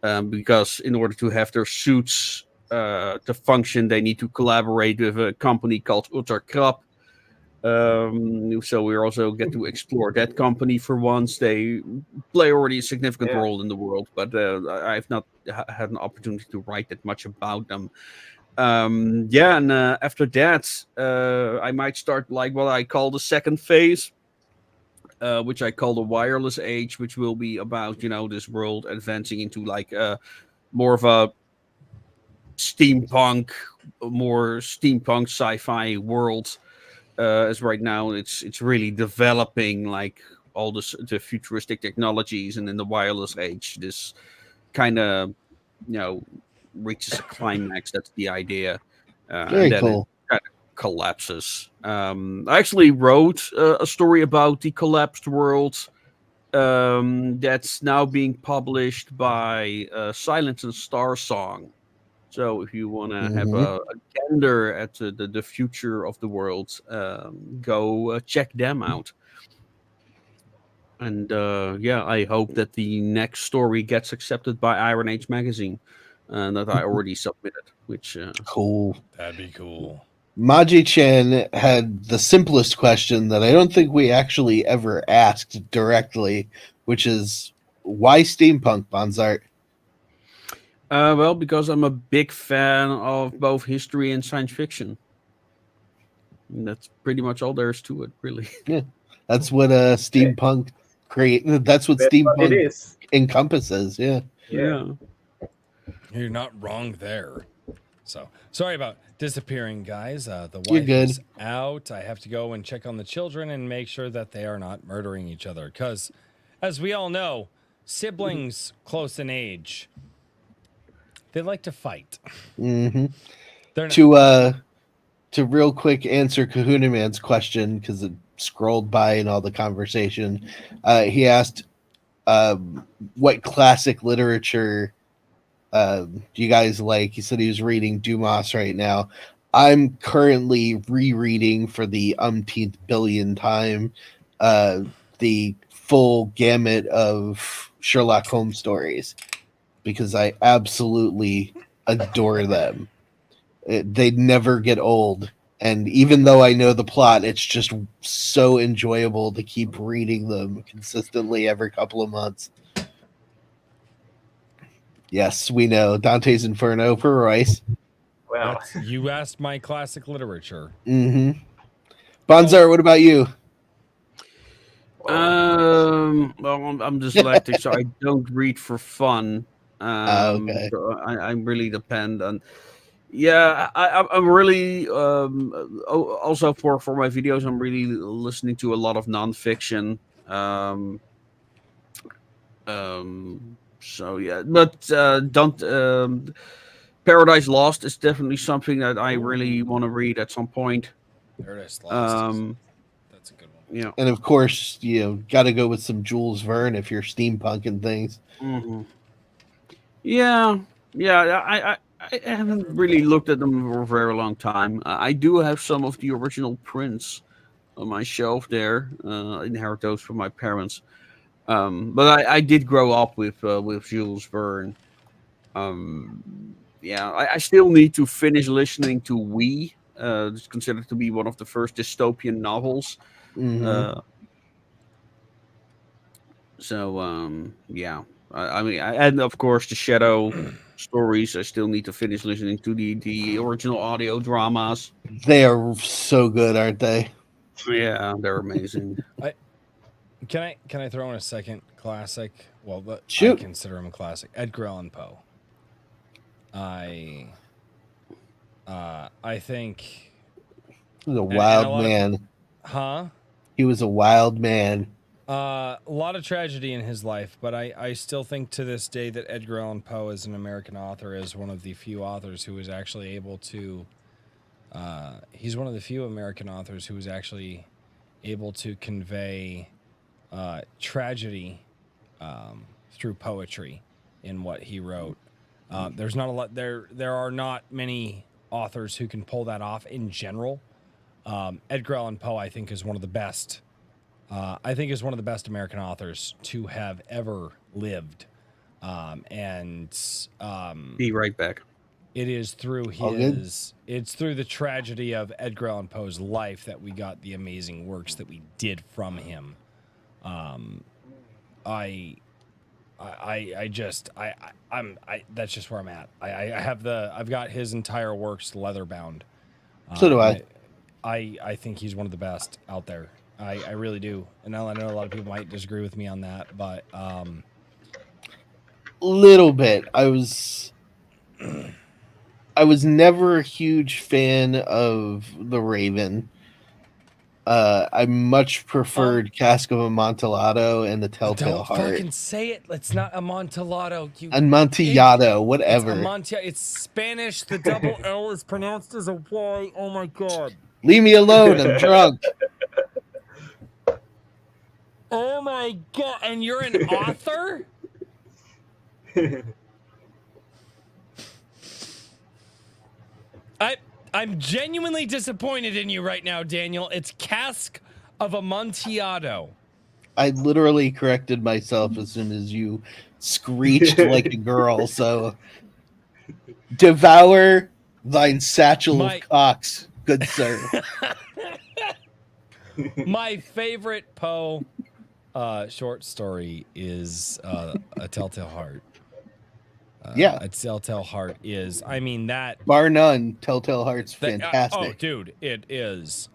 Because in order to have their suits to function, they need to collaborate with a company called Ultra Krab. So we also get to explore that company for once. They play already a significant Yeah. role in the world, but I've not had an opportunity to write that much about them. Yeah, and after that, I might start like what I call the second phase, which I call the wireless age, which will be about this world advancing into like more of a steampunk, more steampunk sci-fi world. As right now, it's really developing like all the futuristic technologies, and in the wireless age, this kind of reaches a climax. That's the idea, Very and then cool. it kind of collapses. I actually wrote a story about the collapsed world that's now being published by Silence and Star Song. So if you want to have a gander at the future of the world, go check them out. And yeah, I hope that the next story gets accepted by Iron Age magazine, that I already submitted. Which Cool. That'd be cool. Maji Chan had the simplest question that I don't think we actually ever asked directly, which is why steampunk, Bonsart? well, because I'm a big fan of both history and science fiction. And that's pretty much all there is to it, really. Yeah, that's what steampunk create. That's what That's what it steampunk is. encompasses. Yeah. Yeah. You're not wrong there. So sorry about disappearing, guys. The You're wife good. is out. I have to go and check on the children and make sure that they are not murdering each other. Because, as we all know, siblings close in age, they like to fight. Mm-hmm. They're not, To real quick answer Kahuna Man's question, because it scrolled by in all the conversation. He asked, "What classic literature do you guys like?" He said he was reading Dumas right now. I'm currently rereading for the umpteenth billion time the full gamut of Sherlock Holmes stories, because I absolutely adore them. They never get old, and even though I know the plot, it's just so enjoyable to keep reading them consistently every couple of months. Yes, we know Dante's Inferno for Royce. Well, you asked my classic literature. Mm-hmm. Bonsart, what about you? Well, I'm dyslexic, so I don't read for fun. Okay. So I really depend on. Yeah, I'm really also for my videos. I'm really listening to a lot of nonfiction. So yeah, but don't. Paradise Lost is definitely something that I really want to read at some point. Paradise Lost. That's a good one. And of course, got to go with some Jules Verne if you're steampunking things. Mm-hmm. Yeah, I haven't really looked at them for a very long time. I do have some of the original prints on my shelf there. Inherit those from my parents. But I did grow up with Jules Verne. I still need to finish listening to We. It's considered to be one of the first dystopian novels. Mm-hmm. I mean, and of course the Shadow stories. I still need to finish listening to the original audio dramas. They are so good, aren't they? Yeah, they're amazing. Can I throw in a second classic? Well, Shoot. I consider him a classic. Edgar Allan Poe. I think He was a wild man. He was a wild man. A lot of tragedy in his life, but I still think to this day that Edgar Allan Poe, as an American author, is one of the few authors who was actually able to. He's one of the few American authors who was actually able to convey tragedy through poetry in what he wrote. There's not a lot. There are not many authors who can pull that off in general. Edgar Allan Poe, I think, is one of the best. Is one of the best American authors to have ever lived. Be right back. It is through it's through the tragedy of Edgar Allan Poe's life that we got the amazing works that we did from him. That's just where I'm at. I've got his entire works leather bound. So do I. I think he's one of the best out there. I really do. And I know a lot of people might disagree with me on that, but little bit. I was never a huge fan of The Raven. I much preferred Cask of Amontillado and The Telltale Heart. Don't fucking say it. It's not Amontillado. Amontillado, whatever. It's Spanish. The double L is pronounced as a Y. Oh my god. Leave me alone. I'm drunk. Oh my god. And you're an author? I'm genuinely disappointed in you right now, Daniel. It's Cask of Amontillado. I literally corrected myself as soon as you screeched like a girl. So, devour thine satchel of cocks, good sir. My favorite Poe short story is A Telltale Heart. A Telltale Heart is, that... Bar none, Telltale Heart's fantastic. Dude, it is.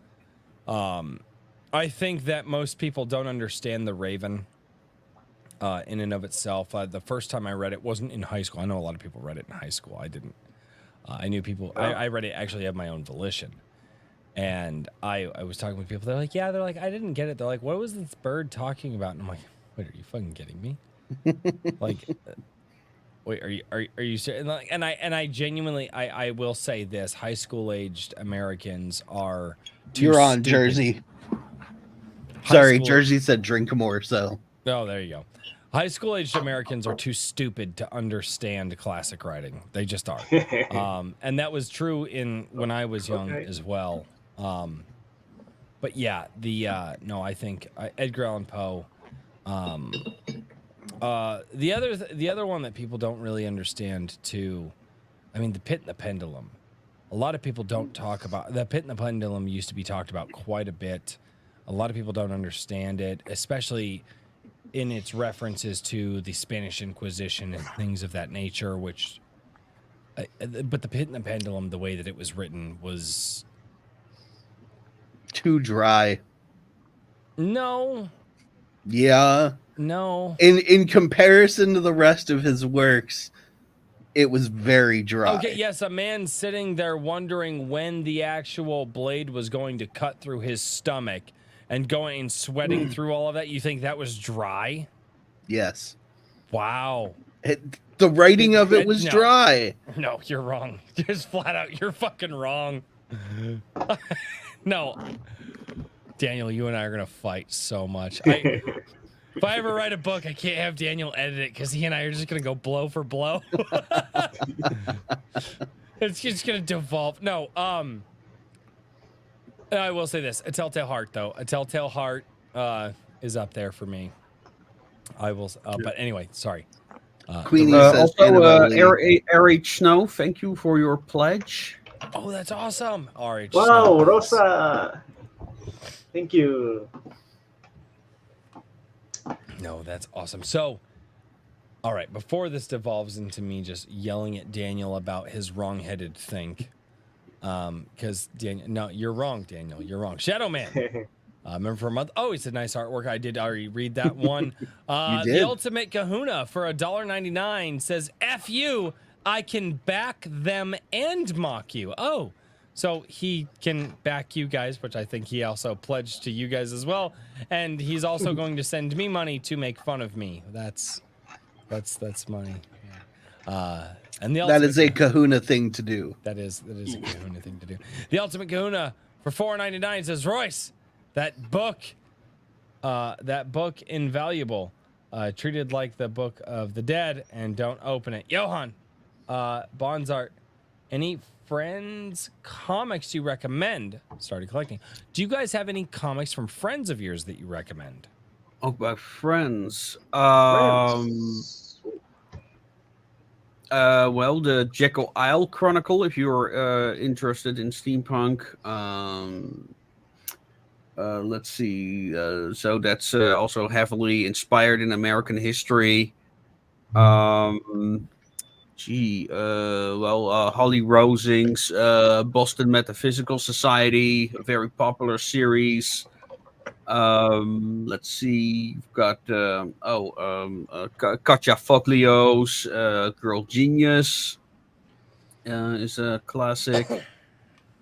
I think that most people don't understand The Raven in and of itself. The first time I read it wasn't in high school. I know a lot of people read it in high school. I didn't. I knew people... I read it actually of my own volition. And I was talking with people. They're like, I didn't get it. They're like, what was this bird talking about? And I'm like, wait, are you fucking kidding me? Wait, are you serious? And I genuinely, I will say this: high school aged Americans are You're on stupid. Jersey. Sorry, Jersey said drink more. So oh, there you go. High school aged Americans are too stupid to understand classic writing. They just are. And that was true when I was young as well. But yeah, I think Edgar Allan Poe. The other one that people don't really understand too, The Pit and the Pendulum. A lot of people don't talk about the Pit and the Pendulum. Used to be talked about quite a bit. A lot of people don't understand it, especially in its references to the Spanish Inquisition and things of that nature. But the Pit and the Pendulum, the way that it was written, was too dry. No. Yeah. No. In comparison to the rest of his works, it was very dry. Okay, yes, a man sitting there wondering when the actual blade was going to cut through his stomach and going and sweating through all of that. You think that was dry? Yes. Wow. The writing of it was dry. No, you're wrong. Just flat out, you're fucking wrong. No. Daniel, you and I are gonna fight so much. If I ever write a book, I can't have Daniel edit it because he and I are just gonna go blow for blow. It's just gonna devolve. No, I will say this: A Telltale Heart, though. A Telltale Heart is up there for me. I will, but anyway, sorry. Queenie says also, Annabelle Lee. RH Snow, thank you for your pledge. Oh, that's awesome! RH. Wow, Snow. Rosa. Thank you. No, that's awesome. So, all right, before this devolves into me just yelling at Daniel about his wrong-headed think, because Daniel, no, you're wrong, Daniel, you're wrong. Shadow Man, remember for a month? Oh, he said nice artwork. I did already read that one. You The did? Ultimate Kahuna for $1.99 says, "F you, I can back them and mock you." Oh, so he can back you guys, which I think he also pledged to you guys as well, and he's also going to send me money to make fun of me. That's money. And the That is a Ultimate kahuna thing to do. that is a Kahuna thing to do. The Ultimate Kahuna for $4.99 says, "Royce, that book invaluable, treated like the Book of the Dead, and don't open it." Johan, Bonsart, any friends comics you recommend? Started collecting. Do you guys have any comics from friends of yours that you recommend? Oh, my friends. Friends. Well, the Jekyll Isle Chronicle, if you're interested in steampunk. Let's see. So that's also heavily inspired in American history. Holly Rosing's Boston Metaphysical Society, a very popular series. Let's see. You've got Katja Foglio's Girl Genius is a classic.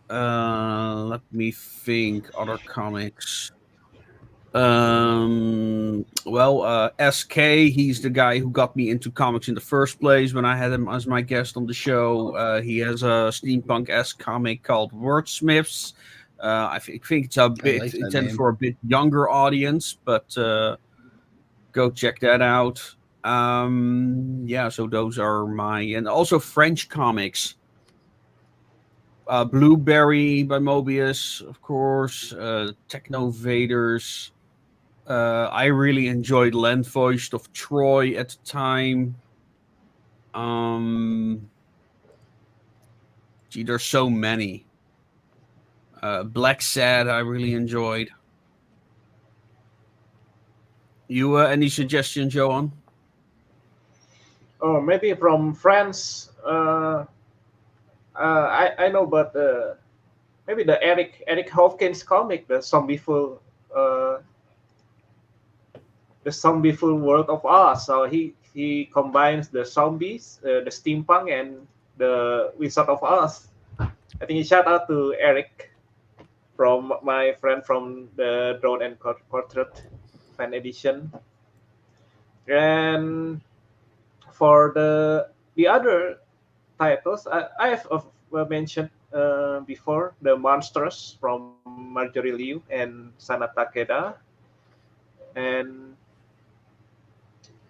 Let me think. Other comics. SK, he's the guy who got me into comics in the first place when I had him as my guest on the show. He has a steampunk-esque comic called Wordsmiths. I think it's a bit like that intended name. for a bit younger audience, but go check that out. So those are and also French comics. Blueberry by Mobius, of course. Techno Vaders. I really enjoyed Landvoist of Troy at the time. There's so many. Black Sad, I really enjoyed. You any suggestions, Johan? Oh, maybe from France. I know, but maybe the Eric Hopkins comic, the Zombieful World of Oz. So he combines the zombies, the steampunk, and the Wizard of Oz. I think shout out to Eric, from my friend from the Drone and Portrait fan edition. And for the other titles, I have mentioned before, the Monsters from Marjorie Liu and Sana Takeda. And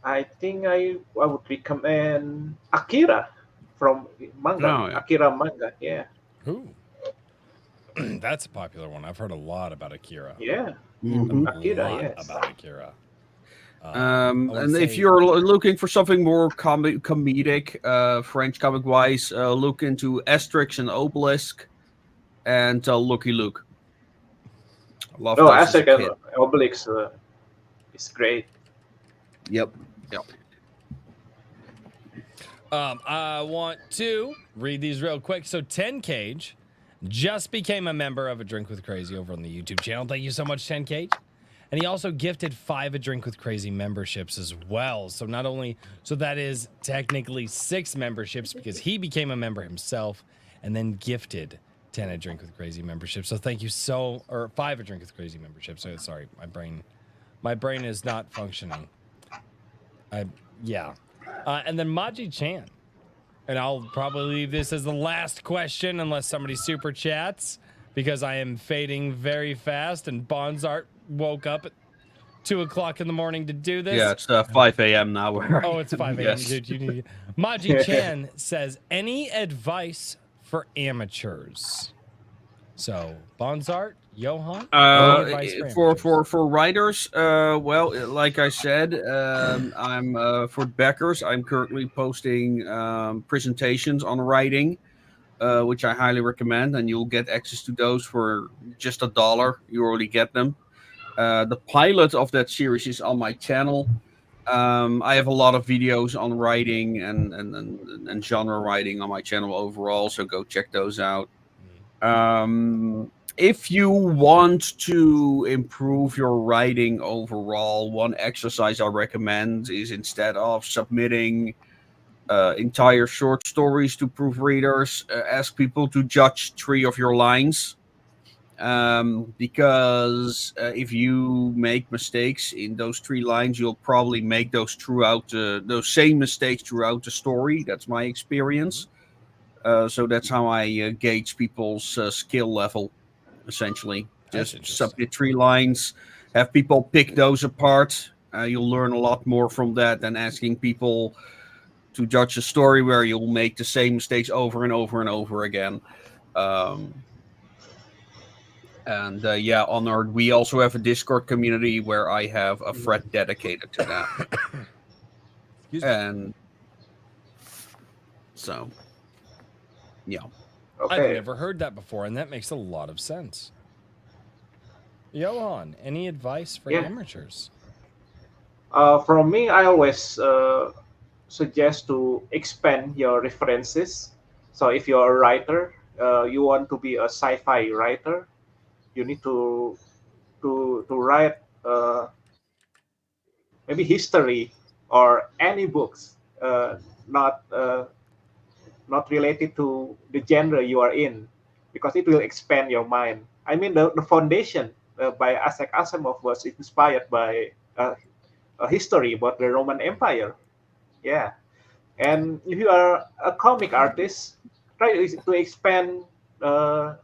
I think I would recommend Akira from manga. Oh, yeah. Akira manga, yeah. Ooh. That's a popular one. I've heard a lot about Akira. Yeah. Mhm. Akira, lot yes. about Akira. And if you're looking for something more comedic, French comic wise, look into Asterix and Obelisk and Lucky Luke. Love those as a Asterix kid. and Obelix is great. Yep. I want to read these real quick. So 10 Cage just became a member of A Drink with Crazy over on the YouTube channel. Thank you so much, 10 Cage. And he also gifted 5 A Drink with Crazy memberships as well. So that is technically 6 memberships because he became a member himself and then gifted 10 A Drink with Crazy memberships. So thank you or 5 A Drink with Crazy memberships. So sorry, my brain is not functioning. And then Maji Chan. And I'll probably leave this as the last question unless somebody super chats, because I am fading very fast, and Bonsart woke up at 2 o'clock in the morning to do this. Yeah, it's 5 a.m. now. Where Oh, it's 5 a.m. Yes. Dude, you need. Maji Chan says, any advice for amateurs? So, Bonsart, Johan, any advice for amateurs? For writers, well, like I said, I'm for backers. I'm currently posting presentations on writing, which I highly recommend, and you'll get access to those for just $1. You already get them. The pilot of that series is on my channel. I have a lot of videos on writing and genre writing on my channel overall, so go check those out. If you want to improve your writing overall, one exercise I recommend is, instead of submitting entire short stories to proofreaders, ask people to judge 3 of your lines. Because if you make mistakes in those 3 lines, you'll probably make those same mistakes throughout the story. That's my experience. So that's how I gauge people's skill level, essentially. Just submit 3 lines, have people pick those apart. You'll learn a lot more from that than asking people to judge a story where you'll make the same mistakes over and over and over again. Yeah, Honored, we also have a Discord community where I have a thread dedicated to that. And so, yeah. Okay. I've never heard that before, and that makes a lot of sense. Johan, any advice for amateurs? From me, I always suggest to expand your references. So if you're a writer, you want to be a sci-fi writer, you need to write maybe history or any books, not related to the genre you are in, because it will expand your mind. I mean, the Foundation by Isaac Asimov was inspired by a history about the Roman Empire. Yeah. And if you are a comic artist, try to expand the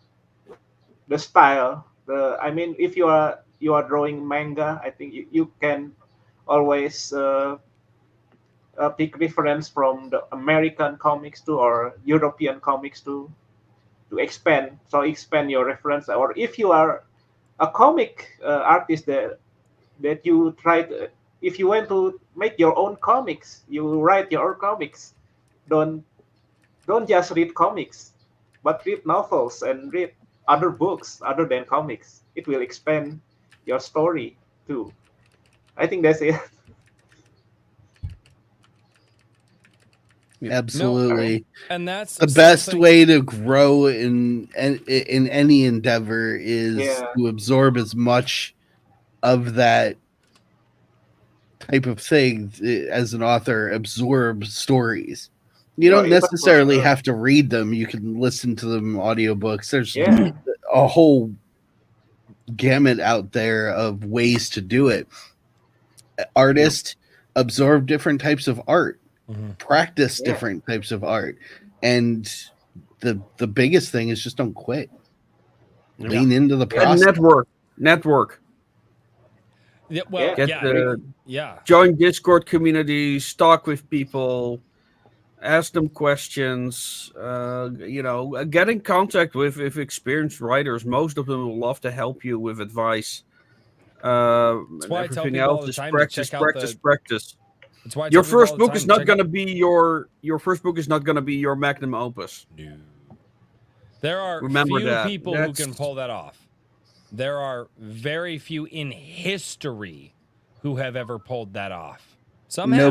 style. I mean, if you are drawing manga, I think you can always pick reference from the American comics too, or European comics too, to expand. So expand your reference. Or if you are a comic artist that you try to, if you want to make your own comics, you write your own comics. Don't just read comics, but read novels and read other books other than comics. It will expand your story too. I think that's it. Absolutely. No, and that's the best way to grow in any endeavor is to absorb as much of that type of thing as an author. Absorb stories. You don't necessarily have to read them. You can listen to them audiobooks. There's a whole gamut out there of ways to do it. Artists absorb different types of art. Practice different types of art, and the biggest thing is just don't quit. Lean into the process. And network. Yeah, well, join Discord communities, talk with people, ask them questions. Get in contact with experienced writers. Most of them will love to help you with advice. That's why I tell people all the time practice, to check out practice. That's why your first book is not going to be your first book is not going to be your magnum opus. No. There are people who can pull that off. There are very few in history who have ever pulled that off. Somehow.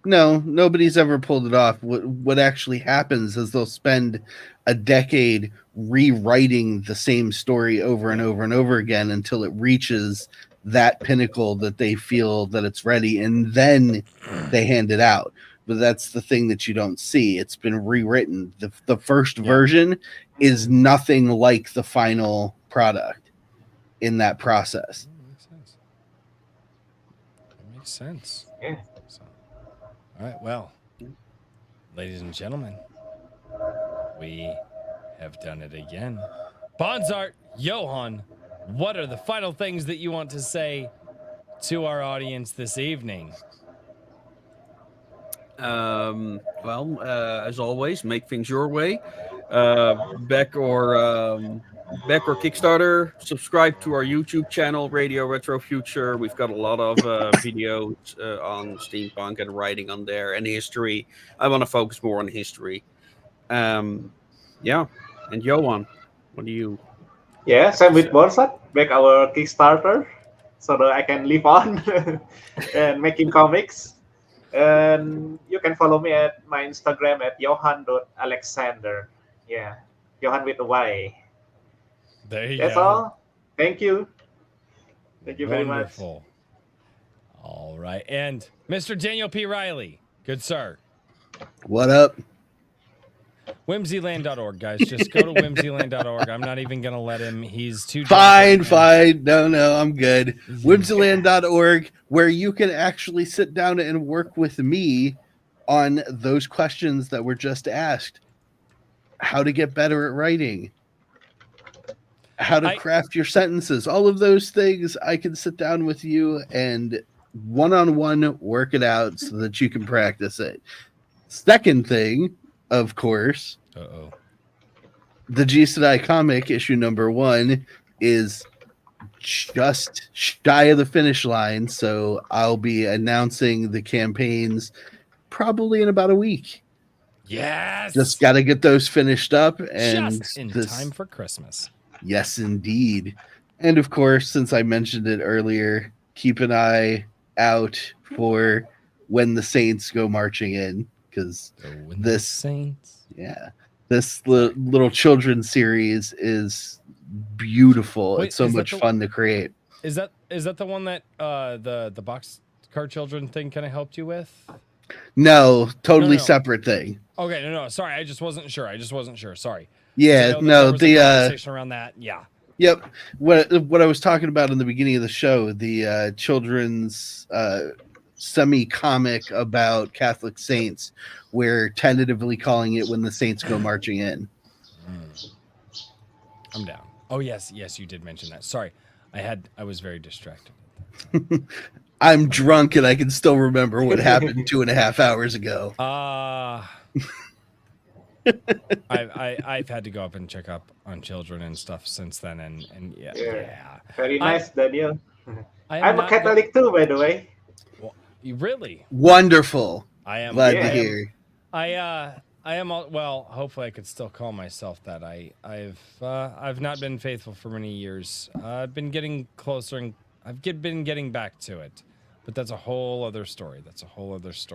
Nobody's ever pulled it off. What actually happens is they'll spend a decade rewriting the same story over and over and over again until it reaches that pinnacle that they feel that it's ready, and then they hand it out. But that's the thing that you don't see. It's been rewritten. The first version is nothing like the final product in that process. That makes sense. So, all right, well, ladies and gentlemen, we have done it again. Bonsart, Johan, what are the final things that you want to say to our audience this evening? As always, make things your way. Beck or Kickstarter, subscribe to our YouTube channel, Radio Retrofuture. We've got a lot of videos on steampunk and writing on there and history. I want to focus more on history. And Johan, what do you? Yeah, same with Bonsart. Make our Kickstarter so that I can live on and making comics. And you can follow me at my Instagram at johan.alexander. Yeah, Johan with a Y. There you That's go. all. Thank you. Thank you very much. Wonderful. All right. And Mr. Daniel P. Riley, good sir. What up? Whimsyland.org, guys. Just go to whimsyland.org. I'm not even going to let him. He's too Fine. drunk. No, I'm good. Whimsyland.org, where you can actually sit down and work with me on those questions that were just asked. How to get better at writing, how to craft your sentences, all of those things. I can sit down with you and one-on-one work it out so that you can practice it. Second thing, of course, the G-Sedai comic issue number 1 is just shy of the finish line, so I'll be announcing the campaigns probably in about a week. Yes. Just got to get those finished up, and just in time for Christmas. Yes, indeed. And of course, since I mentioned it earlier, keep an eye out for When the Saints Go Marching In, because this little children's series is beautiful. Wait, it's so much fun to create. Is that the one that the Boxcar Children thing kind of helped you with? No, totally No. separate thing. Okay, no, sorry, I just wasn't sure. Sorry. Yeah, there was a conversation around that. Yeah. Yep. What I was talking about in the beginning of the show, the children's semi-comic about Catholic saints, we're tentatively calling it When the Saints Go Marching In. I'm down. Oh yes, you did mention that. Sorry, I was very distracted. I'm drunk and I can still remember what happened 2.5 hours ago. I've had to go up and check up on children and stuff since then, and yeah. Very nice, Daniel. I'm a Catholic too, by the way. Well, you really? Wonderful. I am glad to hear. I am. Well, hopefully, I could still call myself that. I've not been faithful for many years. I've been getting closer, and I've been getting back to it. But that's a whole other story.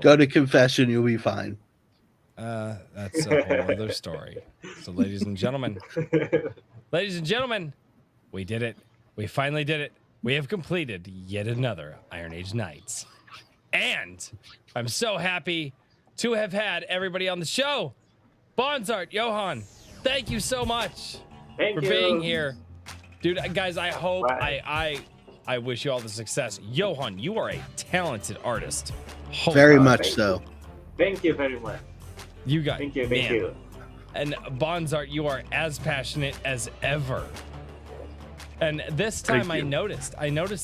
Go to confession, you'll be fine. That's a whole other story. So, ladies and gentlemen, we did it. We finally did it. We have completed yet another Iron Age Nights. And I'm so happy to have had everybody on the show. Bonsart, Johan, thank you so much for being here. Dude, guys, I hope I wish you all the success. Johan, you are a talented artist. Very much so. Thank you very much. You got Thank you. And Bonsart, you are as passionate as ever. And this time I noticed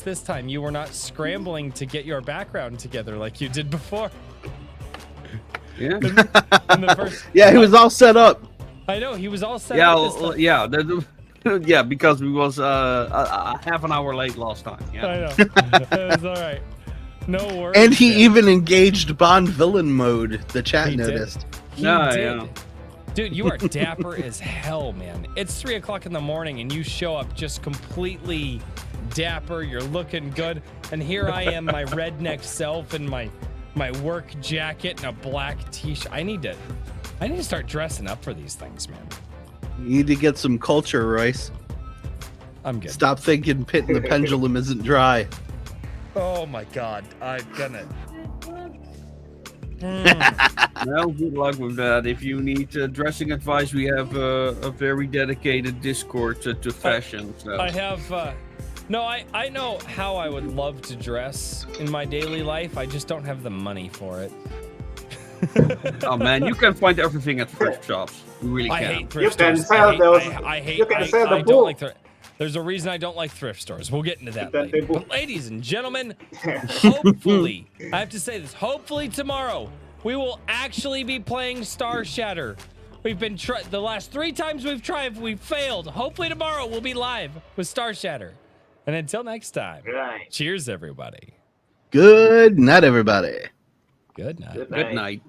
this time you were not scrambling to get your background together like you did before. Yeah. In the first, yeah, he was all set up. I know, he was all set up. Yeah, because we was a half an hour late last time. Yeah. I know. It was all right. No worries. And he even engaged Bond villain mode, the chat noticed. He did. Yeah. Dude, you are dapper as hell, man. It's 3 o'clock in the morning and you show up just completely dapper. You're looking good. And here I am, my redneck self in my work jacket and a black t-shirt. I need to start dressing up for these things, man. You need to get some culture, Royce. I'm good. Stop thinking Pit and the Pendulum isn't dry. Oh my God, I'm gonna. Well, good luck with that. If you need dressing advice, we have a very dedicated Discord to fashion. So. I have. No, I know how I would love to dress in my daily life. I just don't have the money for it. Oh man, you can find everything at thrift shops. You really I can. hate thrift You can stores. sell those. I hate. You can sell the I don't book. like thrift. There's a reason I don't like thrift stores. We'll get into that That later. they book. But ladies and gentlemen, hopefully, I have to say this. Hopefully tomorrow we will actually be playing Star Shatter. We've been the last 3 times we've tried, we've failed. Hopefully tomorrow we'll be live with Star Shatter. And until next time, Right. cheers, everybody. Good night, everybody. Good night. Good Good night.